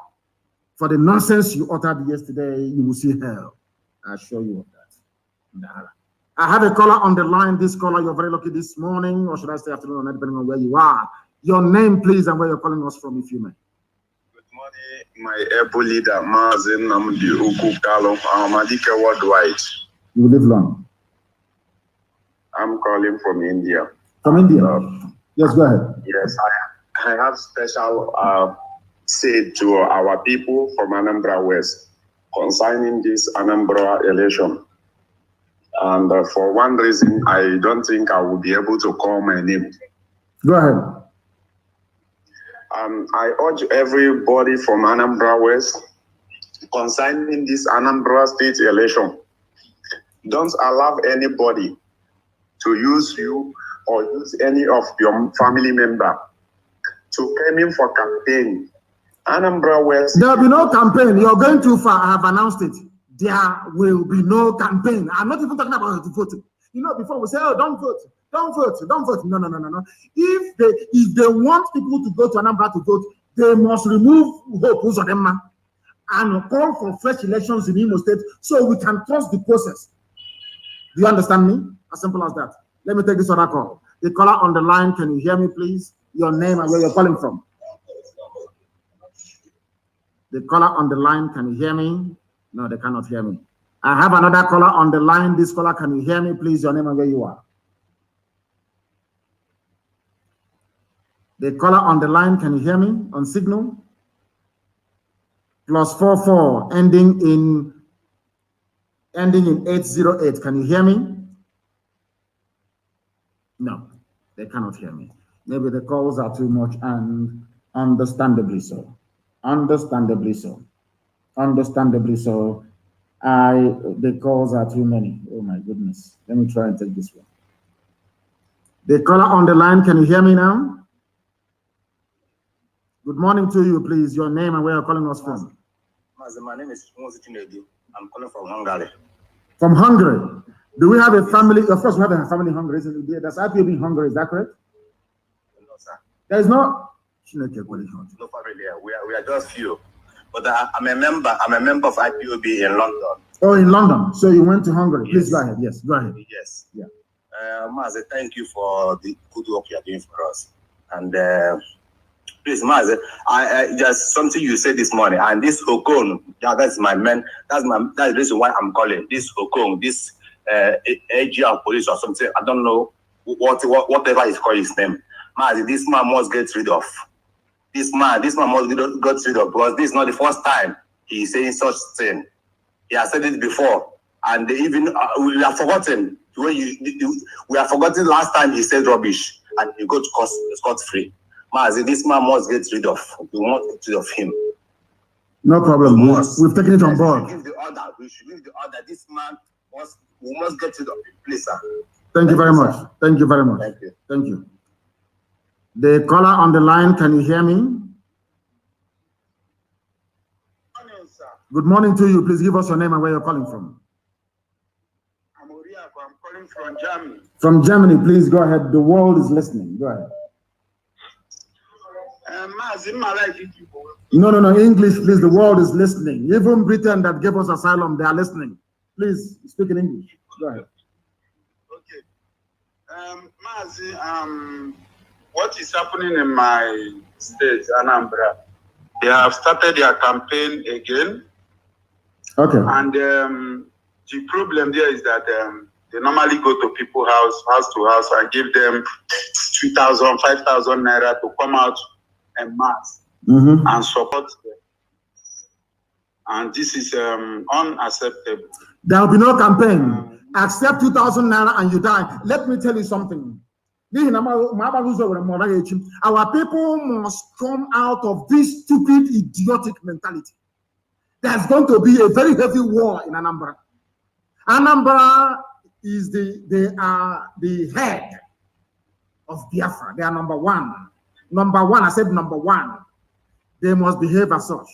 For the nonsense you uttered yesterday, you will see hell. I assure you of that. I have a caller on the line. This caller, you're very lucky this morning, or should I say afternoon, or night, depending on where you are. Your name, please, and where you're calling us from, if you may. Good morning, my able leader, Mazi Nnamdi Kanu'S, worldwide. You live long. I'm calling from India. From India? Yes, go ahead. Yes, I have special say to our people from Anambra West concerning this Anambra election. And for one reason, I don't think I will be able to call my name. Go ahead. I urge everybody from Anambra West concerning this Anambra State election. Don't allow anybody to use you or use any of your family member to come in for campaign. Anambra West. There will be no campaign. You're going too far. I have announced it. There will be no campaign. I'm not even talking about voting. You know, before we say, oh, don't vote, don't vote, don't vote. No. If they want people to go to Anambra to vote, they must remove Hope Uzodinma and call for fresh elections in Imo State so we can trust the process. Do you understand me? As simple as that. Let me take this other call. The caller on the line, can you hear me, please? your name and where you're calling from. The caller on the line, can you hear me? No, they cannot hear me. I have another caller on the line. This caller, can you hear me? Please, your name and where you are. The caller on the line, can you hear me on signal? +44 ending in 808. Can you hear me? No, they cannot hear me. Maybe the calls are too much, and understandably so. Understandably so. Understandably so. The calls are too many. Oh my goodness. Let me try and take this one. The caller on the line, can you hear me now? Good morning to you, please. Your name and where you're calling us from. My name is Mazi Nnamdi. I'm calling from Hungary. From Hungary. Do we have a family? Of course, we have a family in Hungary. That's IPOB in Hungary. Is that correct? No, sir. There is no. No family there. We are just few. But I'm a member of IPOB in London. Oh, in London. So you went to Hungary. Please go ahead. Yes, go ahead. Yes. Yeah. Mazi, thank you for the good work you are doing for us. And please, Mazi, I just something you said this morning. And this Okon, that's my man. That's the reason why I'm calling this Okon, this AG of police or something. I don't know whatever is called his name. Mazi, this man must get rid of. This man must get rid of, because this is not the first time he is saying such thing. He has said it before, and even we have forgotten. We have forgotten last time he said rubbish, and he got scot free. Mazi, this man must get rid of. We must get rid of him. No problem. We've taken it on board. We should give the order. This man we must get rid of him, please, sir. Thank you very much. Thank you very much. Thank you. Thank you. The caller on the line, can you hear me? Morning, sir. Good morning to you. Please give us your name and where you're calling from. I'm Oriako. I'm calling from Germany. From Germany, please go ahead. The world is listening. Go ahead. No. English, please. The world is listening. Even Britain that gave us asylum, they are listening. Please speak in English. Go ahead. Okay. Mazi, what is happening in my state, Anambra? They have started their campaign again. Okay. And the problem there is that they normally go to people's house to house, and give them 2,000, 5,000 naira to come out en mass and support them. And this is unacceptable. There will be no campaign. Accept 2,000 naira and you die. Let me tell you something. Our people must come out of this stupid, idiotic mentality. There's going to be a very heavy war in Anambra. Anambra is they are the head of Biafra. They are number one. Number one, I said number one. They must behave as such.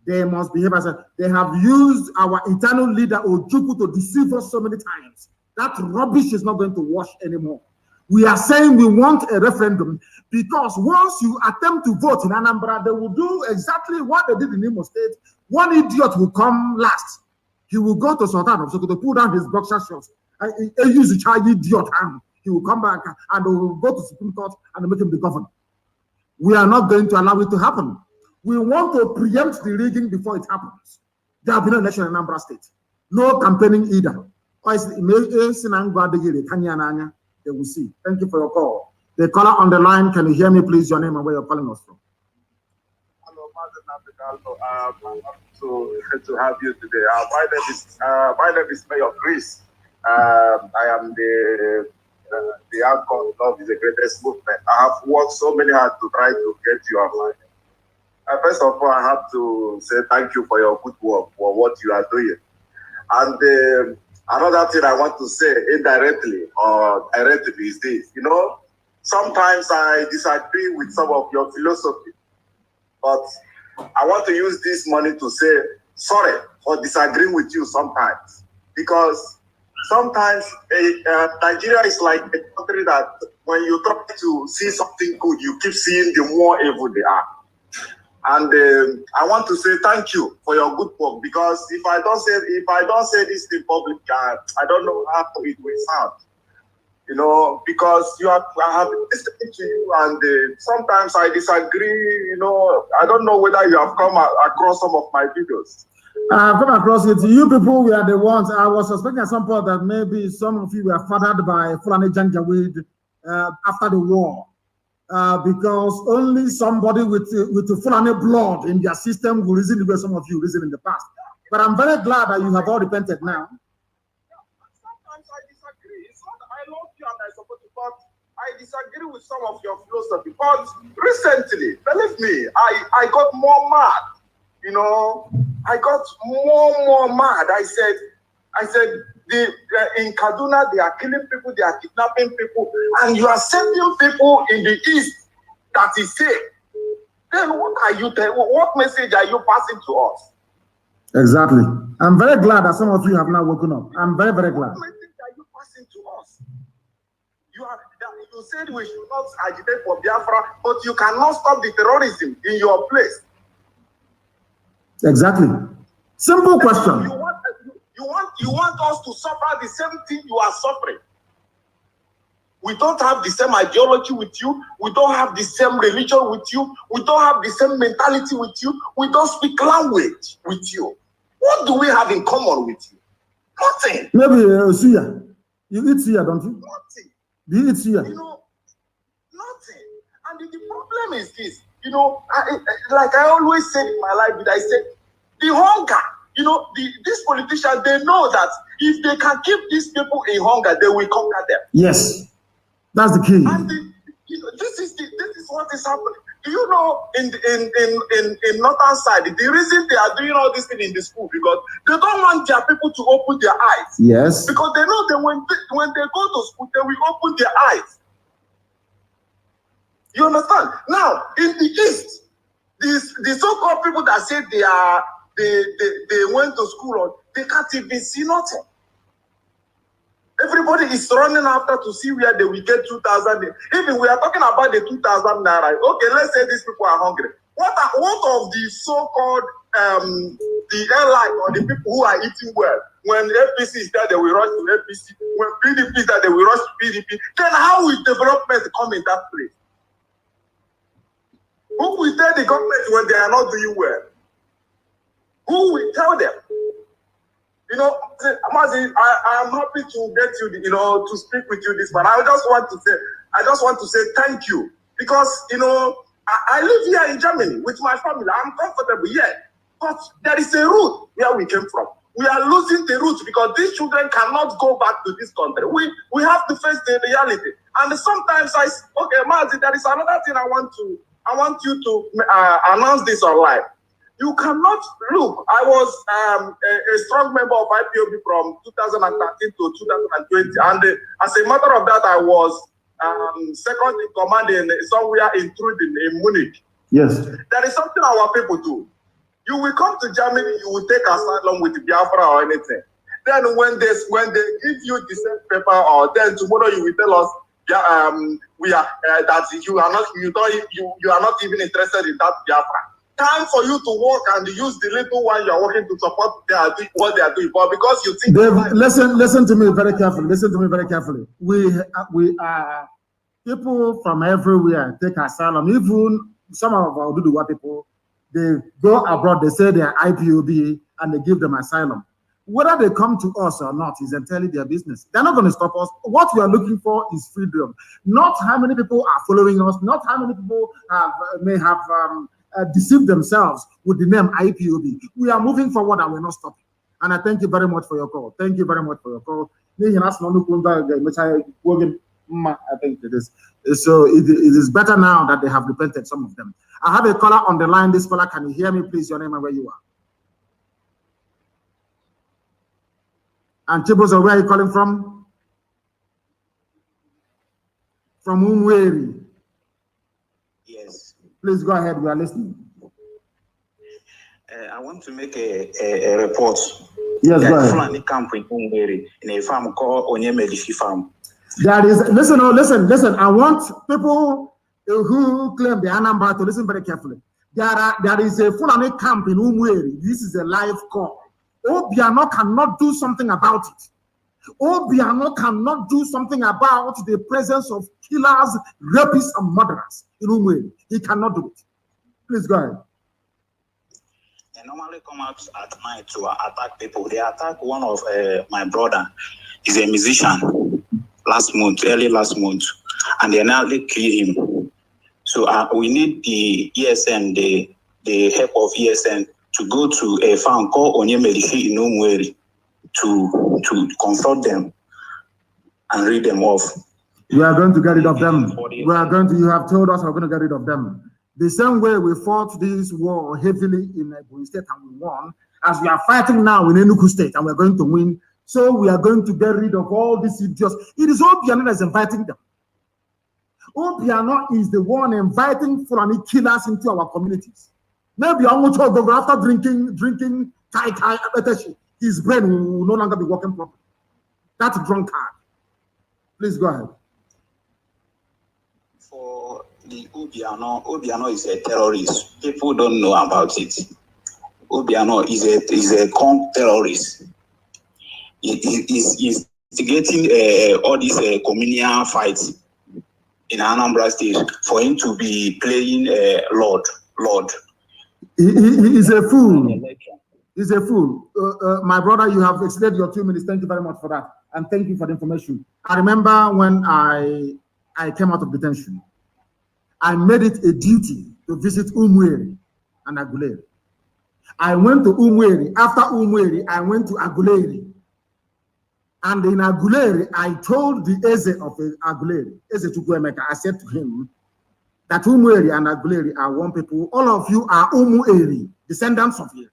They must behave as such. They have used our eternal leader Ojukwu to deceive us so many times. That rubbish is not going to wash anymore. We are saying we want a referendum because once you attempt to vote in Anambra, they will do exactly what they did in Imo State. One idiot will come last. He will go to Sultan of Sokoto, pull down his boxer shorts, and use the child idiot arm. He will come back and they will go to Supreme Court and make him the governor. We are not going to allow it to happen. We want to preempt the rigging before it happens. There have been no election in Anambra State. No campaigning either. They will see. Thank you for your call. The caller on the line, can you hear me, please? Your name and where you're calling us from. Hello, Mazi Nnamdi Kanu'S. To have you today. My name is Mayor Chris. I am the outcome of the greatest movement. I have worked so many hard to try to get you online. First of all, I have to say thank you for your good work, for what you are doing. And another thing I want to say indirectly or directly is this. You know, sometimes I disagree with some of your philosophy, but I want to use this money to say sorry for disagreeing with you sometimes. Because sometimes Nigeria is like a country that when you try to see something good, you keep seeing the more evil they are. And I want to say thank you for your good work, because if I don't say this in public, I don't know how it will sound. You know, because I have listened to you, and sometimes I disagree. You know, I don't know whether you have come across some of my videos. I've come across it. You people were the ones. I was suspecting at some point that maybe some of you were fathered by Fulani Janjaweed after the war, because only somebody with the Fulani blood in their system will reason the way some of you reason in the past. But I'm very glad that you have all repented now. Sometimes I disagree. It's not that I love you and I support you, but I disagree with some of your philosophy. But recently, believe me, I got more mad. You know, I got more mad. I said, in Kaduna, they are killing people, they are kidnapping people, and you are sending people in the east that is safe. Then what are you telling? What message are you passing to us? Exactly. I'm very glad that some of you have now woken up. I'm very, very glad. What message are you passing to us? You said we should not agitate for Biafra, but you cannot stop the terrorism in your place. Exactly. Simple question. You want us to suffer the same thing you are suffering. We don't have the same ideology with you. We don't have the same religion with you. We don't have the same mentality with you. We don't speak language with you. What do we have in common with you? Nothing. Maybe suya. You eat suya, don't you? Nothing. Do you eat suya? You know, nothing. And the problem is this. You know, like I always said in my life, I said, the hunger. You know, these politicians, they know that if they can keep these people in hunger, they will conquer them. Yes, that's the key. And you know, this is what is happening. Do you know, in northern side, the reason they are doing all this thing in the school, because they don't want their people to open their eyes. Yes. Because they know that when they go to school, they will open their eyes. You understand? Now, in the east, the so-called people that say they went to school, they can't even see nothing. Everybody is running after to see where they will get 2,000. Even we are talking about the 2,000 naira. Okay, let's say these people are hungry. What of the so-called the airline or the people who are eating well? When APC is there, they will rush to APC. When PDP is there, they will rush to PDP. Then how will development come in that place? Who will tell the government when they are not doing well? Who will tell them? You know, Mazi, I am happy to get you, you know, to speak with you this morning. I just want to say thank you, because, you know, I live here in Germany with my family. I'm comfortable here, but there is a root where we came from. We are losing the roots because these children cannot go back to this country. We have to face the reality. And sometimes okay, Mazi, there is another thing I want you to announce this online. You cannot look. I was a strong member of IPOB from 2013 to 2020, and as a matter of that, I was second in command somewhere in Truden in Munich. Yes. There is something our people do. You will come to Germany, you will take asylum with Biafra or anything. Then when they give you the same paper, or then tomorrow you will tell us, we are that you are not even interested in that Biafra. Time for you to work and use the little one you are working to support what they are doing, but because you think. Dave, listen to me very carefully. Listen to me very carefully. We are people from everywhere take asylum. Even some of our Duduwa people, they go abroad. They say they are IPOB and they give them asylum. Whether they come to us or not is entirely their business. They're not going to stop us. What we are looking for is freedom. Not how many people are following us. Not how many people may have deceive themselves with the name IPOB. We are moving forward and we're not stopping. And I thank you very much for your call. Thank you very much for your call. I think it is. So it is better now that they have repented, some of them. I have a caller on the line. This caller, can you hear me, please? Your name and where you are. And Chibozo, where are you calling from? From Umweri. Yes. Please go ahead. We are listening. I want to make a report. Yes, go ahead. Fulani camp in Umweri, in a farm called Onyemedifi Farm. There is, listen. I want people who claim the Anambra to listen very carefully. There is a Fulani camp in Umweri. This is a live call. Obiano cannot do something about it. Obiano cannot do something about the presence of killers, rapists, and murderers in Umwe. He cannot do it. Please go ahead. They normally come out at night to attack people. They attacked one of my brother. He's a musician early last month, and they nearly killed him. So we need the ESN, the help of ESN, to go to a farm called Onyemelishi in Umweri to confront them and read them off. We are going to get rid of them. You have told us we're going to get rid of them. The same way we fought this war heavily in Ebonyi State and we won, as we are fighting now in Enugu State and we're going to win, so we are going to get rid of all these idiots. It is Obiano that's inviting them. Obiano is the one inviting Fulani killers into our communities. Maybe after drinking kai, his brain will no longer be working properly. That's drunkard. Please go ahead. For the Obiano is a terrorist. People don't know about it. Obiano is a con terrorist. He's instigating all these communal fights in Anambra State for him to be playing Lord. He is a fool. He's a fool. My brother, you have extended your 2 minutes. Thank you very much for that. And thank you for the information. I remember when I came out of detention, I made it a duty to visit Umweri and Aguleri. I went to Umweri. After Umweri, I went to Aguleri. And in Aguleri, I told the Eze of Aguleri, Eze Chukwuemeka, I said to him that Umweri and Aguleri are one people. All of you are Umueri, descendants of you.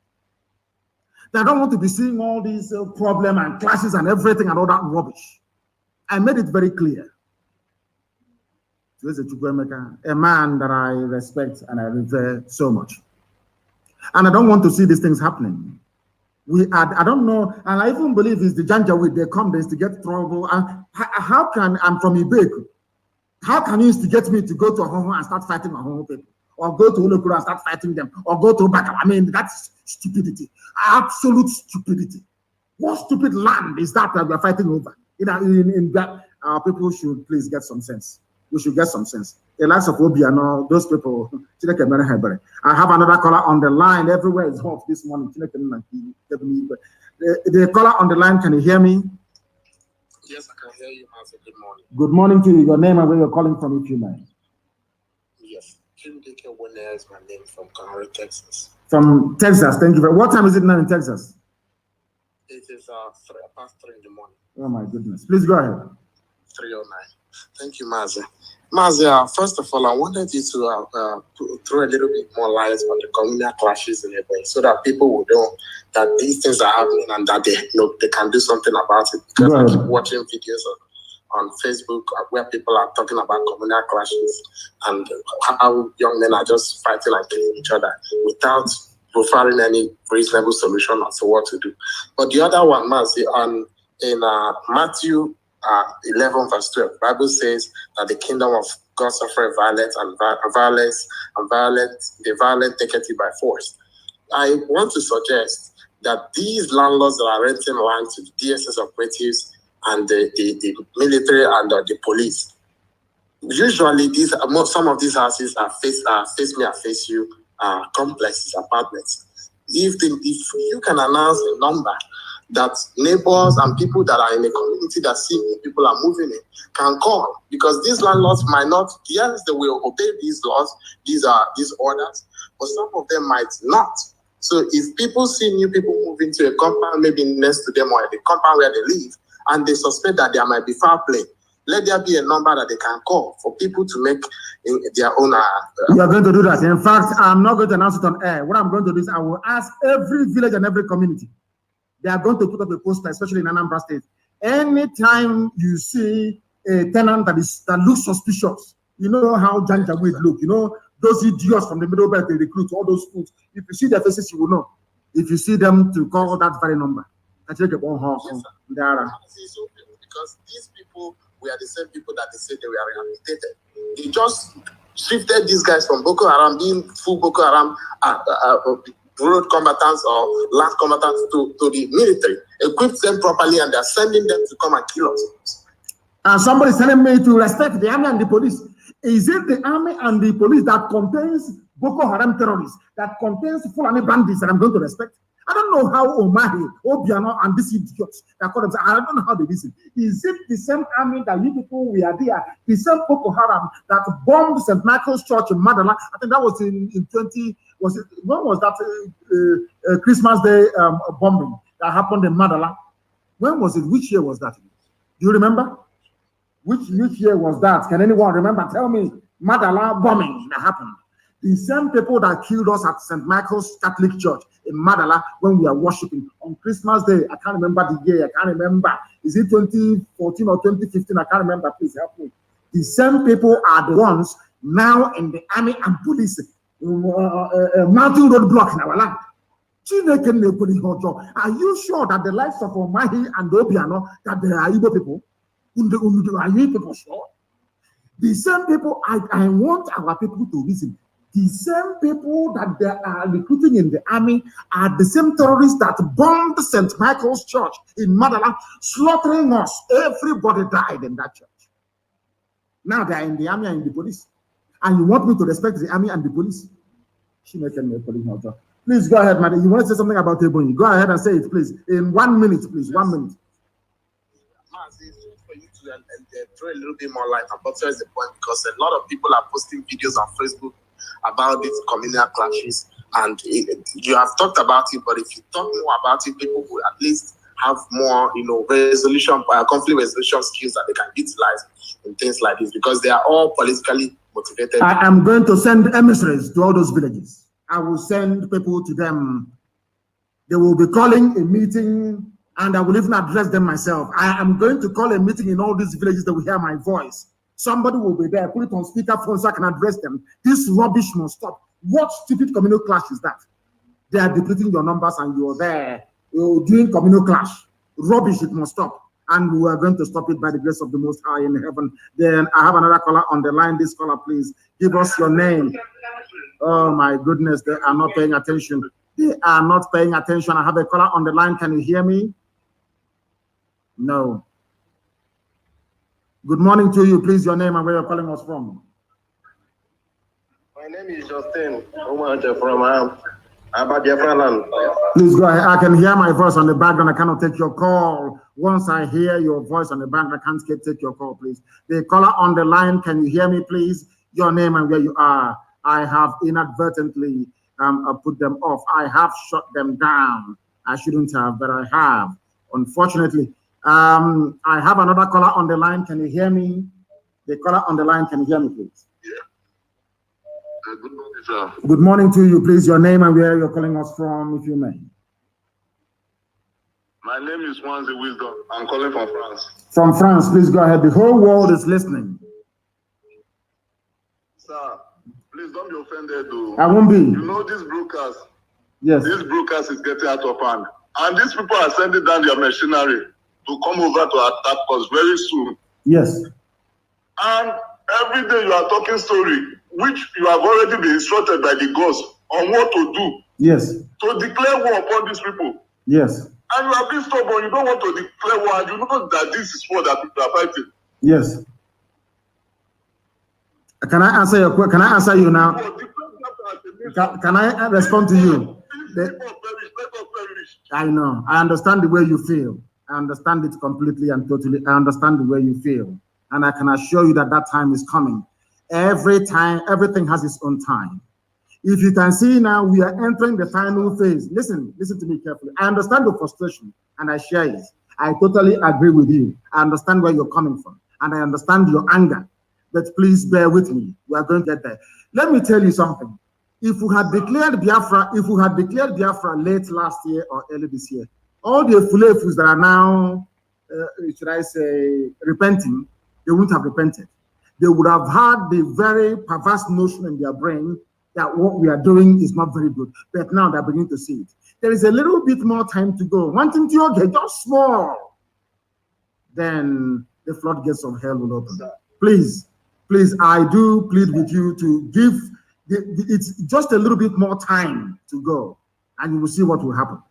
They don't want to be seeing all these problems and clashes and everything and all that rubbish. I made it very clear. Eze Chukwuemeka, a man that I respect and I revere so much. And I don't want to see these things happening. I don't know, and I even believe it's the Janjaweed, they come, they instigate trouble. And how can, I'm from Ibeku, how can you instigate me to go to Ahoho and start fighting Ahoho people? Or go to Olokuro and start fighting them? Or go to Baka? I mean, that's stupidity. Absolute stupidity. What stupid land is that we're fighting over? In that, our people should please get some sense. We should get some sense. The likes of Obiano, those people. I have another caller on the line. Everywhere is hot this morning. The caller on the line, can you hear me? Yes, I can hear you, Mazi. Good morning. Good morning to you. Your name and where you're calling from, if you may. Yes, Chindike Wone is my name, from Conroe, Texas. From Texas, thank you very much. What time is it now in Texas? It is past 3 in the morning. Oh my goodness. Please go ahead. 3:09. Thank you, Mazi. Mazi, first of all, I wanted you to throw a little bit more light on the communal clashes in Ebonyi so that people will know that these things are happening and that they can do something about it. Because I keep watching videos on Facebook where people are talking about communal clashes and how young men are just fighting and killing each other without providing any reasonable solution as to what to do. But the other one, Mazi, in Matthew 11 verse 12, the Bible says that the kingdom of God suffereth violence, and the violent take it by force. I want to suggest that these landlords that are renting land to the DSS operatives and the military and the police, usually some of these houses are face me and face you complexes, apartments. If you can announce a number that neighbors and people that are in a community that see people are moving in can call, because these landlords might not, yes, they will obey these laws, these orders, but some of them might not. So if people see new people move into a compound, maybe next to them or the compound where they live, and they suspect that there might be foul play, let there be a number that they can call for people to make their own. We are going to do that. In fact, I'm not going to announce it on air. What I'm going to do is I will ask every village and every community. They are going to put up a poster, especially in Anambra State. Anytime you see a tenant that looks suspicious, you know how Janjaweed look. You know those idiots from the Middle Belt they recruit, all those schools. If you see their faces, you will know. If you see them, to call that very number. I take it one house. Because these people were the same people that they said they were rehabilitated. They just shifted these guys from Boko Haram, being full Boko Haram road combatants or land combatants to the military, equip them properly, and they're sending them to come and kill us. And somebody's telling me to respect the army and the police. Is it the army and the police that contains Boko Haram terrorists, that contains Fulani bandits that I'm going to respect? I don't know how Omahi, Obiano, and these idiots that call themselves, I don't know how they listen. Is it the same army that you people were there, the same Boko Haram that bombed St. Michael's Church in Madala? I think that was in 20, was it, when was that Christmas Day bombing that happened in Madala? When was it? Which year was that? Do you remember? Which year was that? Can anyone remember? Tell me. Madala bombing that happened. The same people that killed us at St. Michael's Catholic Church in Madala when we are worshiping on Christmas Day. I can't remember the year. I can't remember. Is it 2014 or 2015? I can't remember. Please help me. The same people are the ones now in the army and police mounting roadblock in our land. Are you sure that the likes of Omahi and Obiano, that they are Igbo people? Are you people sure? The same people, I want our people to listen. The same people that they are recruiting in the army are the same terrorists that bombed St. Michael's Church in Madala, slaughtering us. Everybody died in that church. Now they are in the army and in the police. And you want me to respect the army and the police? Please go ahead, madam. You want to say something about Ebony? Go ahead and say it, please. In 1 minute, please. 1 minute. For you to throw a little bit more light and buttress the point, because a lot of people are posting videos on Facebook about these communal clashes, and you have talked about it, but if you talk more about it, people will at least have more, conflict resolution skills that they can utilize in things like this, because they are all politically motivated. I am going to send emissaries to all those villages. I will send people to them. They will be calling a meeting, and I will even address them myself. I am going to call a meeting in all these villages that will hear my voice. Somebody will be there, put it on speakerphone so I can address them. This rubbish must stop. What stupid communal clash is that? They are depleting your numbers and you're there. You're doing communal clash. Rubbish, it must stop. And we are going to stop it by the grace of the Most High in heaven. Then I have another caller on the line. This caller, please give us your name. Oh my goodness, they are not paying attention. They are not paying attention. I have a caller on the line. Can you hear me? No. Good morning to you. Please, your name and where you're calling us from. My name is Justin from Biafra land. Please go ahead. I can hear my voice on the background. I cannot take your call. Once I hear your voice on the background, I can't take your call, please. The caller on the line, can you hear me, please? Your name and where you are. I have inadvertently put them off. I have shut them down. I shouldn't have, but I have. Unfortunately, I have another caller on the line. Can you hear me? The caller on the line, can you hear me, please? Yeah. Good morning, sir. Good morning to you, please. Your name and where you're calling us from, if you may. My name is Mazi Wisdom. I'm calling from France. From France, please go ahead. The whole world is listening. Sir, please don't be offended, though. I won't be. You know, this broadcast. Yes. This broadcast is getting out of hand. And these people are sending down their machinery to come over to attack us very soon. Yes. And every day you are talking story, which you have already been instructed by the gods on what to do. Yes. To declare war upon these people. Yes. And you have been stubborn. You don't want to declare war. And you know that this is war that people are fighting. Yes. Can I answer your question? Can I answer you now? Can I respond to you? I know. I understand the way you feel. I understand it completely and totally. I understand the way you feel. And I can assure you that that time is coming. Every time, everything has its own time. If you can see now, we are entering the final phase. Listen to me carefully. I understand your frustration and I share it. I totally agree with you. I understand where you're coming from and I understand your anger. But please bear with me. We are going to get there. Let me tell you something. If we had declared Biafra late last year or early this year, all the Fulefus that are now, should I say, repenting, they wouldn't have repented. They would have had the very perverse notion in their brain that what we are doing is not very good. But now they're beginning to see it. There is a little bit more time to go. One thing to get just small. Then the floodgates of hell will open. Please, I do plead with you to give, it's just a little bit more time to go. and you will see what will happen.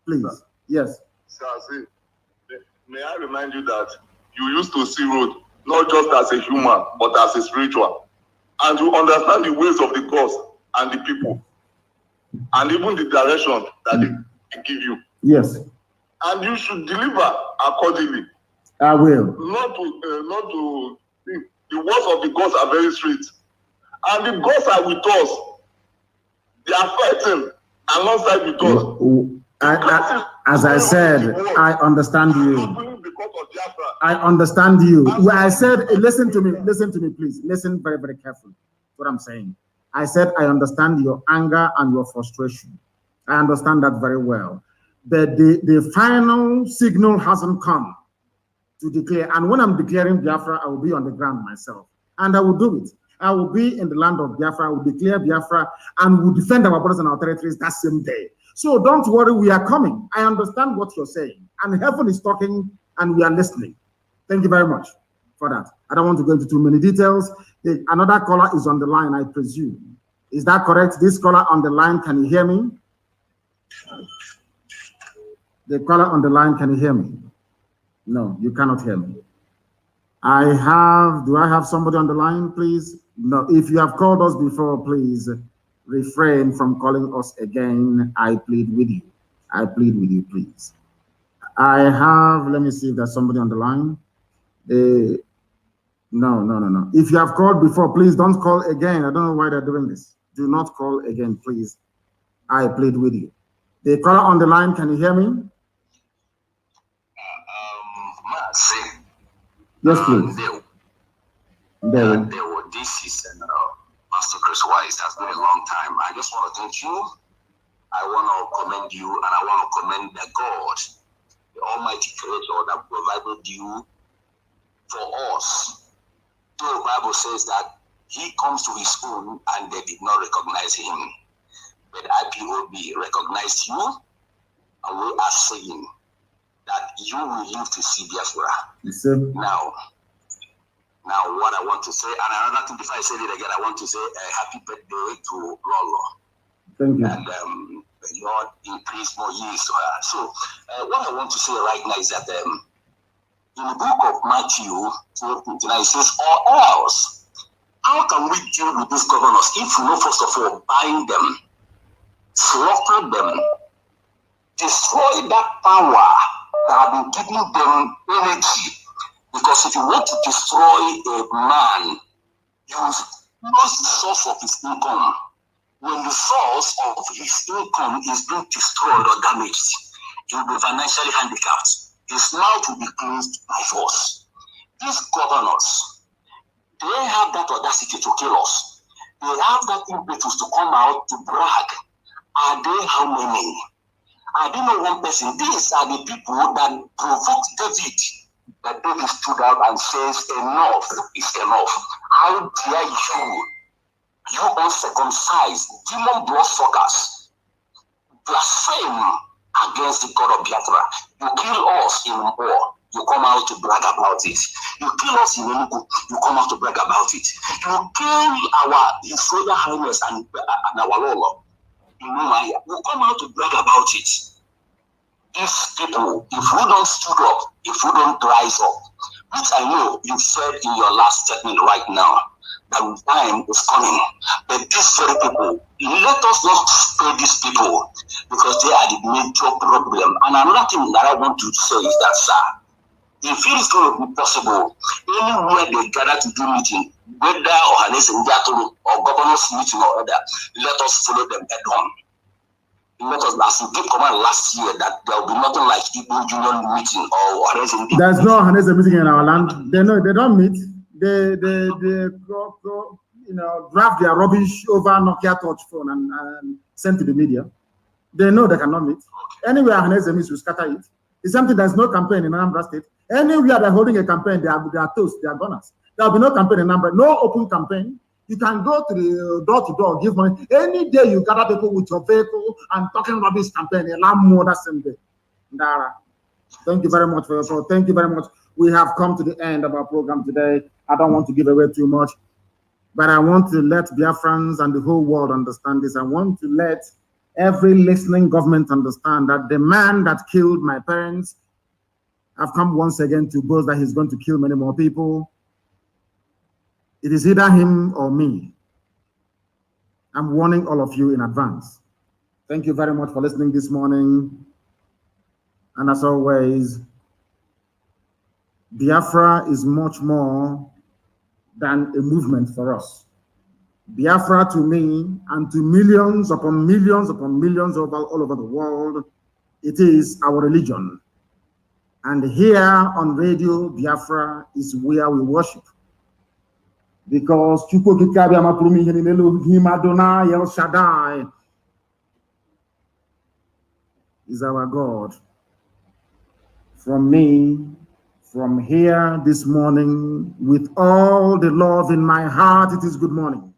Please. Yes. Sir, see, may I remind you that you used to see road not just as a human, but as a spiritual. And you understand the ways of the gods and the people, and even the direction that they give you. Yes. And you should deliver accordingly. I will. Not to. The words of the gods are very strict, and the gods are with us. They are fighting alongside with us. As I said, I understand you. I understand you. Well, I said, listen to me, please. Listen very, very carefully. What I'm saying. I said, I understand your anger and your frustration. I understand that very well. But the final signal hasn't come to declare. And when I'm declaring Biafra, I will be on the ground myself. And I will do it. I will be in the land of Biafra. I will declare Biafra and will defend our borders and our territories that same day. So don't worry, we are coming. I understand what you're saying. And heaven is talking and we are listening. Thank you very much for that. I don't want to go into too many details. Another caller is on the line, I presume. Is that correct? This caller on the line, can you hear me? The caller on the line, can you hear me? No, you cannot hear me. Do I have somebody on the line, please? No, if you have called us before, please refrain from calling us again. I plead with you. I plead with you, please. Let me see if there's somebody on the line. No. If you have called before, please don't call again. I don't know why they're doing this. Do not call again, please. I plead with you. The caller on the line, can you hear me? Yes, please. This is Master Chris Wise. That's been a long time. I just want to thank you. I want to commend you, and I want to commend the God, the Almighty Creator that provided you for us. The Bible says that He comes to His own, and they did not recognize Him. But IPOB recognized you, and we are saying that you will live to see Biafra. Now, what I want to say, and another thing, before I say it again, I want to say a happy birthday to Lolo. Thank you. And the Lord increase more years to her. So, what I want to say right now is that in the book of Matthew 12:29, it says, or else, how can we deal with these governors if we know, first of all, bind them, slaughter them, destroy that power that have been giving them energy? Because if you want to destroy a man, you lose the source of his income. When the source of his income is being destroyed or damaged, he will be financially handicapped. His mouth will be closed by force. These governors, they have that audacity to kill us. They have that impetus to come out to brag. Are they how many? I don't know one person. These are the people that provoked David. That David stood out and says, enough is enough. How dare you uncircumcised, demon bloodsuckers, blaspheme against the God of Biafra? You kill us in war, you come out to brag about it. You kill us in Enugu, you come out to brag about it. You kill His Royal Highness and our Lord in Umaya, you come out to brag about it. These people, if we don't stood up, if we don't rise up, which I know you said in your last statement right now, that time is coming. But these very people, let us not spare these people because they are the major problem. And another thing that I want to say is that, sir, if it is going to be possible, anywhere they gather to do meeting, whether or governor's meeting or other, let us follow them head on. Let us, as we gave command last year, that there will be nothing like Igbo Union meeting or Hanese. There's no Hanese meeting in our land. They know they don't meet. They draft their rubbish over Nokia touch phone and send to the media. They know they cannot meet. Anywhere Hanese meets, we scatter it. It's something. There's no campaign in Anambra State. Anywhere they're holding a campaign, they are toast, they are gunners. There will be no campaign in Anambra, no open campaign. You can go to the door to door, give money. Any day you gather people with your vehicle and talking rubbish campaign, a lot more that same day. Ndara. Thank you very much for your call. Thank you very much. We have come to the end of our program today. I don't want to give away too much, but I want to let Biafrans and the whole world understand this. I want to let every listening government understand that the man that killed my parents have come once again to boast that he's going to kill many more people. It is either him or me. I'm warning all of you in advance. Thank you very much for listening this morning. And as always, Biafra is much more than a movement for us. Biafra to me and to millions upon millions all over the world, it is our religion. And here on Radio Biafra is where we worship. Because Adonai El Shaddai is our God. From me, from here this morning, with all the love in my heart, it is good morning.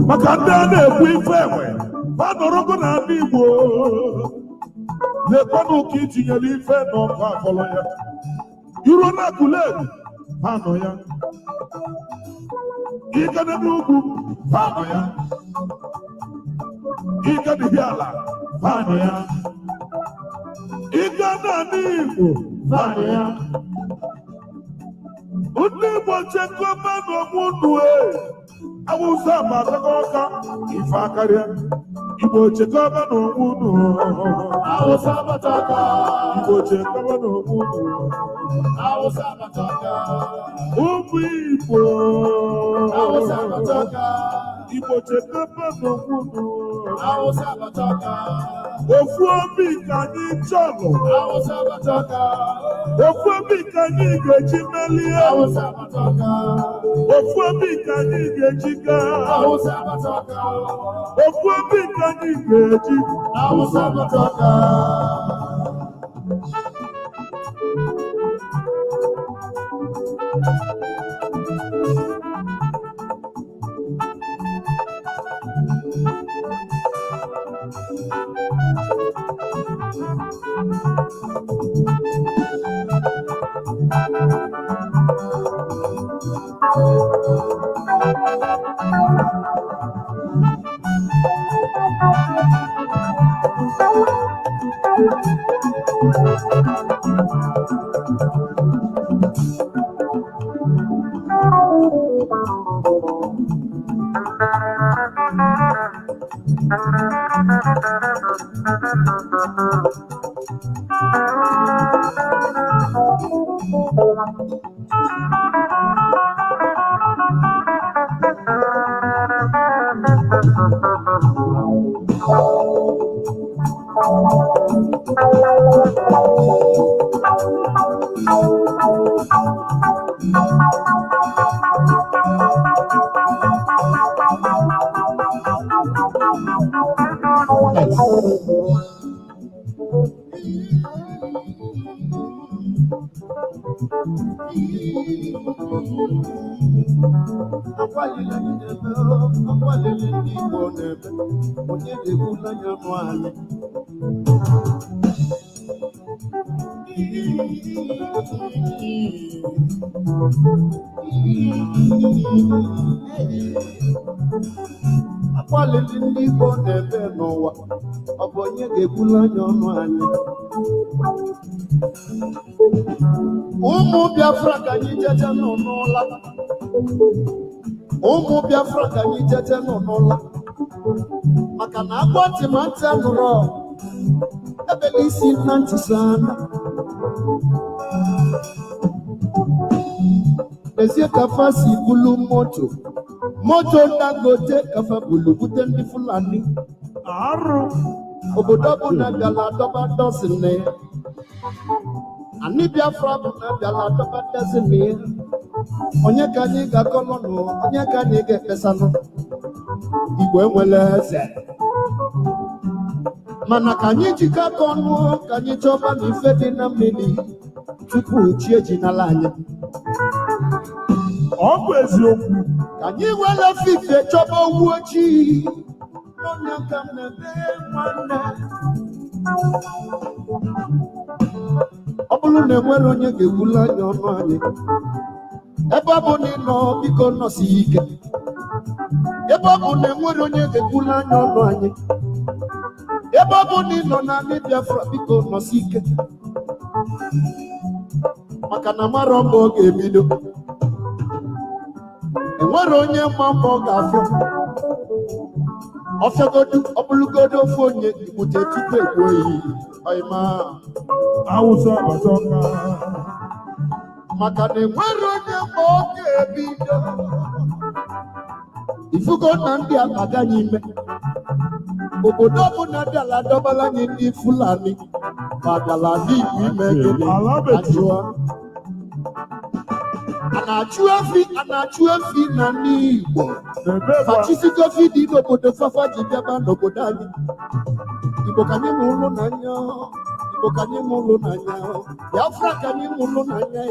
Makanda na-ekwu ife enwe panorogo na ndị Igbo lekwanụ ka itinyere ife n'ọkụ afọlọ ya iro na kuledu panọ ya ikede n'ugwu panọ ya ikede biala panọ ya ikede n'Igbo panọ ya ndị Igbo chekwa n'ọmụnụ Awusa Matakoka, if I carry Ibo Chekaba no Munu, Awusa Mataka, Ibo Chekaba no Munu, Awusa Mataka, Ubipo, Awusa Mataka, Ibo Chekaba no Munu, Awusa Mataka, Ofuobi Kani Cholo, Awusa Mataka, Ofuobi Kani Gejimeli, Awusa Mataka, Ofuobi Kani Gejimeli. Awusa Mataka. Ofuobi Kani Geji. Awusa Mataka. Ụmụ Biafra ka anyị jeje nọ n'ụla. Ụmụ Biafra ka anyị jeje nọ n'ụla. Maka na agwa ntị ma ntị anụrụ ebele isi na ntị sana. Ezie kafa si bulu moto. Moto Dangote kafa bulu bute ndị Fulani. Arụ. Obodo bụ na bịala dọba dọsịn ya. Ani Biafra bụ na bịala dọba dọsịn ya. Onye ka anyị ga-akọlọ nụ, onye ka anyị ga-ekpesanụ. Igbo enwele eze. Mana ka anyị jikọ aka ọnụ ka anyị chọba na ife dị na mmiri. tupu chi ejinala anyị. Ọ bụ eziokwu. Ka anyị were fife chọba owu ojii n'onye ka m na-eme nwanne. Ọ bụrụ na enwere onye ga-egbula anyị ọnụ anyị, ebe ọ bụ na ị nọ biko nọsi ike. Ebe ọ bụ na enwere onye ga-egbula anyị ọnụ anyị, ebe ọ bụ na ị nọ na ndị Biafra biko nọsi ike. Maka na mara mbọ ọ ga-ebido, enwere onye ma mbọ ọ ga-afịa. Ọfịagodu ọbụlụgodu ofu onye igbute tupu egbuo iyi ọyịma Awụsa Batọka. maka na enwere onye ma ọ ga-ebido. Ifugo na ndị abaga anyị ime obodo ọbụla dị ala dọbala anyị ndị Fulani ma dala ndị Igbo ime gịnị ajụọ. A na-achụ efi na ndị Igbo fachisigo fidi n'obodo fafa ji bịaba n'obodo anyị. Igbo ka anyị mụ ụlọ n'anya, Igbo ka anyị mụ ụlọ n'anya, Biafra ka anyị mụ ụlọ n'anya.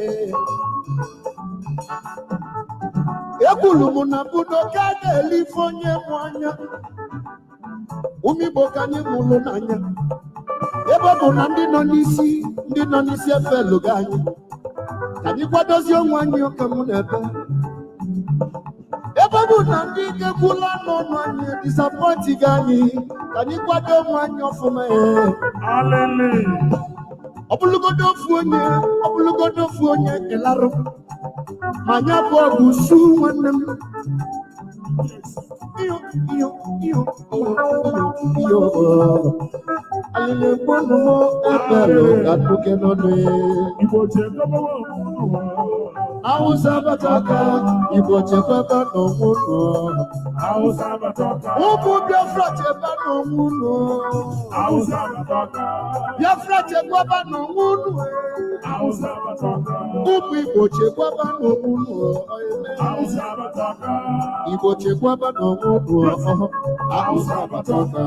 Ekwulu m na budo ka a na-ele ife onye mụ anya. Ụmụ Igbo ka anyị mụ ụlọ n'anya. Ebe ọ bụ na ndị nọ n'isi efe eluga anyị, ka anyị kwadozie onwe anyị ụka mụ na-ebe. Ebe ọ bụ na ndị ga-ekwula n'ọnụ anyị disapọntighị anyị, ka anyị kwado onwe anyị ọfụma. Ọ bụlụgodo ofu onye kelarụ ma anya bụ ọgụ su nwanne m. Alile gbọnụ m ebere ga-atụke n'ọnụ. Igbo chekwaba Awụsa Batọka, Igbo chekwaba n'ọnwụnụ. Awụsa Batọka. Ụmụ Biafra chekwa n'ọnwụnụ. Awụsa Batọka. Biafra chekwaba n'ọnwụnụ. Awụsa Batọka. Ụmụ Igbo chekwaba n'ọnwụnụ. Awụsa Batọka. Igbo chekwaba n'ọnwụnụ. Awụsa Batọka.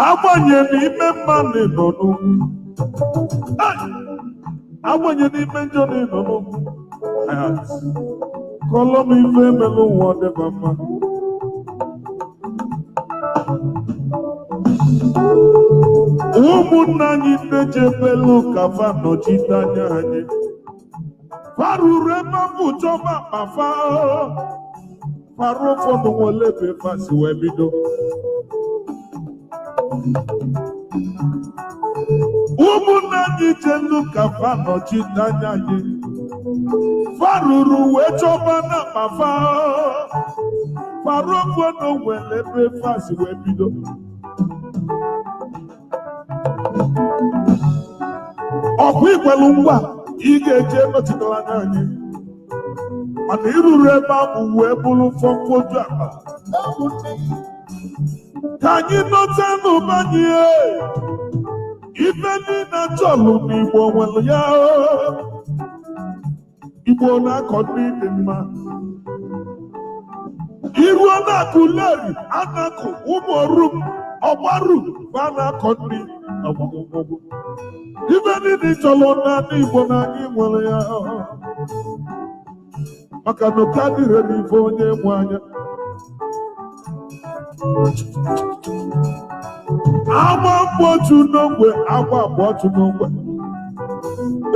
Agbanyeghị n'ime mmadụ nọ n'ugwu, agbanyeghị n'ime njọ nọ n'ugwu, kọlọ m ife emela ụwa dịba mma. Ụmụnna anyị ndị jebelu ka fa nọchite anya anyị, faruru ebe mbụ chọba akpa farụ ụfọdụ nwere ebe fasi wee bido. Ụmụnna anyị jelu ka fa nọchite anya anyị, faruru wee chọba na akpa farụ ụfọdụ nwere ebe fasi wee bido. Ọkwa ikwelu ngwa ị ga-eje nọchitere anya anyị, mana iruru ebe ahụ wee bụrụ fọmfoju akpa. Ka anyị nọta n'ụba anyị, ife niile chọlụ n'Igbo nwere ya. Igbo na-akọ ndị dị mma, iruo na-akụ leri, anakụ ụmụ ọrụ ọgbaru ba na-akọ ndị ọgbụgbụ. Ife niile chọrọ n'ala Igbo na anyị nwere ya, maka na ụka dịrị n'ife onye nwe anya. Agba mkpotu n'ogbe, agba mkpotu n'ogbe.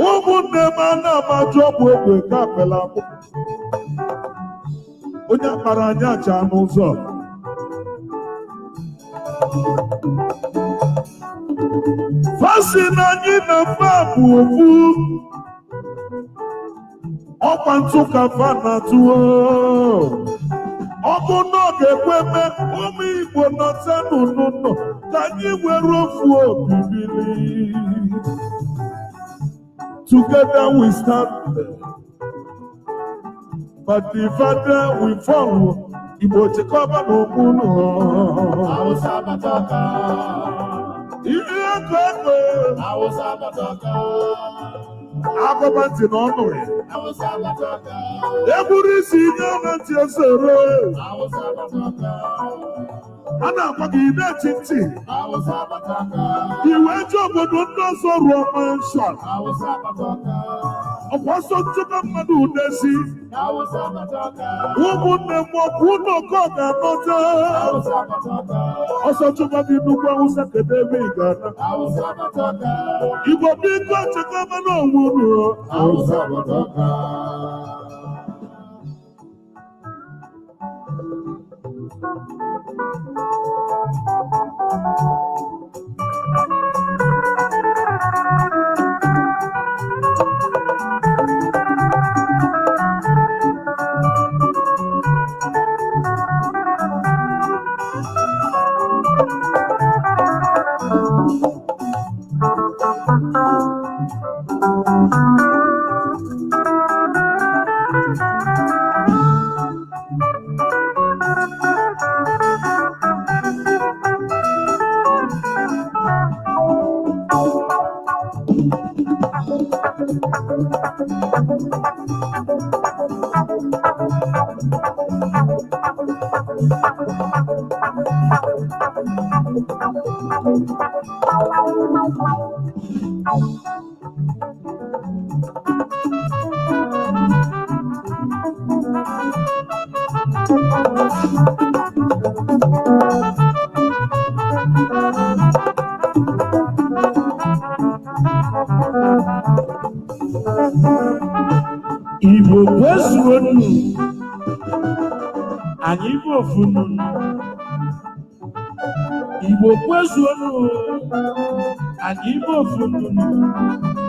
Ụmụnne m na-amajụ ọgwụ egbe ka apela akpụ. Onye akpara anyị aja n'ụzọ. Fasi na anyị na mba bụ ofu. Ọkwa ntụ ka fa na-atụo. Ọ bụ na ọ ga-ekweme ụmụ Igbo nọta n'ụnụnọ ka anyị were ofu obi bili. Together we stand, but the father we follow. Igbo chekọba n'okpuru. Hausa Bataka. Ihe ego ego. Hausa Bataka. Agọbantị n'ọnụ ya. Hausa Bataka. Eburu isi nye na ntị esoro. Hausa Bataka. A na-agwa gị na-eti ntị. Hausa Bataka. Iwe ji obodo ndị ọzọ rụọ manshọn. Hausa Bataka. Ọkwa ọsọ nchebe mmadụ udesi. Hausa Bataka. Ụmụnne m ọkwụ ụlọ ọkọ ga-anọta. Hausa Bataka. Ọsọ nchebe gị nnukwu Hausa kedu ebe ị ga-ana. Hausa Bataka. Igbo biko chekwa n'onwe unu. Hausa Bataka. Igbo kwezuonu, anyị bụ ofu nnụnụ. Igbo kwezuonu, anyị bụ ofu nnụnụ.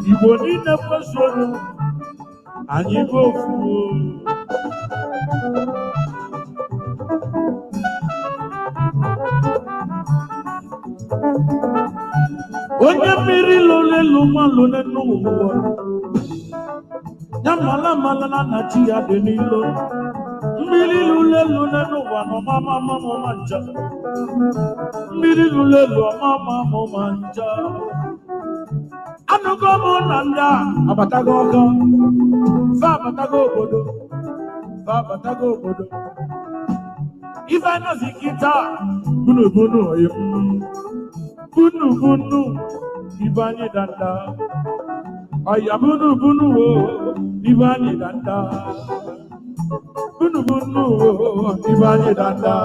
Igbo niile kwezuonu, anyị bụ ofu. Onye mmiri lolelu malụ n'ụwa. Nyamala malana na chi ya dị n'ilo. Mmiri lulelu n'ụwa n'ọmama mamụ manja. Mmiri lulelu ọmama mamụ manja. Anụgo mụ na ndị a abatago ọgọ. Fa abatago obodo. Fa abatago obodo. Ife anọzi kịta bunu bunu oyim. Bunu bunu ibe anyị danda. Oya bunu bunu o ibe anyị danda. Bunu bunu o ibe anyị danda.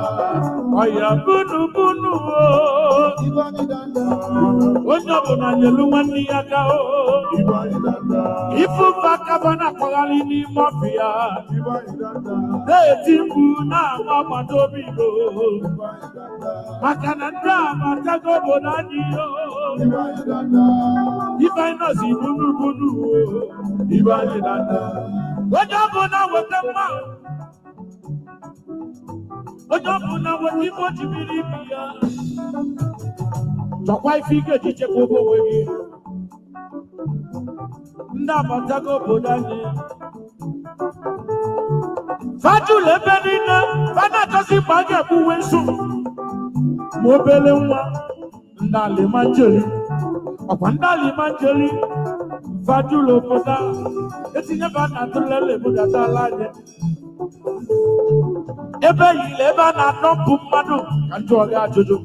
Oya bunu bunu o Ibe anyị danda. onye ọbụla nyelu nwanne ya aka o Ibe anyị danda. ifufe akaba na-akpagharị n'ime ọfịa Ibe anyị danda. na-eti mkpu na-agba agbata obi Igbo Ibe anyị danda. maka na ndị amatago obodo anyị o Ibe anyị danda. ife anyị nọzi bunu bunu o Ibe anyị danda. onye ọbụla weta mma onye ọbụla weta ife o ji biri ibi ya chọkwa ife ị ga-eji chekwa onwe gị ndị abatago obodo anyị fajụlụ ebe niile fana achọzi mgbe a ga-egbuwe nsu ma obere nwa ndị alimanjeri ọkwa ndị alimanjeri fajụlụ obodo etinyeba na atụlele ebudatala anyị ebe yile ebe a na-adọpụ mmadụ ka njọ gị ajụjụ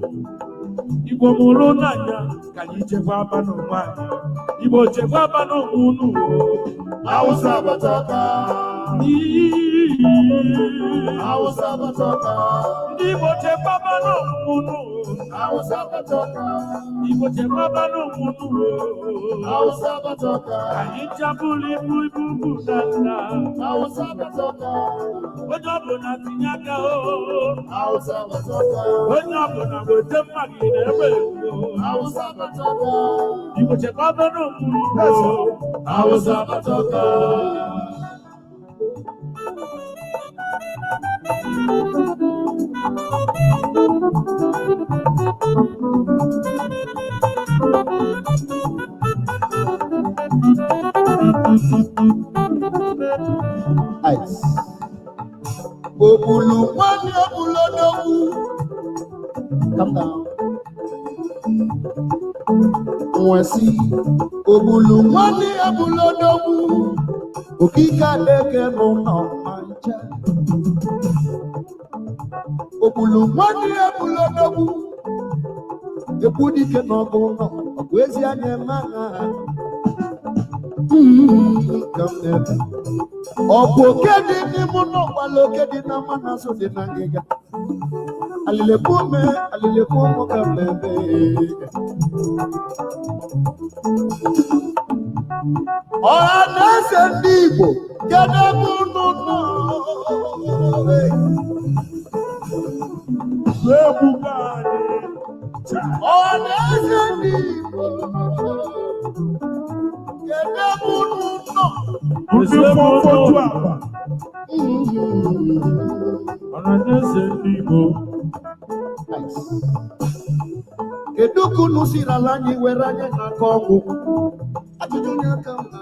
Igbo mụrụ n'anya ka anyị chekwaba n'onwe anyị Igbo chekwaba n'onwe unu Hausa Bataka. Hausa batoka. Igbo chekwa no munu. Hausa batoka. Igbo chekwa no munu. Hausa batoka. Anyị chabuli ibu dada. Hausa batoka. Onye ọbụla tinye aka o. Hausa batoka. Onye ọbụla wete mma gị n'ebe ego. Hausa batoka. Igbo chekwa no munu. Hausa batoka. Ice. Obulu wani obulodogu. Calm down. Mwesi. Obulu wani obulodogu. Okika leke no mancha. Obulu wani obulodogu. Ebudi ke no bono. Okwezi anyemanga. Ọ̀pọ̀ kéde ní mú náà wà ló kéde náà má náà sóde náà gíga. Àlèlèkú mú ká bẹ̀bẹ̀. Ọ̀rọ̀ náà ṣe ní Ìgbò kéde mú náà. Ṣéèkù káàdì. Ọ̀rọ̀ náà ṣe ní Ìgbò kéde mú náà. Ndị fọfọdụ akpa. Ọ̀nà na-ese ndị Igbo. Kedu ka unu siri ala anyị were anya n'aka ọgwụ? Ajụjụ onye aka mma.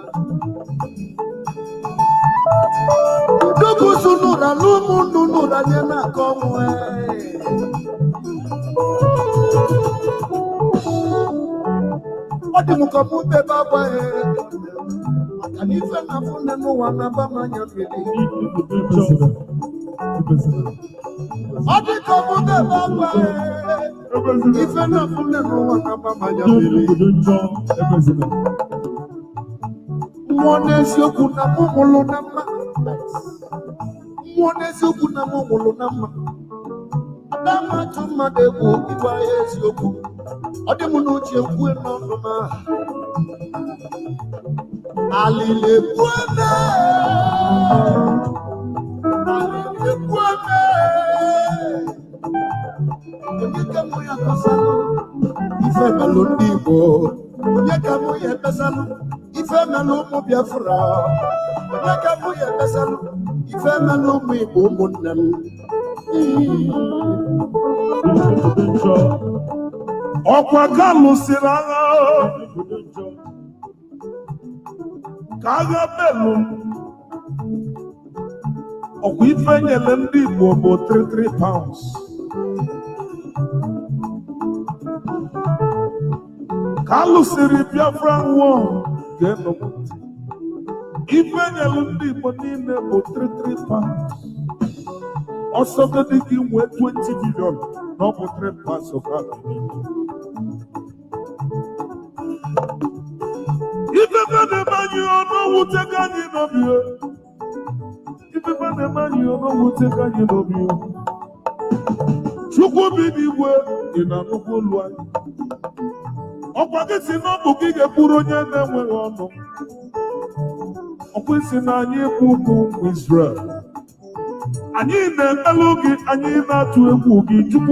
Kedu ka usu nụrụ ala ụmụnnu nụrụ anya n'aka ọgwụ? Ọ dị m ka mụ bebe agwa maka na ife na afụ nne n'ụwa na-aba m anya mmiri. Ọ dị ka mụ bebe agwa ife na afụ nne n'ụwa na-aba m anya mmiri. Mmụọ n'eziokwu na mụ mụrụ na mma. Mmụọ n'eziokwu na mụ mụrụ na mma. Ada m atụ mmadụ egwu ịgwa ya eziokwu. Ọ dị m n'uche kwue n'ọnụ m ahụ. Alilekueme. Onye ka mụ ya kọsalụ ife melụ ndị Igbo. Onye ka mụ ya epesalụ ife melụ ụmụ Biafra. Onye ka mụ ya epesalụ ife melụ ụmụ Igbo ụmụnne m. Ọkwa ka lụsịrị agha ka agha belu ọkwa ife nyere ndị Igbo bụ 33 pounds. Ka lụsịrị Biafra war ga-enọ ife nyere ndị Igbo niile bụ 33 pounds. Ọsọgodi gị nwee 20 billion na ọ bụ 3 pounds of agha. Ifefe na-emanyi ọnụwute ka anyị n'obi. Ifefe na-emanyi ọnụwute ka anyị n'obi. Chukwu bi n'igwe dị na nnukwu olu anyị. Ọkwa gị si n'ọbụ gị ga-ekwuru onye na-enweghị ọnụ. Ọkwa isi na anyị ekwu ụkwụ Israel. Anyị na-emelụ gị, anyị na-atụ egwu gị. Chukwu